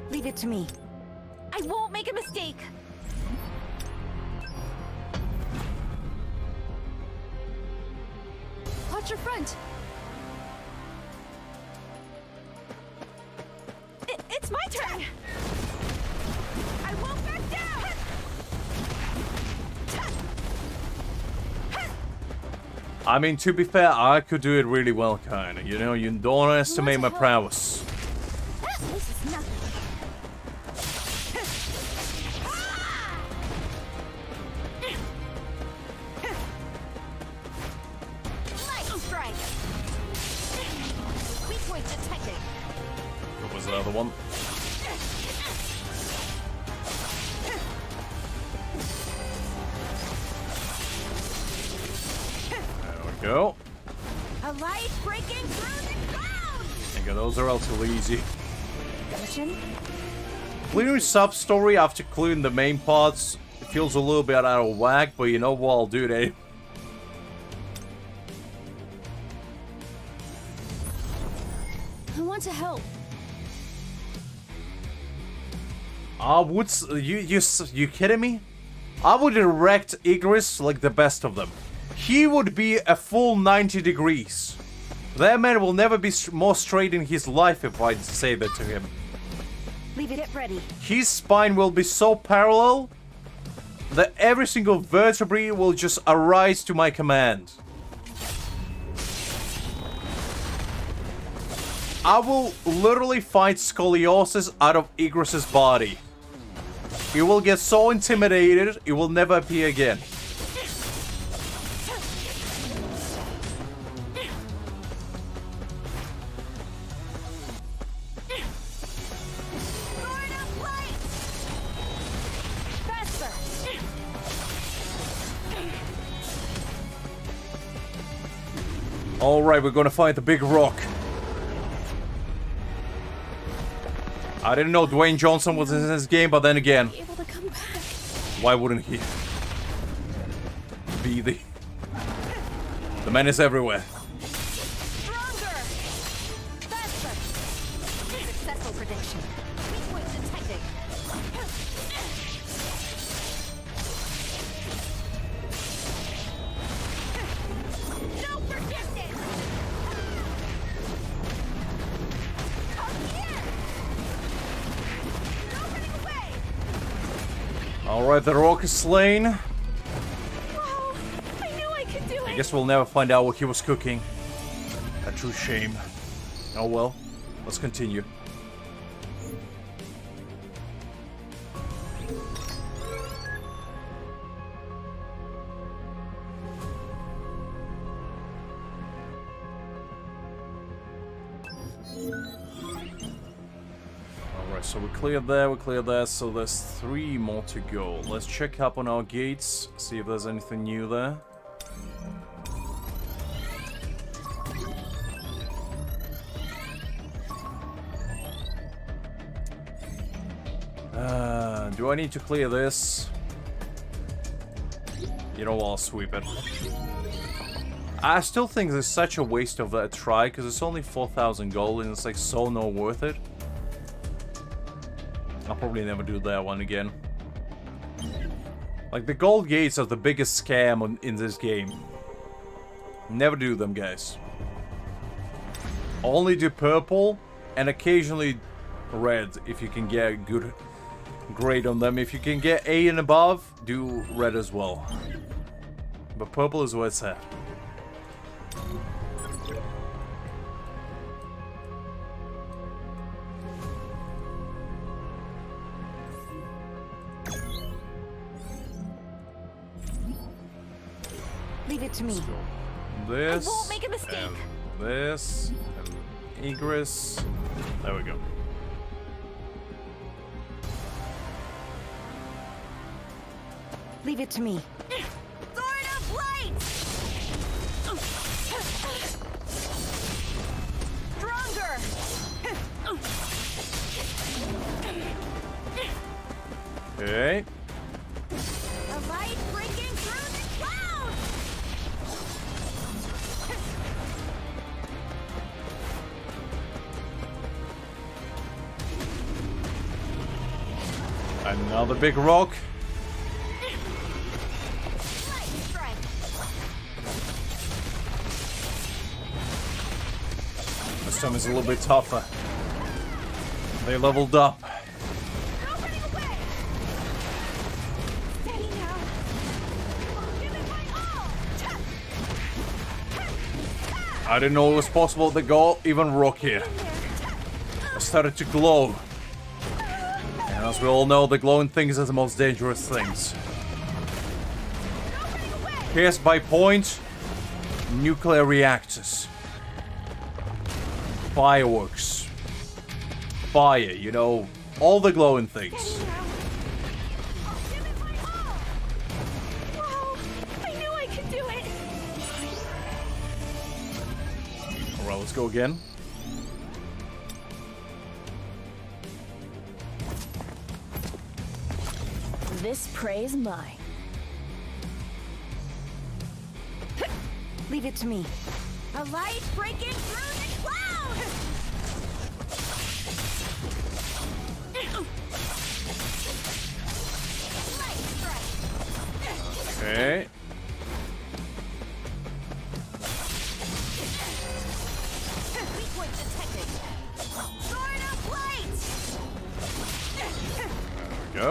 Leave it to me. I won't make a mistake! Watch your front! It's my turn! I won't back down! I mean, to be fair, I could do it really well, kinda. You know, you don't underestimate my prowess. This is nothing. Light strike! Weak point detected. What was the other one? There we go. A light breaking through the clouds! Okay, those are relatively easy. Mission? Clearing sub-story after clearing the main parts feels a little bit out of whack, but you know what, I'll do it anyway. I want to help. I would... You kidding me? I would erect Igris like the best of them. He would be a full 90 degrees. That man will never be more straight in his life if I say that to him. Leave it ready. His spine will be so parallel that every single vertebrae will just arise to my command. I will literally fight scoliosis out of Igris's body. He will get so intimidated, it will never appear again. Alright, we're gonna fight the big rock. I didn't know Dwayne Johnson was in this game, but then again, Able to come back. why wouldn't he be the man is everywhere. Stronger! Faster! Successful prediction. Weak point detected. Alright, the rock is slain. Whoa! I knew I could do I it! guess we'll never find out what he was cooking. A true shame. Oh well, let's continue. Alright, so we cleared there, so there's 3 more to go. Let's check up on our gates, see if there's anything new there. Do I need to clear this? You know what, I'll sweep it. I still think this is such a waste of that try, because it's only 4,000 gold and it's like so not worth it. I'll probably never do that one again. Like, the gold gates are the biggest scam in this game. Never do them, guys. Only do purple and occasionally red if you can get a good grade on them. If you can get A and above, do red as well. But purple is where it's at. Leave it to me. This. I won't make a mistake. And this. And egress. There we go. Leave it to me. Sword of light! Stronger! Okay. A light breaking through the clouds! Another big rock. Light strike! This time is a little bit tougher. They leveled up. No running away! Steady now! Give it my all! I didn't know it was possible to go even rock here. I started to glow. And as we all know, the glowing things are the most dangerous things. Pierced by point, nuclear reactors, fireworks, fire, you know, all the glowing things. Give it my all! Whoa! I knew I could do it! Alright, let's go again. This prey is mine. Leave it to me. A light breaking through the clouds! Light strike! Okay. Weak point detected. Sword of light! There we go.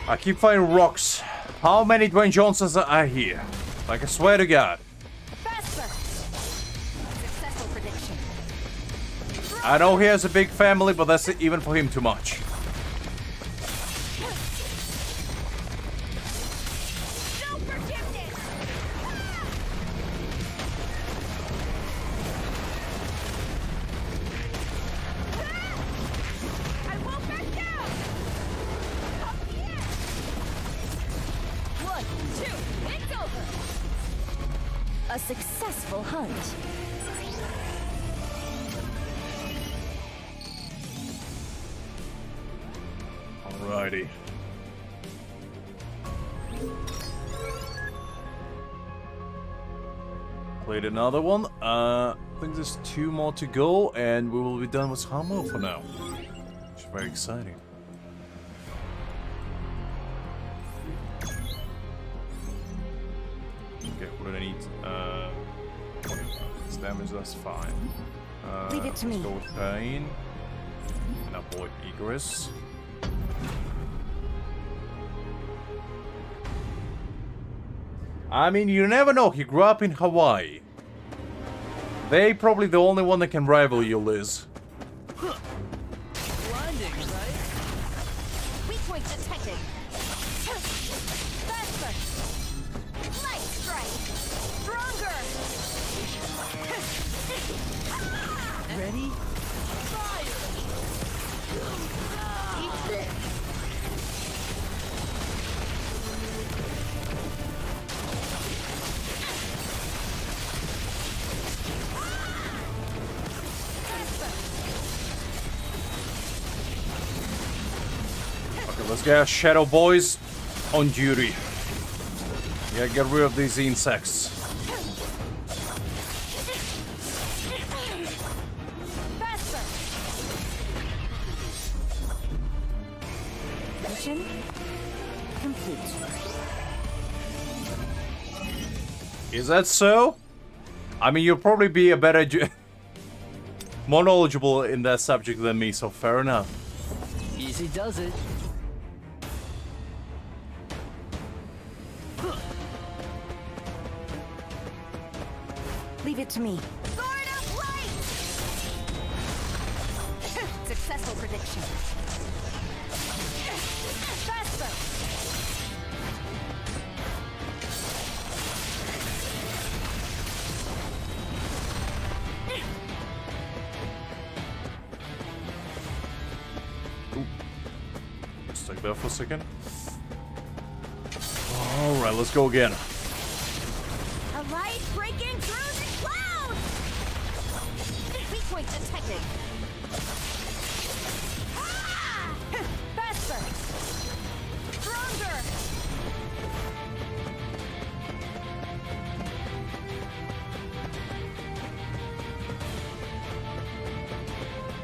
I keep finding rocks. How many Dwayne Johnsons are here? Like, I swear to God. Faster! Successful prediction. I know he has a big family, but that's even for him too much. No forgiveness! I won't back down! Up the air! 1, 2, it's over! A successful hunt. Alrighty. Played another one. I think there's 2 more to go, and we will be done with Hamo for now. Which is very exciting. Okay, what do I need? 25 damage, that's fine. Leave it to me. Let's go with Hae-In. And avoid egress. I mean, you never know. He grew up in Hawaii. They probably the only one that can rival you, Liz. Blinding, right? Weak point detected. Faster. Light strike. Stronger. Ready? Eat this. Okay, let's get Shadow Boys on duty. Yeah, get rid of these insects. Faster. Mission complete. Is that so? I mean, you'll probably be a better, more knowledgeable in that subject than me, so fair enough. Easy does it. Leave it to me. Sword of light. Successful prediction. Faster. Let's take that for a second. Alright, let's go again. A light breaking through the clouds! Weak point detected. Ah! Faster! Stronger!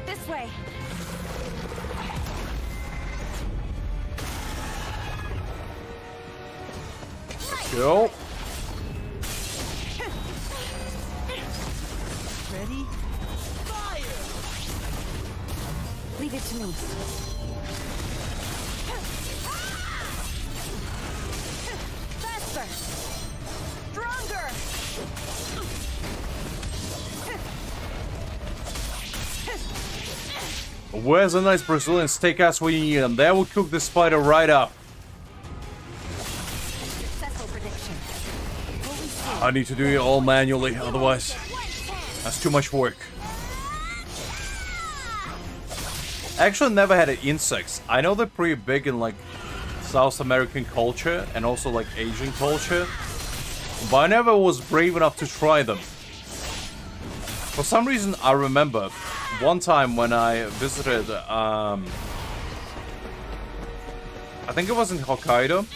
This way. Go. Ready? Fire! Leave it to me. Faster! Stronger! Where's a nice Brazilian steakhouse when you need them? That will cook the spider right up. Successful prediction. I need to do it all manually, otherwise that's too much work. I actually never had insects. I know they're pretty big in like South American culture and also like Asian culture, but I never was brave enough to try them. For some reason, I remember one time when I visited, I think it was in Hokkaido,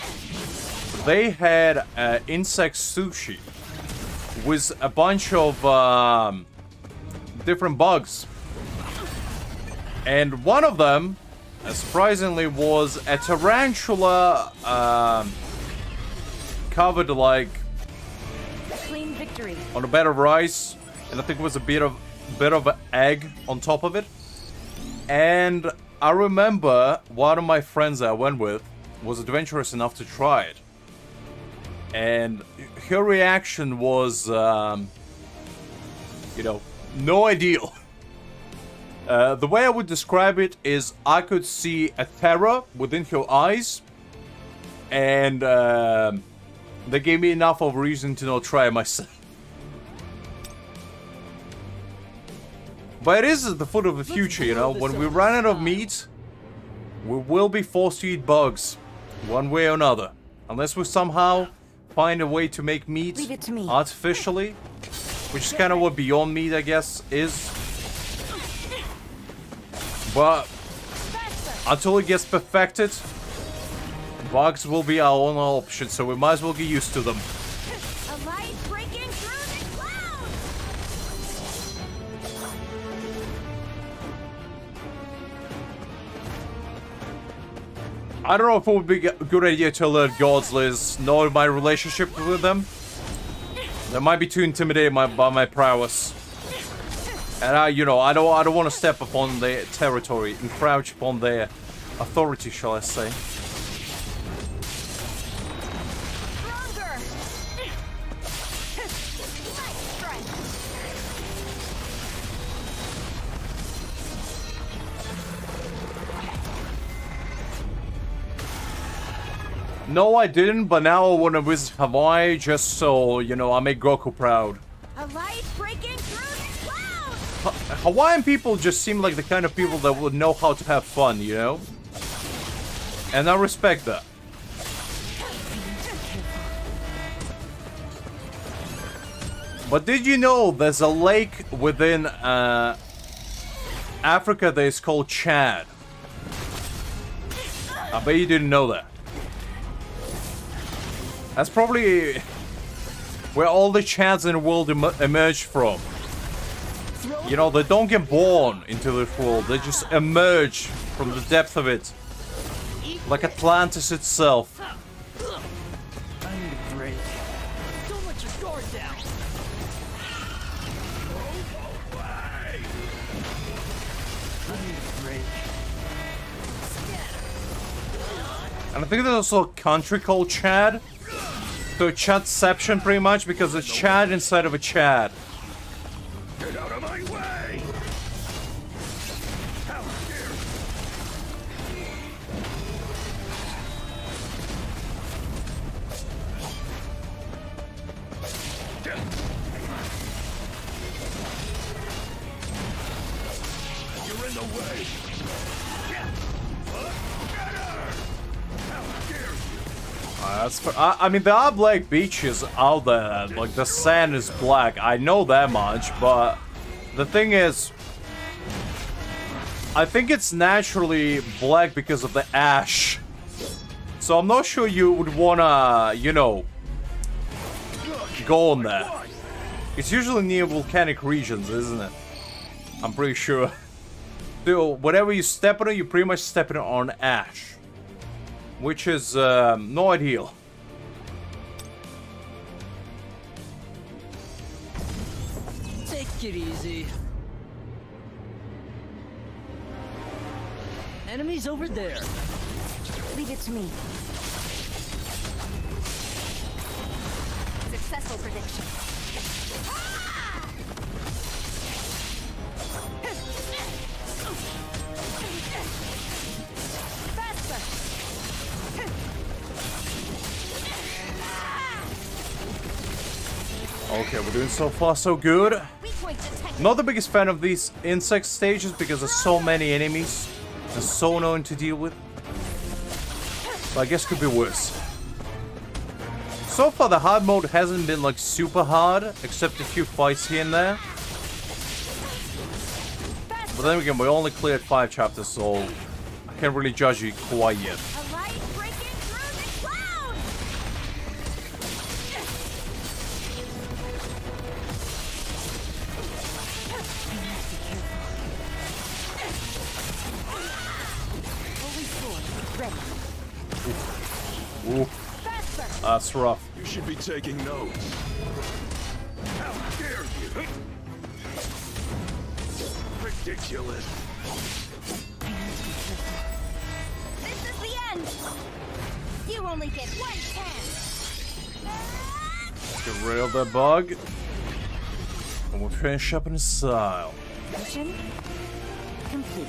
they had insect sushi with a bunch of different bugs. And one of them, surprisingly, was a tarantula covered like Clean victory. on a bed of rice, and I think it was a bit of an egg on top of it. And I remember one of my friends I went with was adventurous enough to try it, and her reaction was, you know, no ideal. The way I would describe it is I could see a terror within her eyes, and they gave me enough of a reason to not try it myself. But it is the food of the future, you know. When we run out of meat, we will be forced to eat bugs, one way or another. Unless we somehow find a way to make meat Leave it to me. artificially, which is kind of what Beyond Meat, I guess, is. But until it gets perfected, bugs will be our only option, so we might as well get used to them. A light breaking through the clouds! I don't know if it would be a good idea to alert gods, Liz, knowing my relationship with them. They might be too intimidated by my prowess. And you know, I don't want to step upon their territory, encroach upon their authority, shall I say? Stronger. Nice strike. No, I didn't, but now I want to visit Hawaii just so, you know, I make Goku proud. A light breaking through the clouds. Hawaiian people just seem like the kind of people that would know how to have fun, you know? And I respect that. But did you know there's a lake within Africa that is called Chad? I bet you didn't know that. That's probably where all the Chads in the world emerge from. You know, they don't get born into this world, they just emerge from the depth of it. Like Atlantis itself. I need a break. Don't let your guard down. I need a break. And I think there's also a country called Chad. So Chadception pretty much, because it's Chad inside of a Chad. Get out of my way! How dare you! You're in the way! Get her! How dare you! I mean, there are black beaches out there. Like, the sand is black. I know that much, but the thing is, I think it's naturally black because of the ash. So I'm not sure you would wanna, you know, go on there. It's usually near volcanic regions, isn't it? I'm pretty sure. So, whatever you step on it, you're pretty much stepping on ash. Which is, no ideal. Take it easy. Enemies over there. Leave it to me. Successful prediction. Okay, we're doing so far so good. Weak point detected. Not the biggest fan of these insect stages because there's so many enemies and so annoying to deal with. But I guess could be worse. So far the hard mode hasn't been like super hard, except a few fights here and there. But then again, we only cleared 5 chapters, so I can't really judge you quite yet. A light breaking through the clouds. Holy sword, ready. Ooh, Faster. that's rough. You should be taking notes. How dare you! Ridiculous. This is the end. You only get one chance. Get rid of that bug. And we'll finish up in style. Mission complete.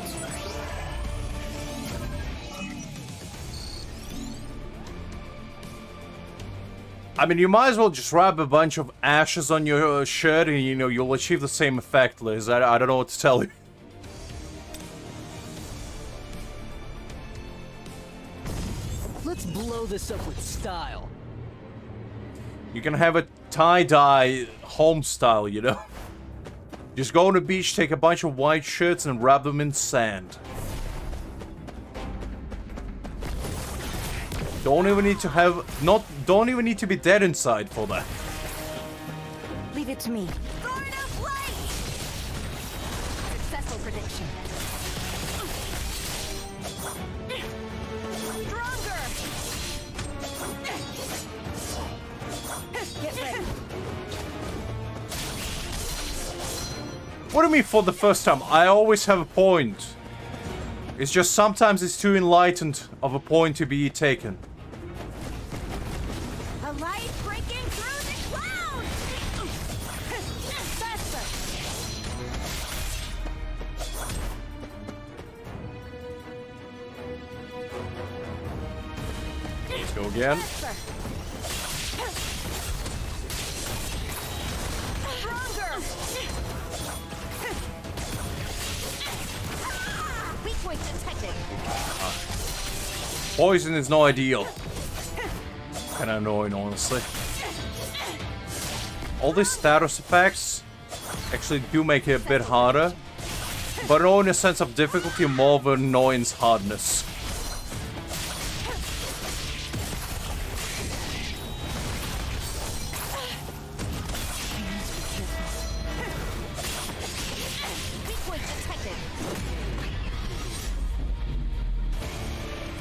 I mean, you might as well just rub a bunch of ashes on your shirt and, you know, you'll achieve the same effect, Liz. I don't know what to tell you. Let's blow this up with style. You can have a tie-dye home style, you know? Just go on the beach, take a bunch of white shirts and wrap them in sand. Don't even need to have... Don't even need to be dead inside for that. Leave it to me. Guard of light. Successful prediction. Stronger. Get ready. What do you mean for the first time? I always have a point. It's just sometimes it's too enlightened of a point to be taken. A light breaking through the clouds! Faster! Let's go again. Faster! Stronger! Weak point detected. Poison is no ideal. Kinda annoying, honestly. All these status effects actually do make it a bit harder, but in a sense of difficulty, more of an annoyance hardness. Weak point detected.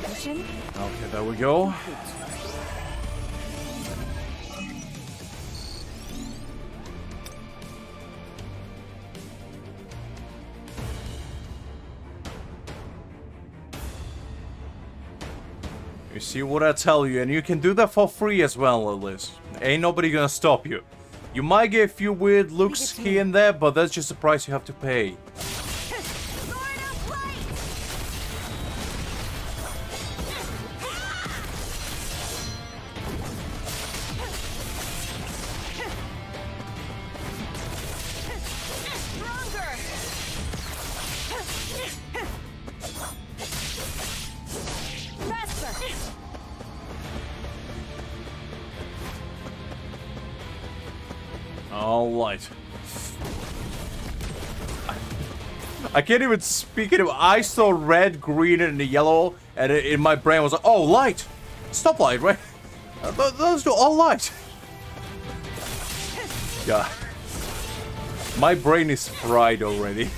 Mission Okay, there we go. You see what I tell you, and you can do that for free as well, Liz. Ain't nobody gonna stop you. You might get a few weird looks here and there, but that's just the price you have to pay. Sword of light! Stronger! Faster! Alright. I can't even speak it. I saw red, green, and the yellow, and in my brain was like, oh, light! Stop light, right? Those do all light. God. My brain is fried already.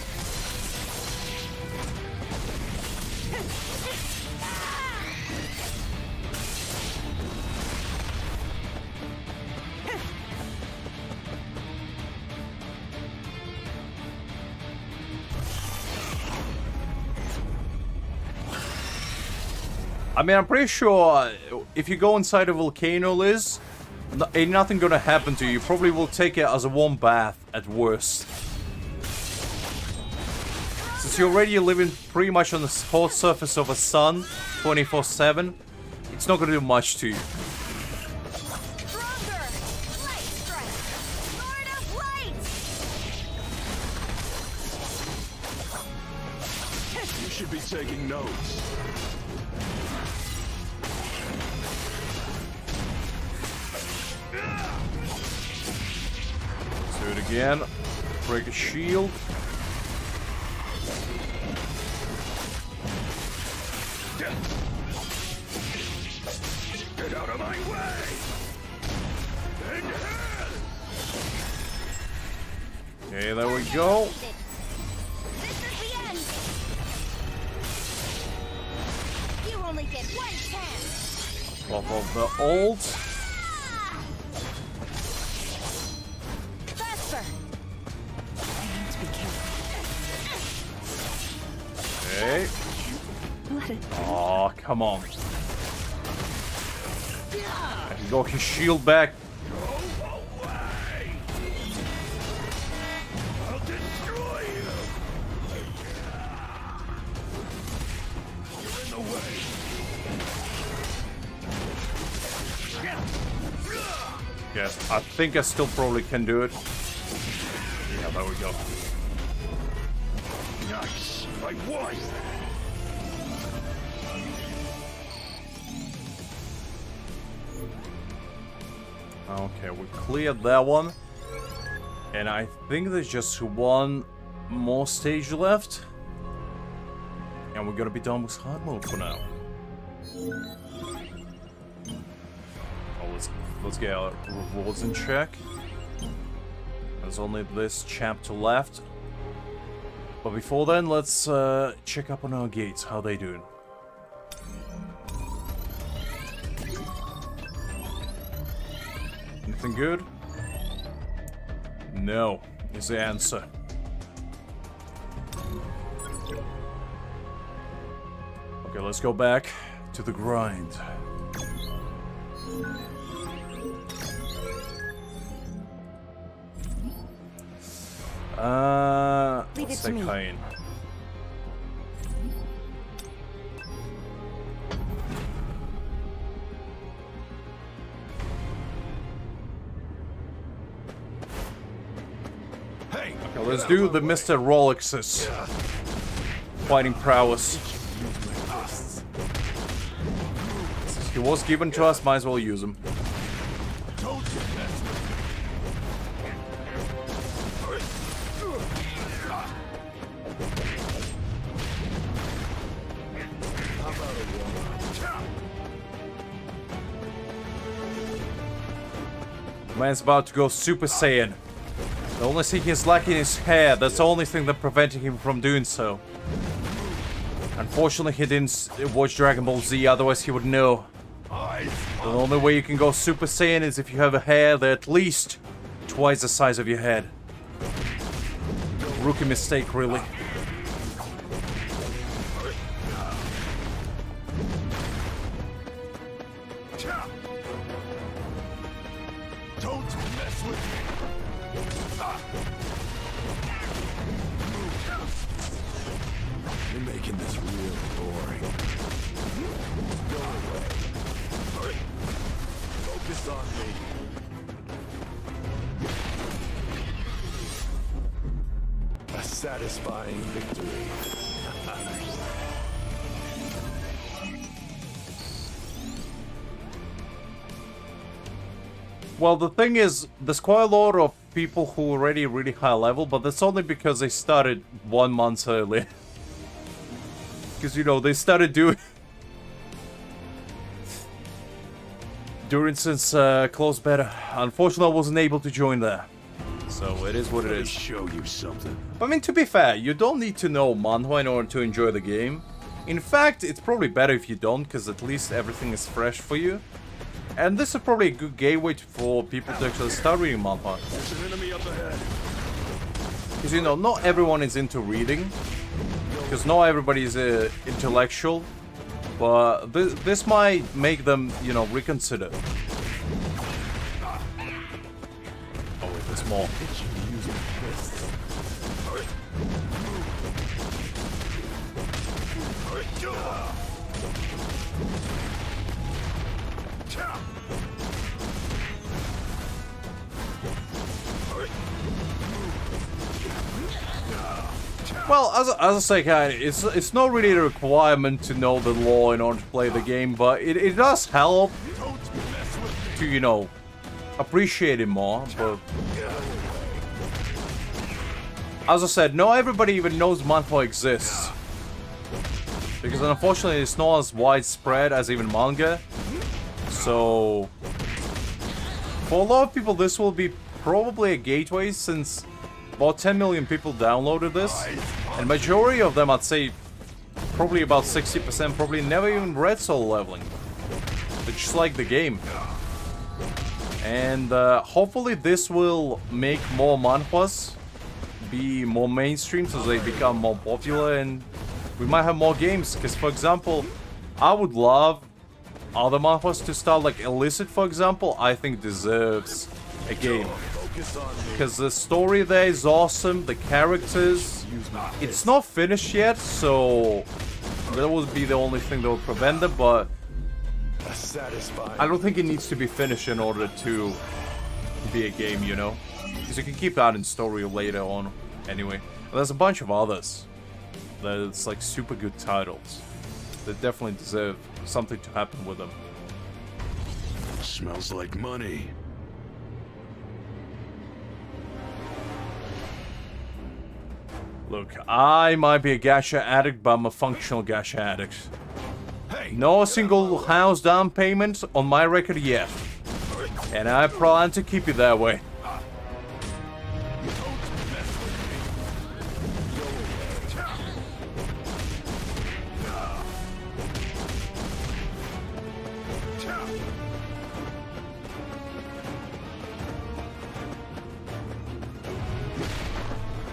I mean, I'm pretty sure if you go inside a volcano, Liz, ain't nothing gonna happen to you. You probably will take it as a warm bath at worst. Since you're already living pretty much on the hot surface of a sun 24/7, it's not gonna do much to you. Stronger! Light strike! Sword of light! You should be taking notes. Do it again. Break a shield. Get out of my way! Okay, there we go. This is the end! You only get one chance! Off of the ult. Faster! I need to be careful. Okay. Let it. Oh, come on. I can go his shield back. I'll destroy you! You're in the way! Yes, I think I still probably can do it. Yeah, there we go. Nice! I won! Okay, we cleared that one. And I think there's just one more stage left. And we're gonna be done with hard mode for now. Oh, let's get our rewards in check. There's only this chapter left. But before then, let's check up on our gates, how they doing. Anything good? No, is the answer. Okay, let's go back to the grind. Leave Let's it to take me. Hae-In. Hey! Okay, let's do the Mr. Rolex's fighting prowess. Since he was given to us, might as well use him. Told you that's Man's about to go Super Saiyan. The only thing he's lacking is hair. That's the only thing that's preventing him from doing so. Unfortunately, he didn't watch Dragon Ball Z, otherwise he would know. The only way you can go Super Saiyan is if you have a hair that's at least twice the size of your head. Rookie mistake, really. Don't mess with me. You're making this real boring. Go away. Focus on me. A satisfying victory. Well, the thing is, there's quite a lot of people who are already really high level, but that's only because they started 1 month early. Because, you know, they started doing... during since close beta. Unfortunately, I wasn't able to join there. So, it is what it Let me is. show you something. I mean, to be fair, you don't need to know manhwa in order to enjoy the game. In fact, it's probably better if you don't, because at least everything is fresh for you. And this is probably a good gateway for people to actually start reading manhwa. There's an enemy up ahead. Because, you know, not everyone is into reading. Because not everybody is intellectual. But this might make them, you know, reconsider. Oh, wait, there's more. Well, as I say, it's not really a requirement to know the law in order to play the game, but it does help to, you know, appreciate it more. But as I said, not everybody even knows manhwa exists. Because unfortunately, it's not as widespread as even manga. So, for a lot of people, this will be probably a gateway, since about 10 million people downloaded this, and majority of them, I'd say, probably about 60%, probably never even read Solo Leveling. They just like the game. And hopefully this will make more manhwas be more mainstream, so they become more popular, and we might have more games. Because, for example, I would love other manhwas to start, like Illicit, for example, I think deserves a game. Because the story there is awesome, the characters, it's not finished yet, so that would be the only thing that would prevent them, but I don't think it needs to be finished in order to be a game, you know? Because you can keep adding story later on, anyway. And there's a bunch of others that's like super good titles that definitely deserve something to happen with them. Smells like money. Look, I might be a gacha addict, but I'm a functional gacha addict. Hey, No single house down payment on my record yet. And I plan to keep it that way.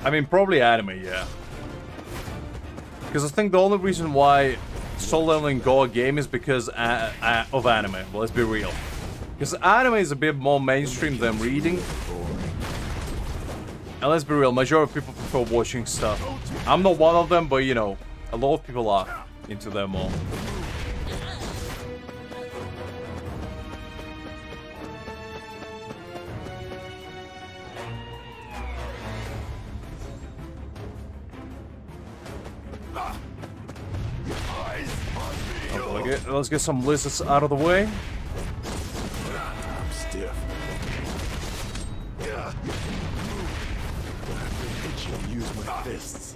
I mean, probably anime, yeah. Because I think the only reason why solo leveling gore game is because of anime. Well, let's be real. Because anime is a bit more mainstream than reading. And let's be real, majority of people prefer watching stuff. I'm not one of them, but you know, a lot of people are into them more. Let's get some lizards out of the way. I'm stiff. I've been itching to use my fists.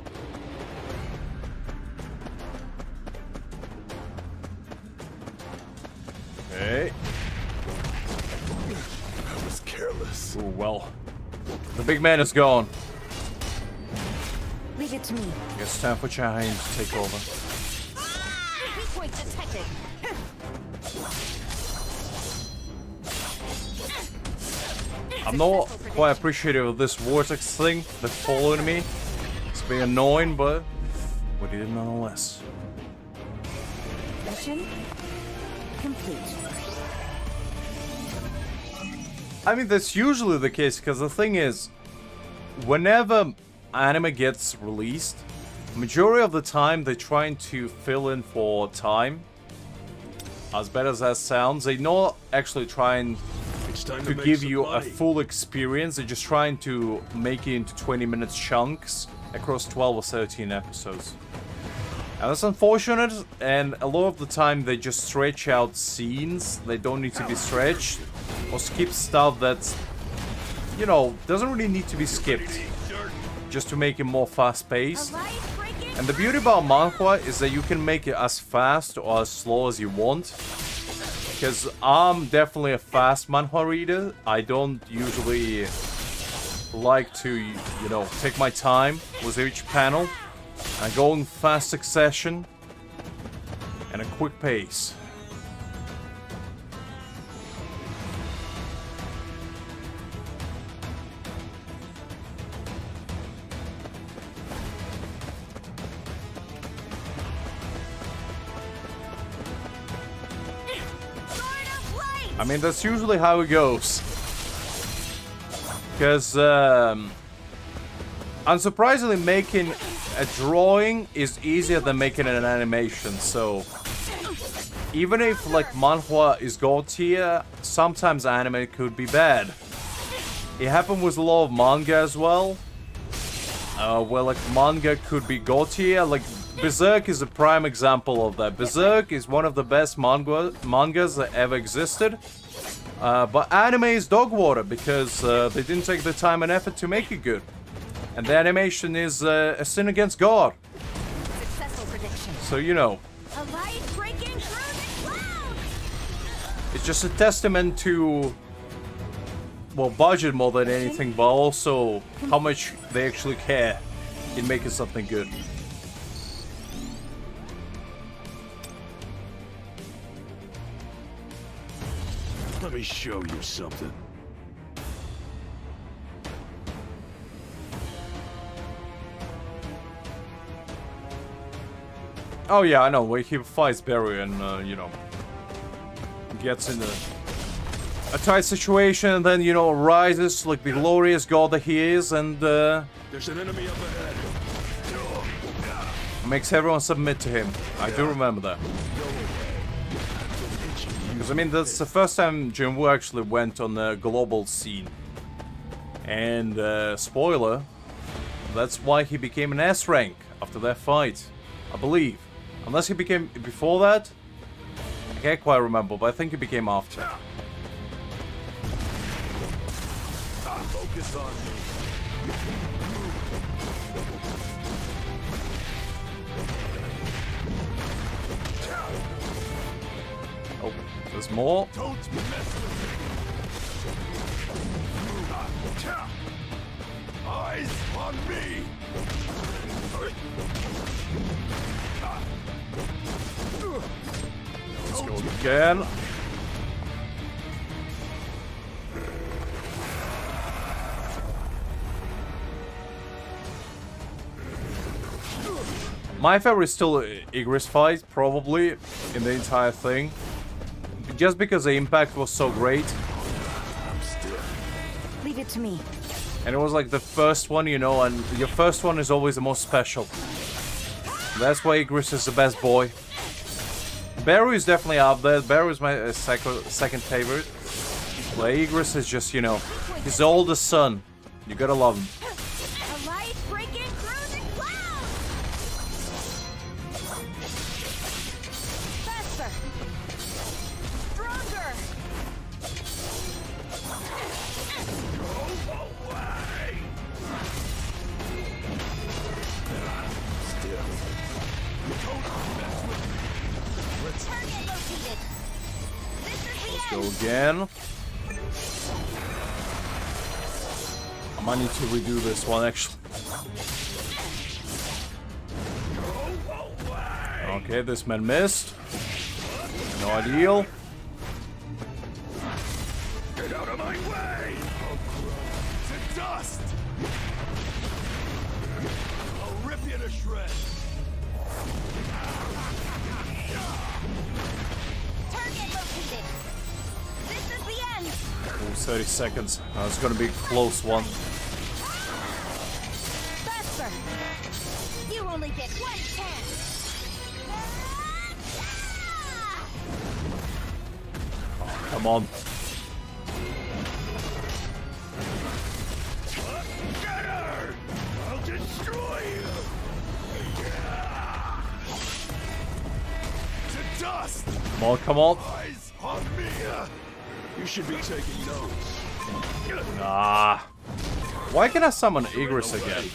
Okay. I was careless. Ooh, well. The big man is gone. Leave it to me. It's time for Hae-In to take over. Weak point detected. I'm not quite appreciative of this vortex thing that's following me. It's been annoying, but we did it nonetheless. Mission complete. I mean, that's usually the case, because the thing is, whenever anime gets released, majority of the time they're trying to fill in for time. As bad as that sounds, they're not actually trying to give you a full experience. They're just trying to make it into 20-minute chunks across 12 or 13 episodes. And that's unfortunate, and a lot of the time they just stretch out scenes. They don't need to be stretched, or skip stuff that's, you know, doesn't really need to be skipped, just to make it more fast-paced. And the beauty about manhwa is that you can make it as fast or as slow as you want. Because I'm definitely a fast manhwa reader. I don't usually like to, you know, take my time with each panel. I go in fast succession and a quick pace. I mean, that's usually how it goes. Because, unsurprisingly, making a drawing is easier than making an animation, so... Even if, like, manhwa is god tier, sometimes anime could be bad. It happened with a lot of manga as well. Where, like, manga could be god tier, like... Berserk is a prime example of that. Berserk is one of the best mangas that ever existed. But anime is dog water because they didn't take the time and effort to make it good. And the animation is a sin against God. Successful prediction. So, you know. A light breaking through the clouds. It's just a testament to, well, budget more than anything, but also how much they actually care in making something good. Let me show you something. Oh yeah, I know, where he fights Barry and, you know, gets in a tight situation and then, you know, rises like the glorious god that he is and, There's an enemy up ahead. makes everyone submit to him. I do remember that. Because, I mean, that's the first time Jinwoo actually went on the global scene. And, spoiler, that's why he became an S rank after that fight, I believe. Unless he became before that? I can't quite remember, but I think he became after. Focus on me. Oh, there's more. Don't mess with me. Eyes on me. Let's go again. My favorite is still Igris fight, probably, in the entire thing. Just because the impact was so great. Leave it to me. And it was like the first one, you know, and your first one is always the most special. That's why Igris is the best boy. Beru is definitely up there. Beru is my second favorite. Well, Igris is just, you know, he's the oldest son. You gotta love him. A light breaking through the clouds! Faster! Stronger! Target located! This is the Go end! again. I might need to redo this one, actually. Okay, this man missed. No ideal. Get out of my way! To dust! I'll rip you to shreds! Target located! This is the end! Oh, 30 seconds. It's gonna be a close one. Faster! You only get one chance! Come on. Get her! I'll destroy you! To dust! Come on, come on. Eyes on me! You should be taking notes. Nah. Why can I summon Igris again?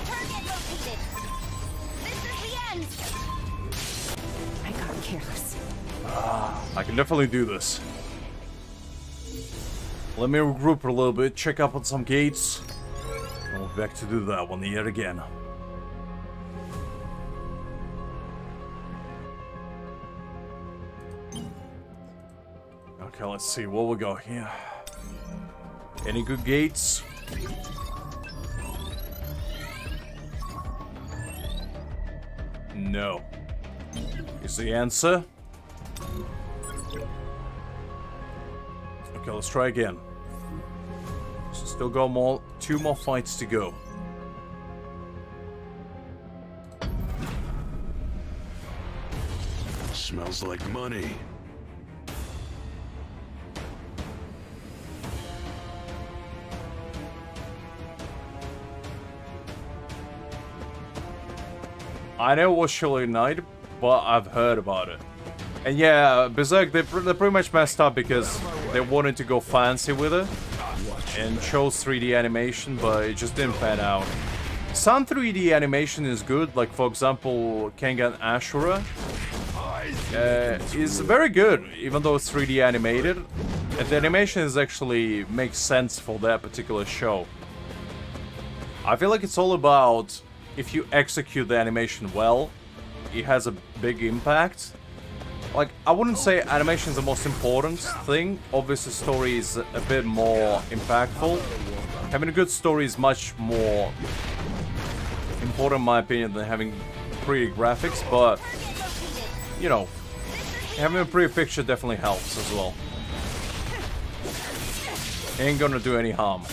Target located! This is the end! I got careless. I can definitely do this. Let me regroup a little bit, check up on some gates. And we'll be back to do that one yet again. Okay, let's see what we got here. Any good gates? No. Is the answer? Okay, let's try again. So still got two more fights to go. Smells like money. I know it was Surely Night, but I've heard about it. And yeah, Berserk, they pretty much messed up because they wanted to go fancy with it and chose 3D animation, but it just didn't pan out. Some 3D animation is good, like for example, Kengan Ashura is very good, even though it's 3D animated. And the animation is actually makes sense for that particular show. I feel like it's all about if you execute the animation well, it has a big impact. Like, I wouldn't say animation is the most important thing. Obviously, story is a bit more impactful. Having a good story is much more important, in my opinion, than having pretty graphics. But, you know, having a pretty picture definitely helps as well. Ain't gonna do any harm.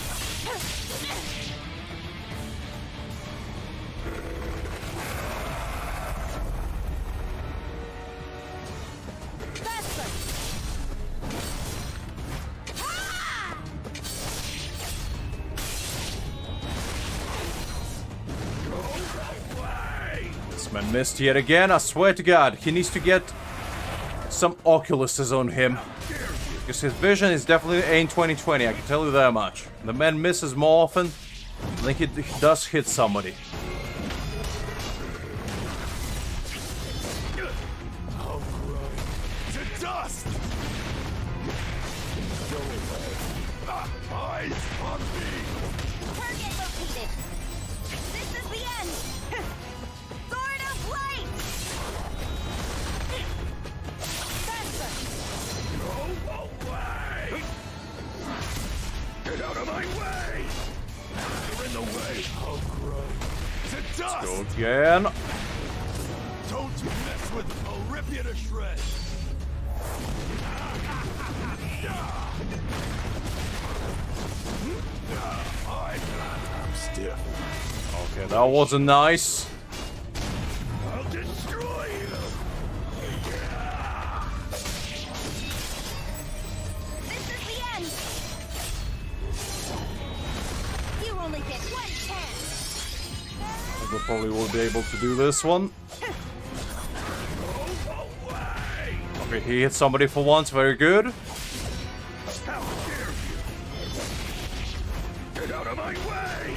Man missed yet again. I swear to God, he needs to get some Oculuses on him. Because his vision is definitely ain't 2020, I can tell you that much. The man misses more often than he does hit somebody. To dust! Go away. Eyes on me! Target located! This is the end! Sword of Light! Faster! Go away! Get out of my way! You're in the way. How gross. To dust! Go again. Don't mess with them. I'll rip you to shreds. I'm stiff. Okay, that wasn't nice. I'll destroy you. This is the end. You only get one chance. We probably will be able to do this one. Okay, he hit somebody for once. Very good. How dare you! Get out of my way!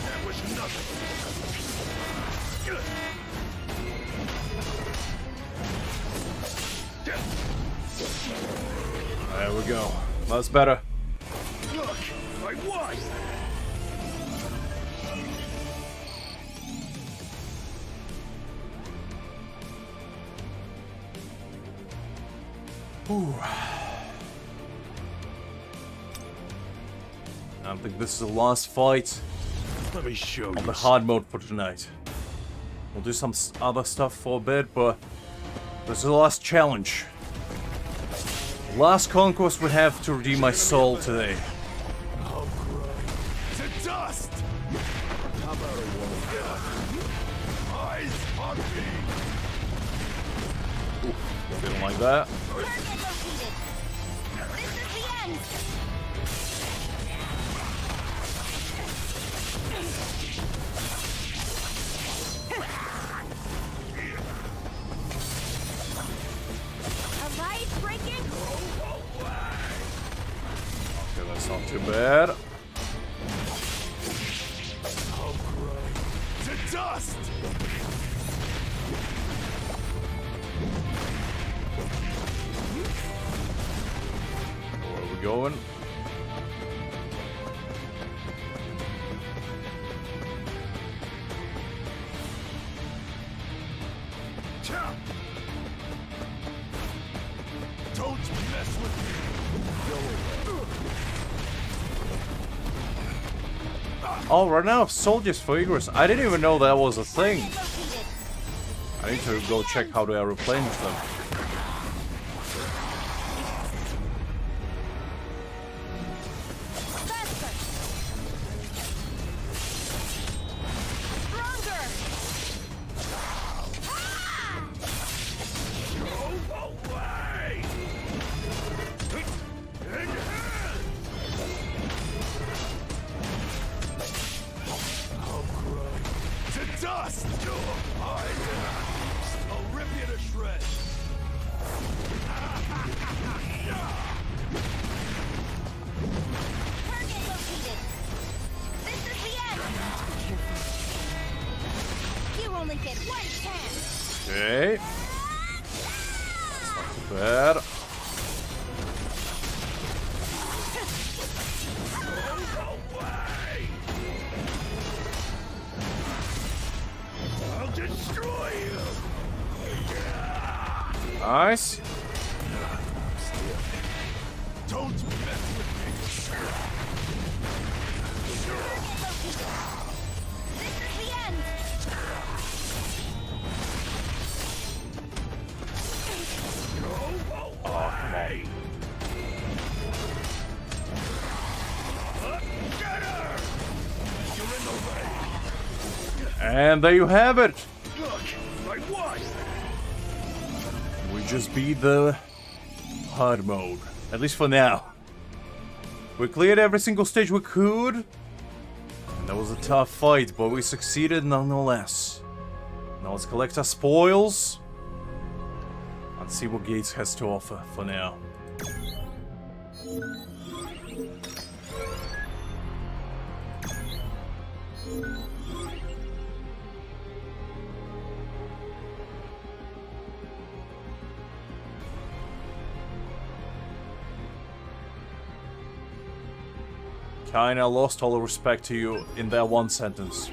That was nothing. There we go. That's better. Look, I won! I think this is the last fight Let me show on you. the hard mode for tonight. We'll do some other stuff for a bit, but this is the last challenge. Last conquest we have to redeem my soul today. Oh, great. To dust! How about a woman? Eyes on me! Didn't like that. Target located. This is the end. Alive breaking. Okay, that's not too bad. Oh, great. To dust! Where are we going? Chop! Don't mess with me! Go away. Oh, right now, soldiers for egress. I didn't even know that was a thing. Target located. I need to go check how to replenish them. Faster. Stronger. Go away! Oh, great. To dust! I'll rip you to shreds! Target located. This is the end. You only get one chance. Okay. Not too bad. I'll destroy you! Nice. Don't mess with me! This is the end. Go away! Get her! You're in the way! And there you have it. Look, I won! We just beat the hard mode. At least for now. We cleared every single stage we could. And that was a tough fight, but we succeeded nonetheless. Now let's collect our spoils. And see what Gates has to offer for now. Kinda lost all respect to you in that one sentence.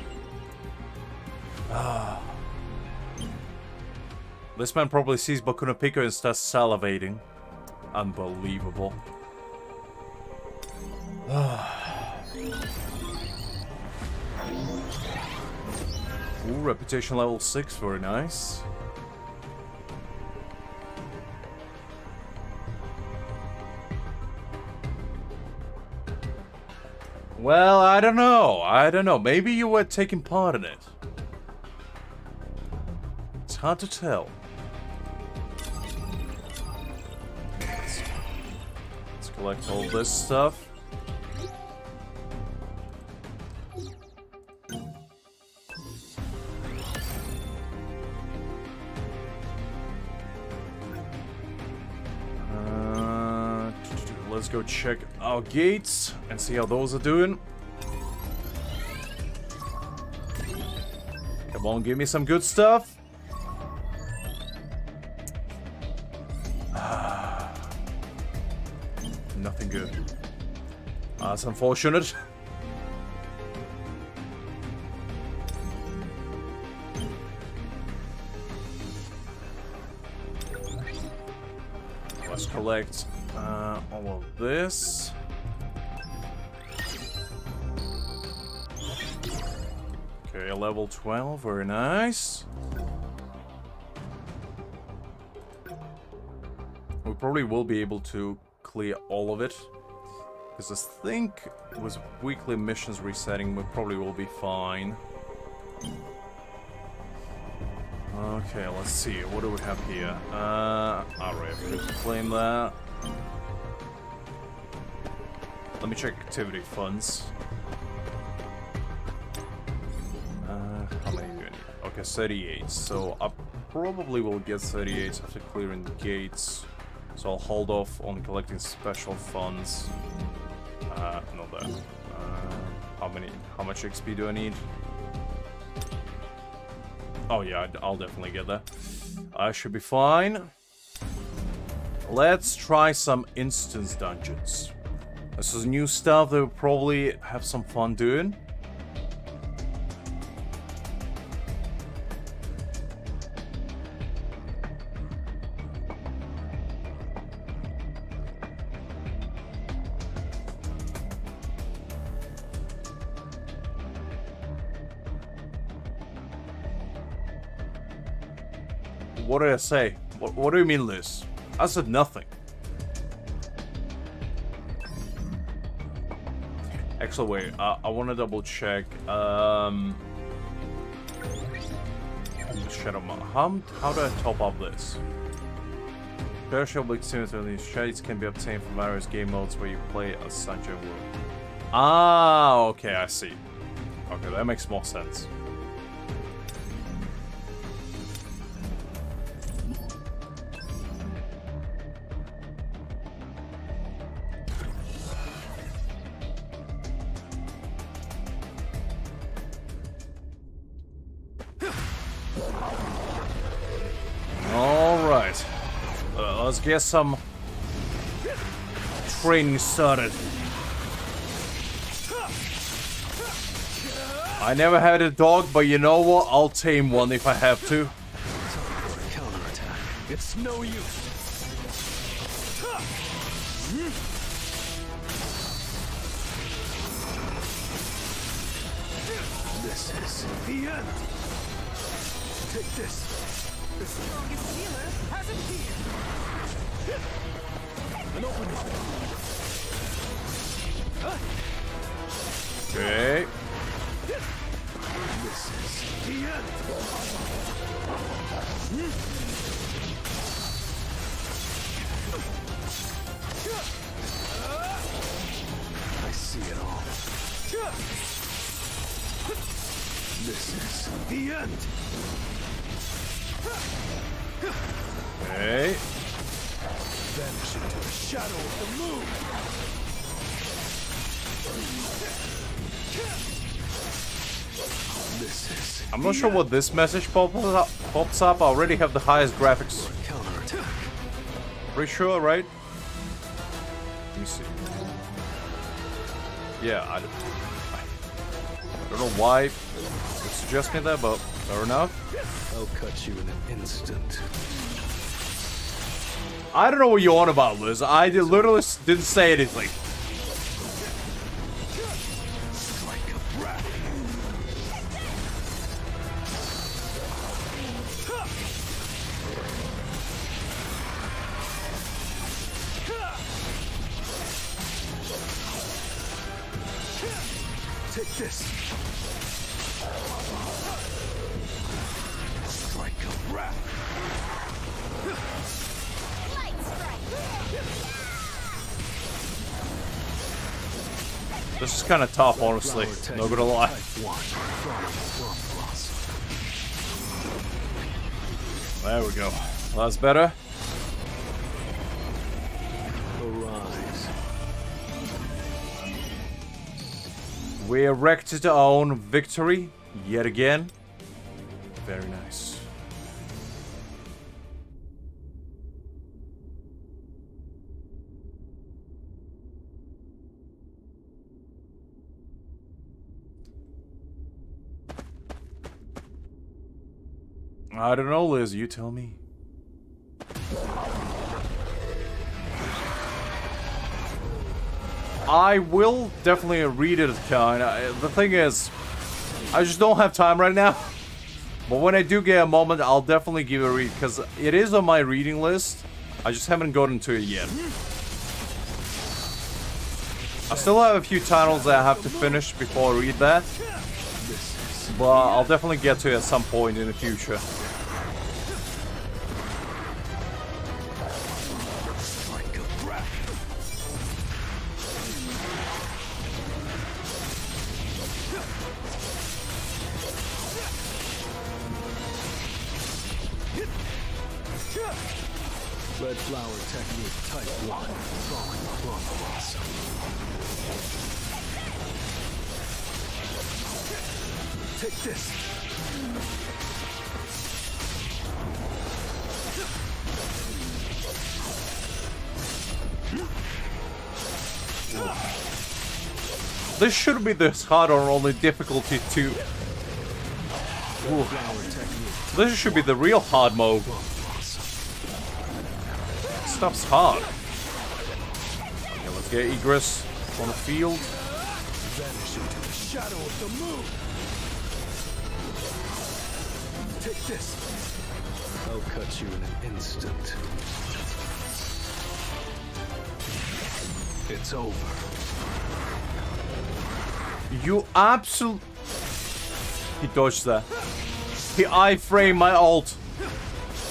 This man probably sees Boku no Pico and starts salivating. Unbelievable. reputation level 6, very nice. Well, I don't know. I don't know. Maybe you were taking part in it. It's hard to tell. Let's collect all this stuff. Let's go check our gates and see how those are doing. Come on, give me some good stuff. Nothing good. That's unfortunate. Let's collect all of this. Okay, level 12, very nice. We probably will be able to clear all of it. Because I think with weekly missions resetting, we probably will be fine. Okay, let's see. What do we have here? Alright, we can claim that. Let me check activity funds. How many do I need? Okay, 38. So I probably will get 38 after clearing the gates. So I'll hold off on collecting special funds. Not that. How much XP do I need? Oh yeah, I'll definitely get that. I should be fine. Let's try some instance dungeons. This is new stuff that we'll probably have some fun doing. What did I say? What do you mean, Liz? I said nothing. Actually, wait. I want to double check. Shadow Mount. How do I top up this? Perishable experience of these shades can be obtained from various game modes where you play as Sung Jinwoo. Ah, okay, I see. Okay, that makes more sense. Alright. Let's get some training started. I never had a dog, but you know what? I'll tame one if I have to. Counterattack. It's no use. This is the end. Take this. The strongest healer has appeared. An opening. Okay. This is the end. I see it all. This is the end. Okay. Vanish into the shadow of the moon. This is I'm not sure what this message pops up. I already have the highest graphics. counterattack. Pretty sure, right? Let me see. Yeah, I don't know why it suggests me that, but fair enough. I'll cut you in an instant. I don't know what you're on about, Liz. I literally didn't say anything. Strike of wrath. Take this. Strike of wrath. Light strike. This is kind of tough, honestly. Not gonna lie. There we go. That's better. Arise. We erected our own victory yet again. Very nice. I don't know, Liz. You tell me. I will definitely read it, kind. The thing is, I just don't have time right now. But when I do get a moment, I'll definitely give it a read, because it is on my reading list. I just haven't gotten to it yet. I still have a few titles that I have to finish before I read that. But I'll definitely get to it at some point in the future. Red flower technique type 1. Falling plum blossom. Take this. This should be this hard or only difficulty 2. Ooh. This should be the real hard mode. Stuff's hard. Okay, let's get Egress on the field. Vanish into the shadow of the moon. Take this. I'll cut you in an instant. It's over. You absolute. He dodged that. He iframed my ult.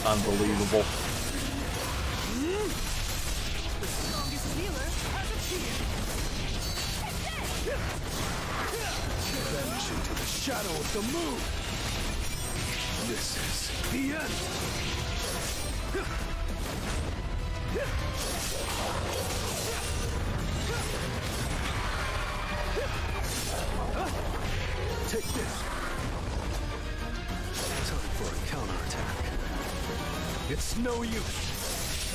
Unbelievable. Vanish into the shadow of the moon. This is the end. Take this. Time for a counterattack. It's no use.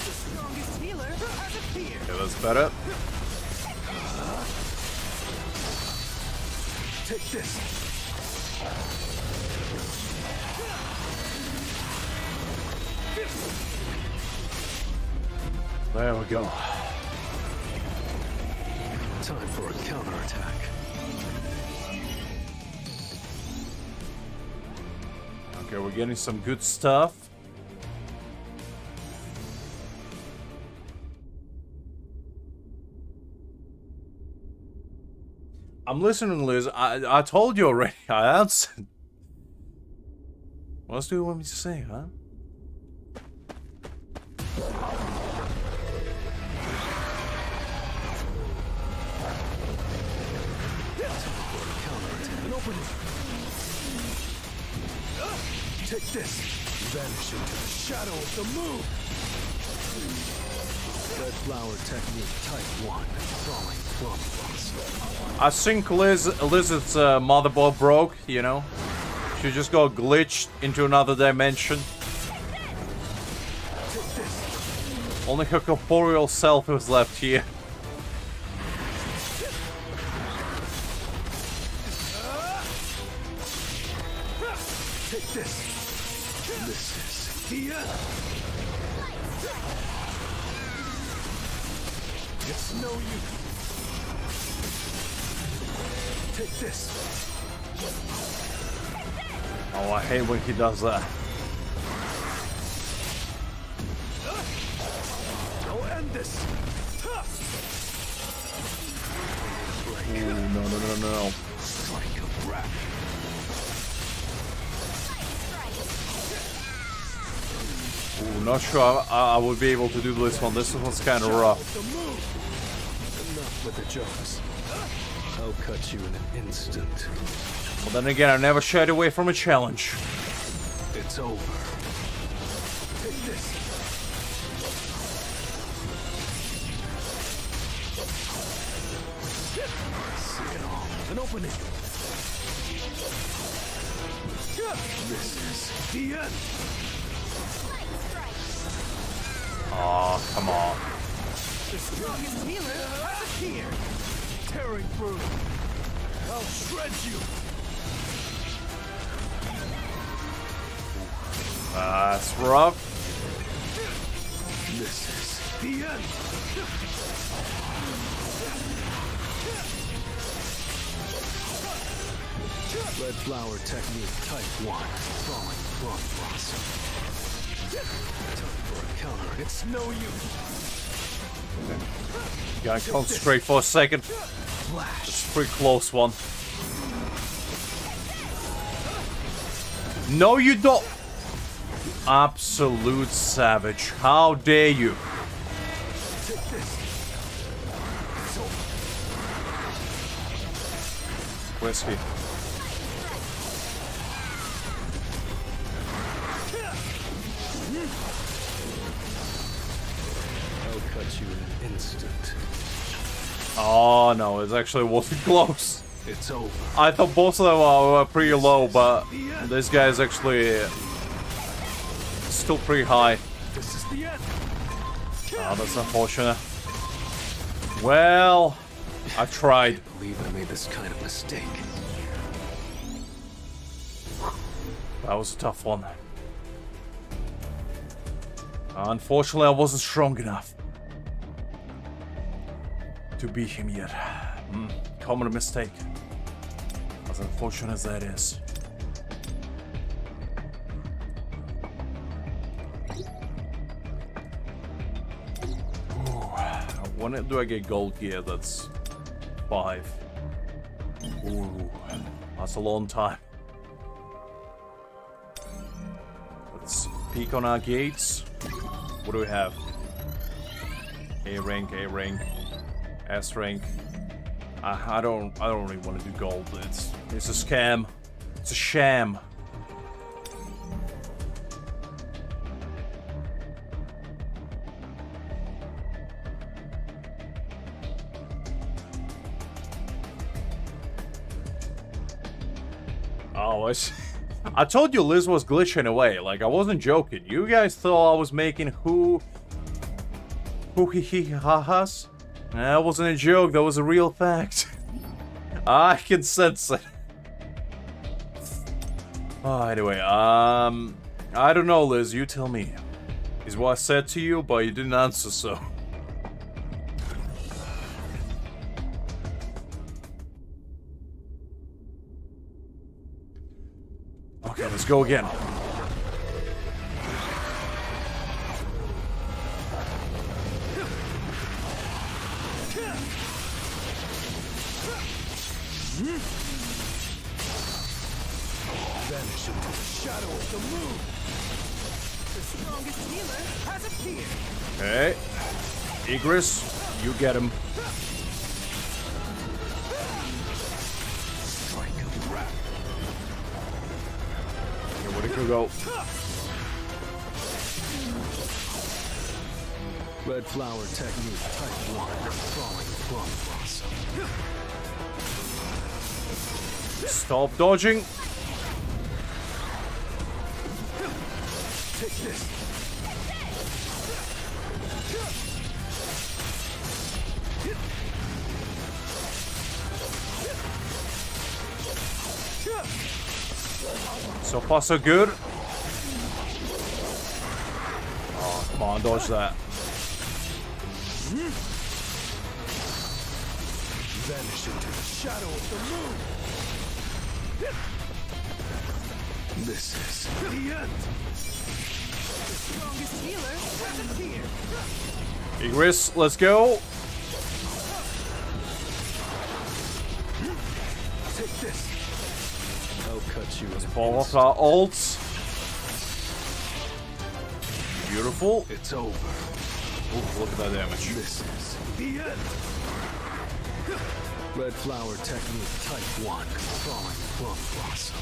The strongest healer has appeared. Okay, that's better. Take this. There we go. Time for a counterattack. Okay, we're getting some good stuff. I'm listening, Liz. I told you already. I answered. What else do you want me to say, huh? Take this. Vanish into the shadow of the moon. Red flower technique type 1. Falling plum blossom. I think Lizard's motherboard broke, you know? She just got glitched into another dimension. Take this. Only her corporeal self was left here. Take this. This is the end. It's no use. Take this. Oh, I hate when he does that. I'll end this. Break. No. Strike of wrath. Ooh, not sure I would be able to do this one. This one's kind of rough. Enough with the jokes. I'll cut you in an instant. But then again, I never shied away from a challenge. It's over. Take this. See it all. An opening. This is the end. Aw, come on. The strongest healer has appeared. Tearing through. I'll shred you. That's rough. This is the end. Red flower technique type 1. Falling plum blossom. Time for a counter. It's no use. Gotta concentrate for a second. Flash. It's a pretty close one. No, you don't. Absolute savage. How dare you? Take this. Whiskey. I'll cut you in an instant. Oh no, it actually wasn't close. It's over. I thought both of them were pretty low, but this guy is actually still pretty high. This is the end. Oh, that's unfortunate. Well, I tried. I believe I made this kind of mistake. That was a tough one. Unfortunately, I wasn't strong enough to beat him yet. Common mistake. As unfortunate as that is. When do I get gold gear? That's 5. Ooh, that's a long time. Let's peek on our gates. What do we have? A rank, S rank. I don't really want to do gold. It's a scam. It's a sham. Oh, I told you Liz was glitching away. Like, I wasn't joking. You guys thought I was making hoo hee ha ha's. That wasn't a joke. That was a real fact. I can sense it. Oh, anyway, I don't know, Liz. You tell me. Is what I said to you, but you didn't answer, so. Okay, let's go again. Vanish into the shadow of the moon. The strongest healer has appeared. Okay. Igris, you get him. Strike of wrath. Okay, where'd it go? Red flower technique type 1. Falling plum blossom. Stop dodging. Take this. So far, so good. Oh, come on, dodge that. Vanish into the shadow of the moon. This is the end. The strongest healer has appeared. Igris, let's go. Take this. I'll cut you in Fall an off our ults. Beautiful. It's over. Ooh, look at that damage. This is the end. Red flower technique type 1. Falling plum blossom.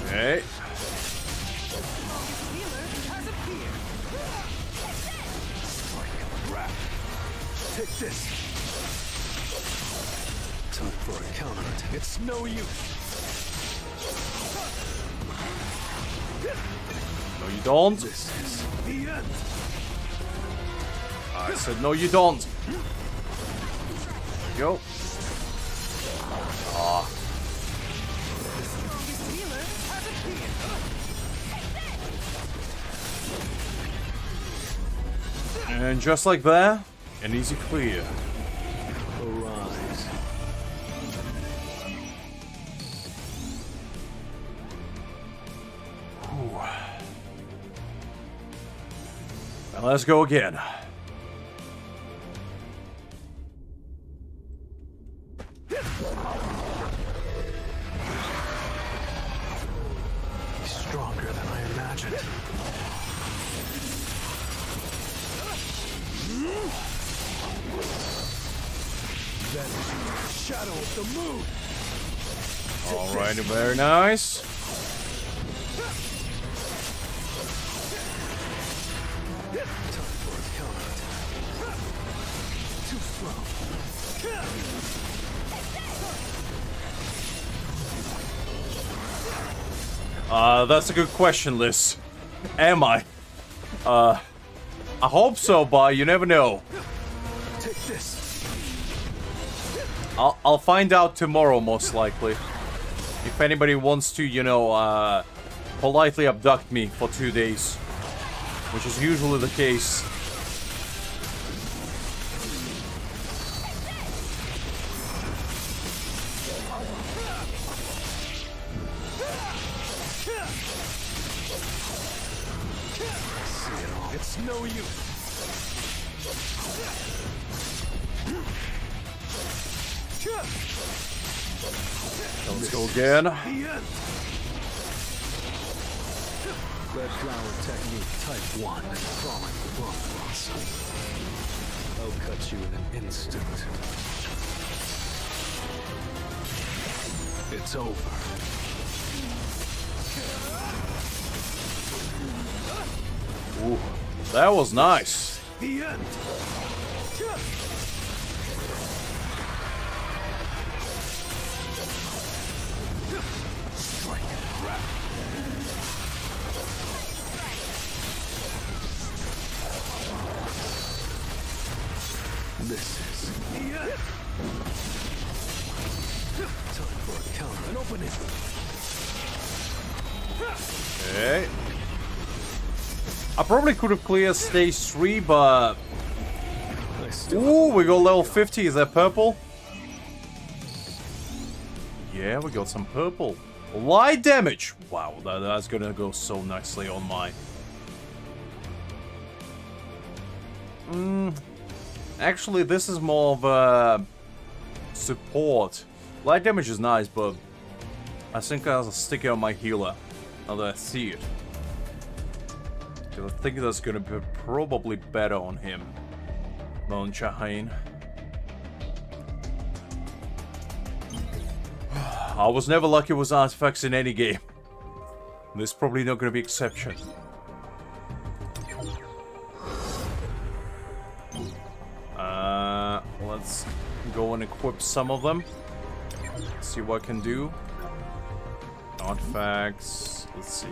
Okay. Take this. Time for a counterattack. It's no use. No, you don't. This is the end. I said no, you don't. There you go. Ah. And just like that, an easy clear. Arise. And let's go again. He's stronger than I imagined. That is the shadow of the moon. Alright, very nice. Time for a counterattack. Too slow. That's a good question, Liz. Am I? I hope so, but you never know. Take this. I'll find out tomorrow, most likely. If anybody wants to, you know, politely abduct me for 2 days. Which is usually the case. It's no use. Let's go again. The end. Red flower technique type 1. Falling plum blossom. I'll cut you in an instant. It's over. Ooh, that was nice. The end. Strike and grab. This is the end. Time for a counter. An opening. Okay. I probably could have cleared stage 3, but... Ooh, we got level 50. Is that purple? Yeah, we got some purple. Light damage! Wow, that's gonna go so nicely on my... Actually, this is more of a... support. Light damage is nice, but... I think I'll stick it on my healer. Now that I see it. I think that's gonna be probably better on him. On Hae-In. I was never lucky with artifacts in any game. This is probably not gonna be exception. Let's go and equip some of them. See what I can do. Artifacts. Let's see.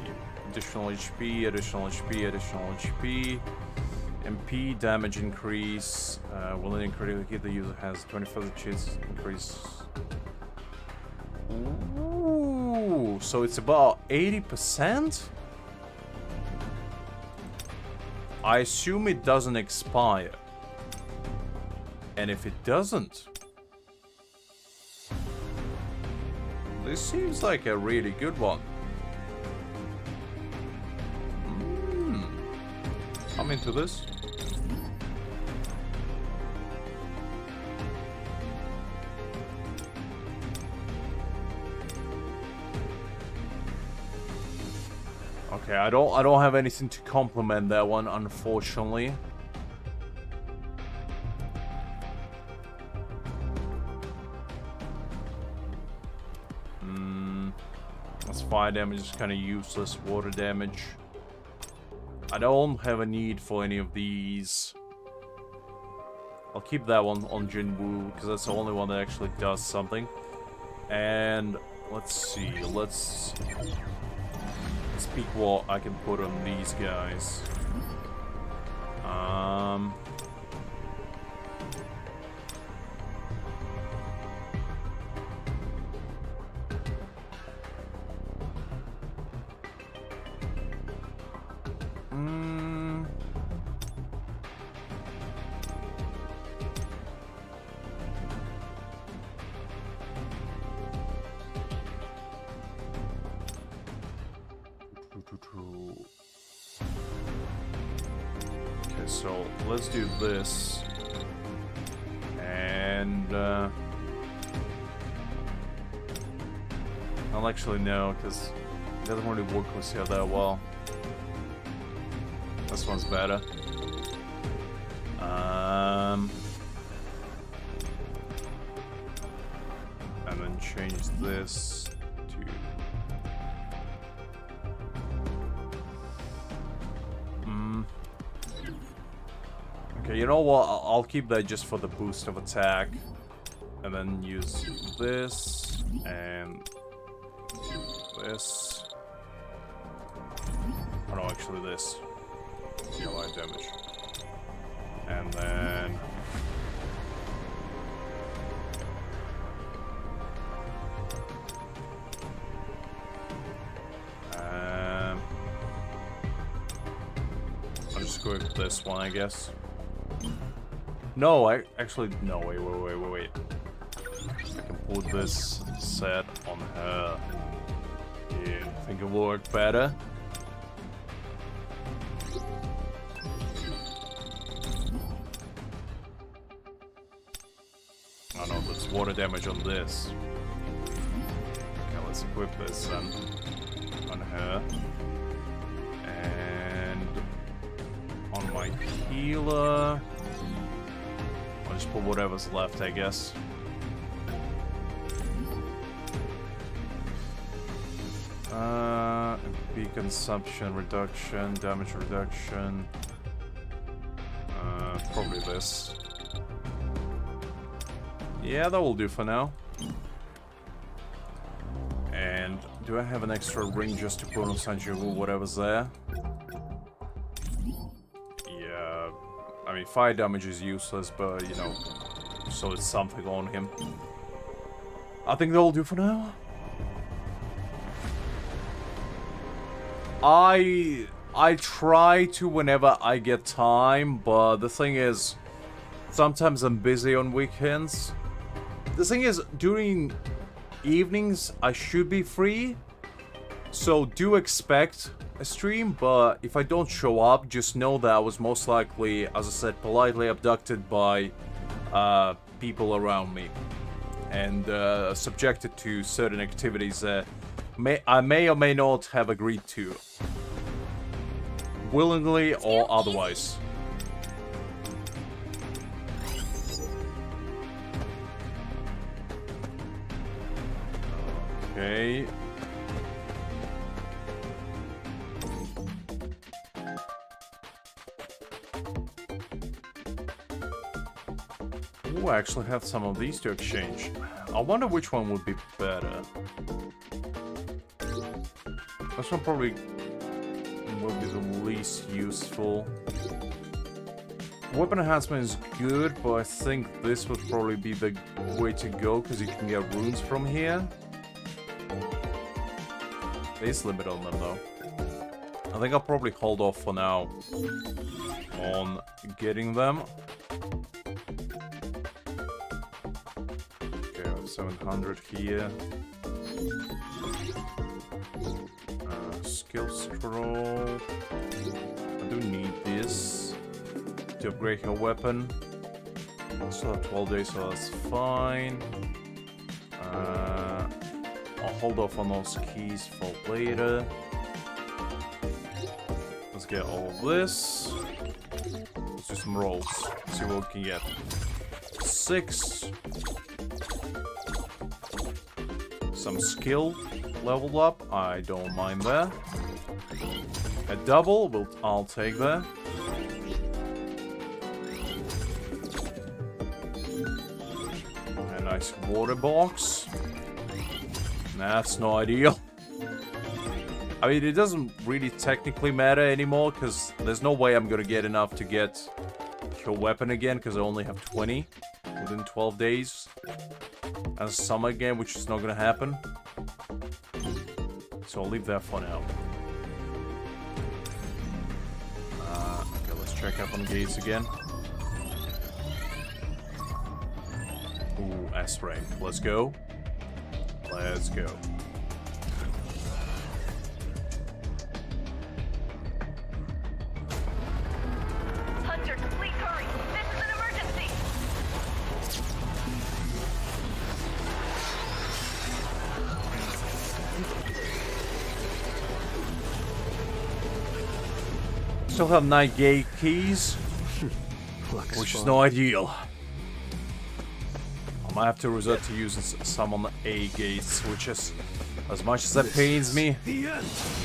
Additional HP, additional HP, additional HP. MP, damage increase. Will it increase if the user has 20% chance increase? Ooh, so it's about 80%? I assume it doesn't expire. And if it doesn't... This seems like a really good one. I'm into this. Okay, I don't have anything to complement that one, unfortunately. That's fire damage, is kind of useless. Water damage. I don't have a need for any of these. I'll keep that one on Jinwoo, because that's the only one that actually does something. And let's see, let's speak what I can put on these guys. Okay, so let's do this. And I'll actually know, because it doesn't really work with you that well. This one's better. And then change this to... Okay, you know what? I'll keep that just for the boost of attack. And then use this and this. Oh no, actually this. Yeah, light damage. And then... I'll just go with this one, I guess. No, I actually... No, wait. I can put this set on her. Yeah, I think it will work better. Oh no, that's water damage on this. Okay, let's equip this then on her. And on my healer, I'll just put whatever's left, I guess. MP consumption reduction, damage reduction. Probably this. Yeah, that will do for now. And do I have an extra ring just to put on Sung Jinwoo, whatever's there? Yeah, I mean, fire damage is useless, but you know, so it's something on him. I think that will do for now. I try to whenever I get time, but the thing is, sometimes I'm busy on weekends. The thing is, during evenings, I should be free. So do expect a stream, but if I don't show up, just know that I was most likely, as I said, politely abducted by people around me. And subjected to certain activities that I may or may not have agreed to. Willingly or otherwise. Okay. Ooh, I actually have some of these to exchange. I wonder which one would be better. This one probably will be the least useful. Weapon enhancement is good, but I think this would probably be the way to go, because you can get runes from here. Base limit on them, though. I think I'll probably hold off for now on getting them. Okay, I have 700 here. Skill scroll. I do need this to upgrade her weapon. I still have 12 days, so that's fine. I'll hold off on those keys for later. get all of this. Let's do some rolls. See what we can get. 6. Some skill leveled up. I don't mind that. A double, I'll take that. A nice water box. That's no ideal. I mean, it doesn't really technically matter anymore, because there's no way I'm gonna get enough to get your weapon again, because I only have 20 within 12 days. And summer again, which is not gonna happen. So I'll leave that for now. Okay, let's check up on gates again. Ooh, S-Ray. Let's go. Let's go. Hunter, please hurry. This is an emergency. Still have 9 gate keys, which is no ideal. I might have to resort to using some on the A gates, which is, as much as that pains me,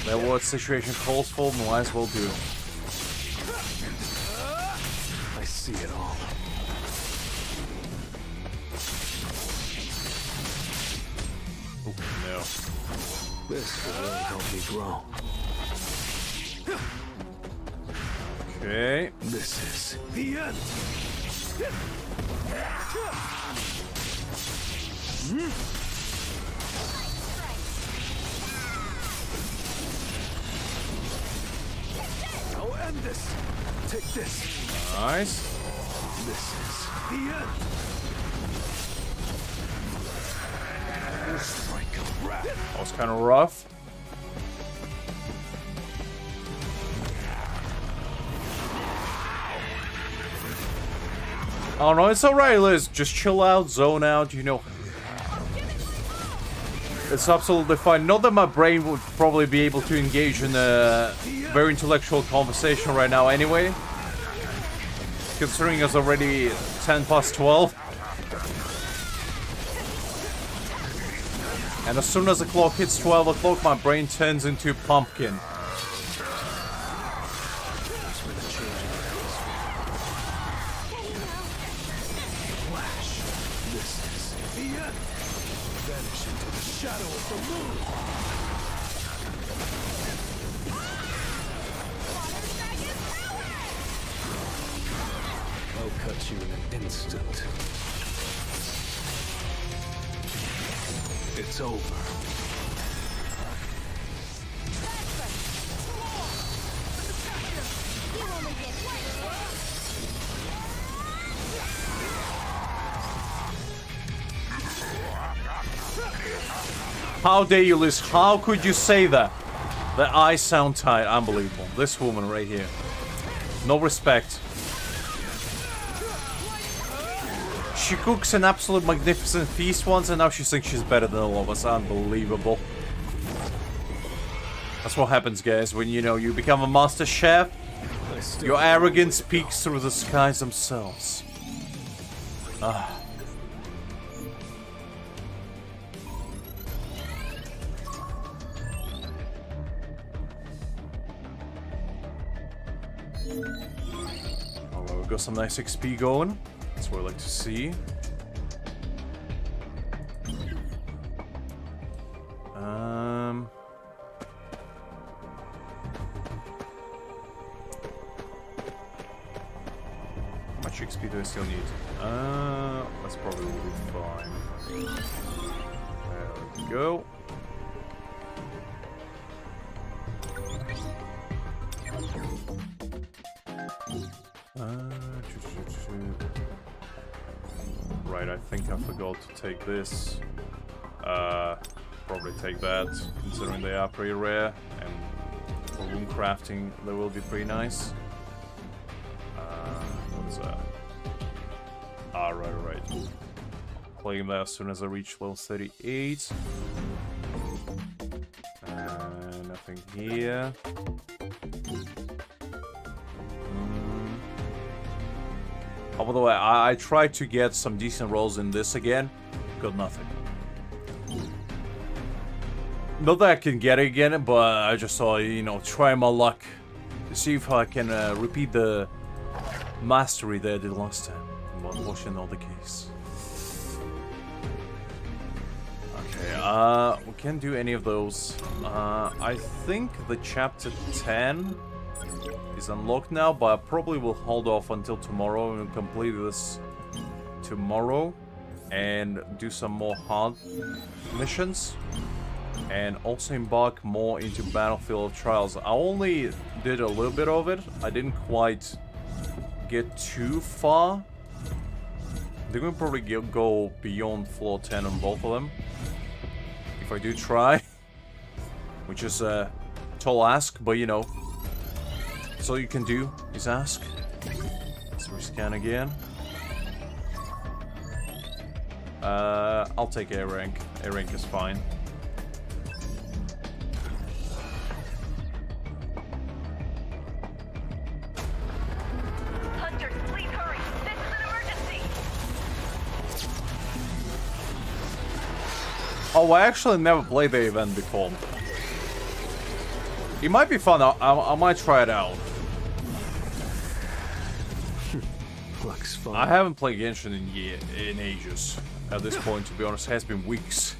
that what situation calls for, might as well do. I see it all. Oh, no. This will really help me grow. Okay. This is the end. I'll end this. Take this. Nice. This is the end. Strike of wrath. That was kind of rough. Oh no, it's alright, Liz. Just chill out, zone out, you know. It's absolutely fine. Not that my brain would probably be able to engage in a very intellectual conversation right now anyway. Considering it's already 10 past 12. And as soon as the clock hits 12 o'clock, my brain turns into a pumpkin. I'll cut you in an instant. It's over. How dare you, Liz? How could you say that? The eyes sound tight. Unbelievable. This woman right here. No respect. She cooks an absolute magnificent feast once, and now she thinks she's better than all of us. Unbelievable. That's what happens, guys, when, you know, you become a master chef. Your arrogance peeks through the skies themselves. Ah. Oh, well, we've got some nice XP going. That's what I like to see. How much XP do I still need? That's probably will be fine. There we go. Right, I think I forgot to take this. Probably take that, considering they are pretty rare, and for room crafting they will be pretty nice. What's that? Ah, right. Claim that as soon as I reach level 38. Nothing here. Although I tried to get some decent rolls in this again, got nothing. Not that I can get it again, but I just saw, you know, try my luck to see if I can repeat the mastery that I did last time. But unfortunately, not the case. Okay, we can't do any of those. I think the chapter 10 is unlocked now, but I probably will hold off until tomorrow and complete this tomorrow and do some more hard missions and also embark more into Battlefield of Trials. I only did a little bit of it. I didn't quite get too far. They're gonna probably go beyond floor 10 on both of them if I do try, which is a tall ask, but you know, that's all you can do is ask. Let's rescan again. I'll take A rank. A rank is fine. Hunters, please hurry. This is an emergency. Oh, I actually never played the event before. It might be fun. I might try it out. Looks fun. I haven't played Genshin in ages. At this point, to be honest, it has been weeks.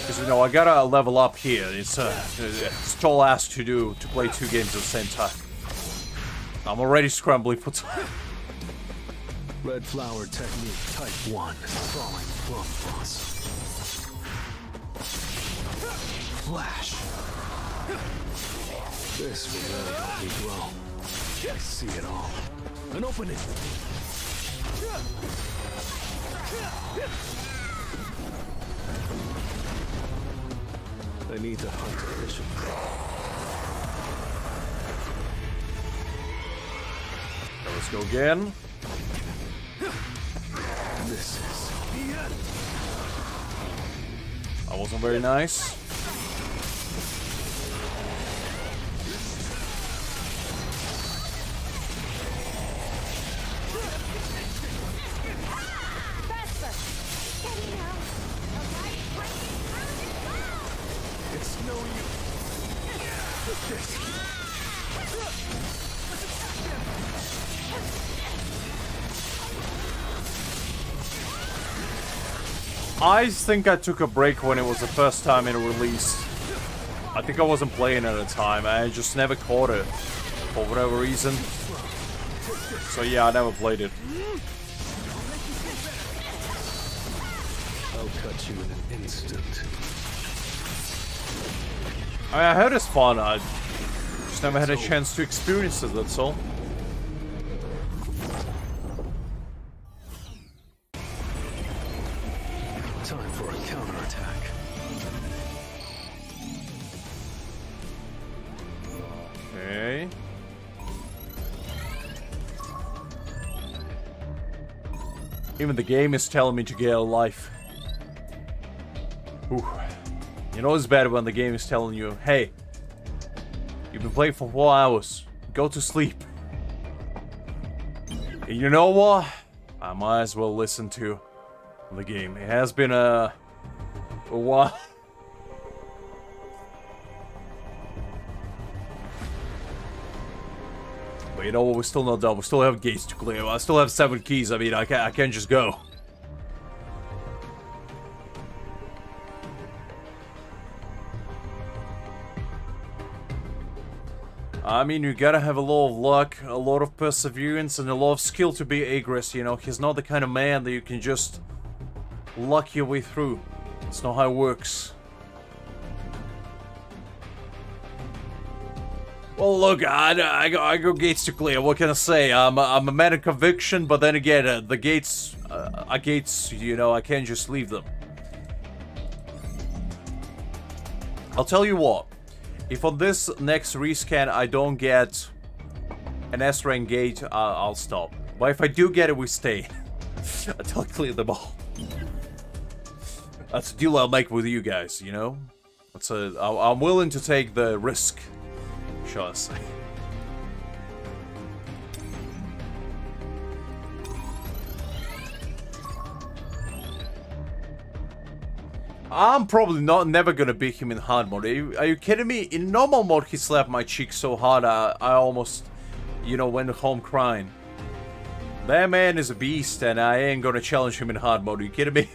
Because, you know, I gotta level up here. It's a tall ask to play 2 games at the same time. I'm already scrambling for time. Red flower technique, type 1. Falling plum boss. Flash. This will really help me grow. I see it all. An opening. I need to hunt efficiently. Let's go again. This is the end. That wasn't very nice. It's no use. With this. I think I took a break when it was the first time it released. I think I wasn't playing at the time. I just never caught it for whatever reason. So yeah, I never played it. I'll cut you in an instant. I heard it's fun. I just never had a chance to experience it, that's all. Time for a counterattack. Okay. Even the game is telling me to get a life. Ooh. You know it's bad when the game is telling you, hey, you've been playing for 4 hours. Go to sleep. And you know what? I might as well listen to the game. It has been a while. But you know what? We're still not done. We still have gates to clear. I still have 7 keys. I mean, I can't just go. I mean, you gotta have a lot of luck, a lot of perseverance, and a lot of skill to be Agres, you know? He's not the kind of man that you can just luck your way through. That's not how it works. Well, look, I got gates to clear. What can I say? I'm a man of conviction, but then again, the gates are gates, you know, I can't just leave them. I'll tell you what. If on this next rescan I don't get an S-rank gate, I'll stop. But if I do get it, we stay. Until I clear them all. That's a deal I'll make with you guys, you know? I'm willing to take the risk, shall I say. I'm probably never gonna beat him in hard mode. Are you kidding me? In normal mode, he slapped my cheek so hard I almost, you know, went home crying. That man is a beast, and I ain't gonna challenge him in hard mode. Are you kidding me?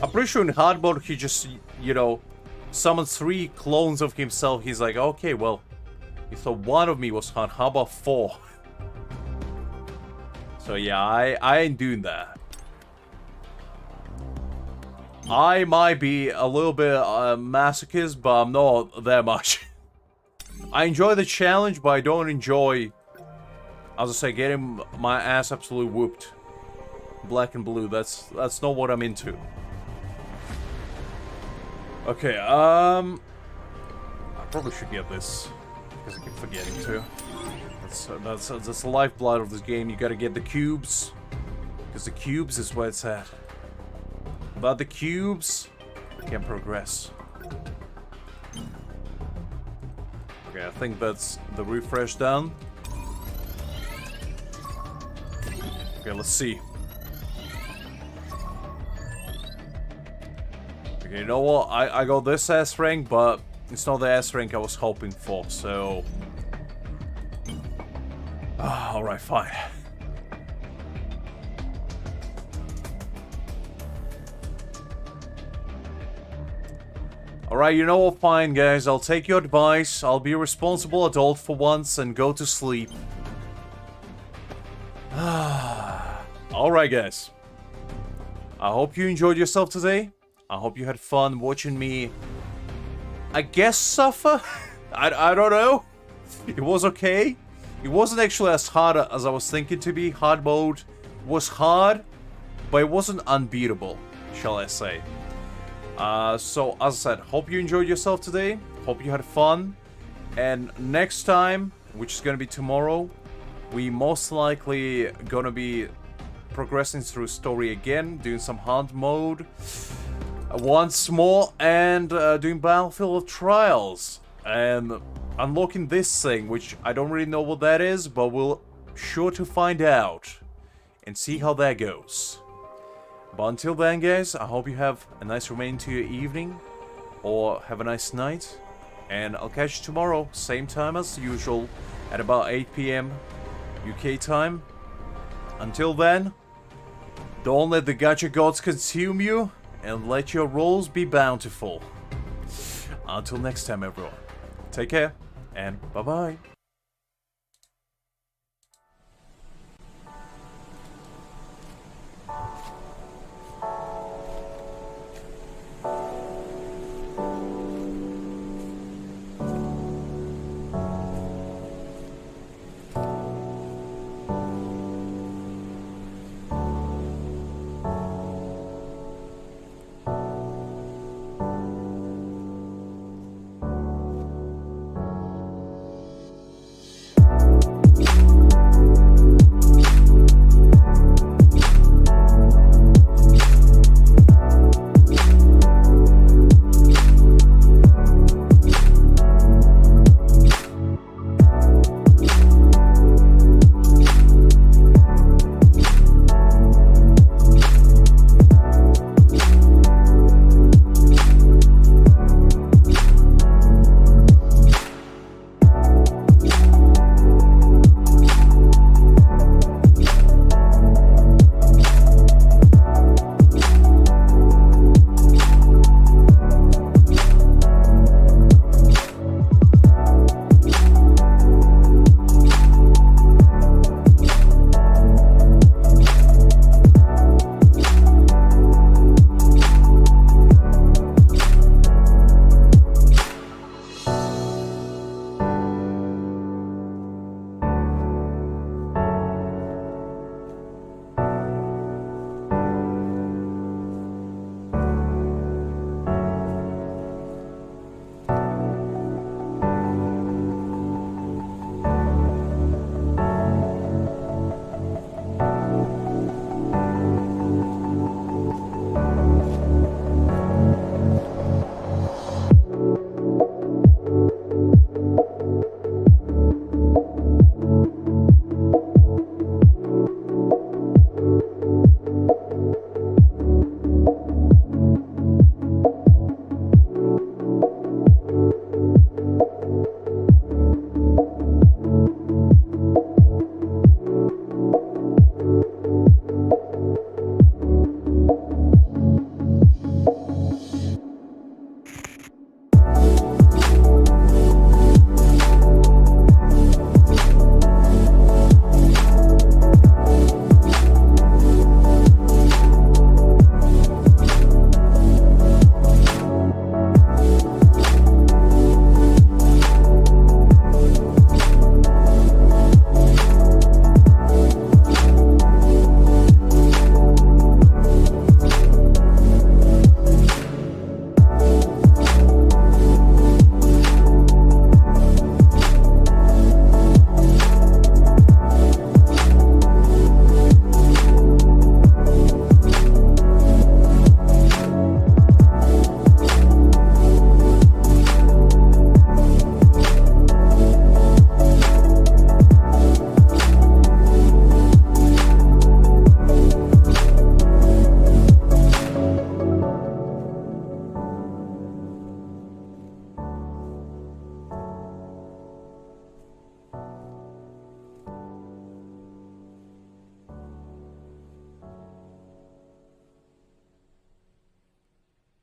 I'm pretty sure in hard mode he just, you know, summons 3 clones of himself. He's like, okay, well, you thought one of me was hard. How about 4? So yeah, I ain't doing that. I might be a little bit masochist, but I'm not that much. I enjoy the challenge, but I don't enjoy, as I say, getting my ass absolutely whooped. Black and blue, that's not what I'm into. Okay, I probably should get this, because I keep forgetting to. That's the lifeblood of this game. You gotta get the cubes, because the cubes is where it's at. Without the cubes, you can't progress. Okay, I think that's the refresh done. Okay, let's see. Okay, you know what? I got this S rank, but it's not the S rank I was hoping for, so... alright, fine. Alright, you know what? Fine, guys. I'll take your advice. I'll be a responsible adult for once and go to sleep. Alright, guys. I hope you enjoyed yourself today. I hope you had fun watching me, I guess, suffer? I don't know. It was okay. It wasn't actually as hard as I was thinking to be. Hard mode was hard, but it wasn't unbeatable, shall I say. So, as I said, hope you enjoyed yourself today. Hope you had fun. And next time, which is gonna be tomorrow, we most likely gonna be progressing through story again, doing some hard mode once more, and doing Battlefield Trials. And unlocking this thing, which I don't really know what that is, but we'll sure to find out and see how that goes. But until then, guys, I hope you have a nice remaining to your evening, or have a nice night, and I'll catch you tomorrow, same time as usual, at about 8 PM UK time. Until then, don't let the gacha gods consume you, and let your rolls be bountiful. Until next time, everyone, take care, and bye-bye.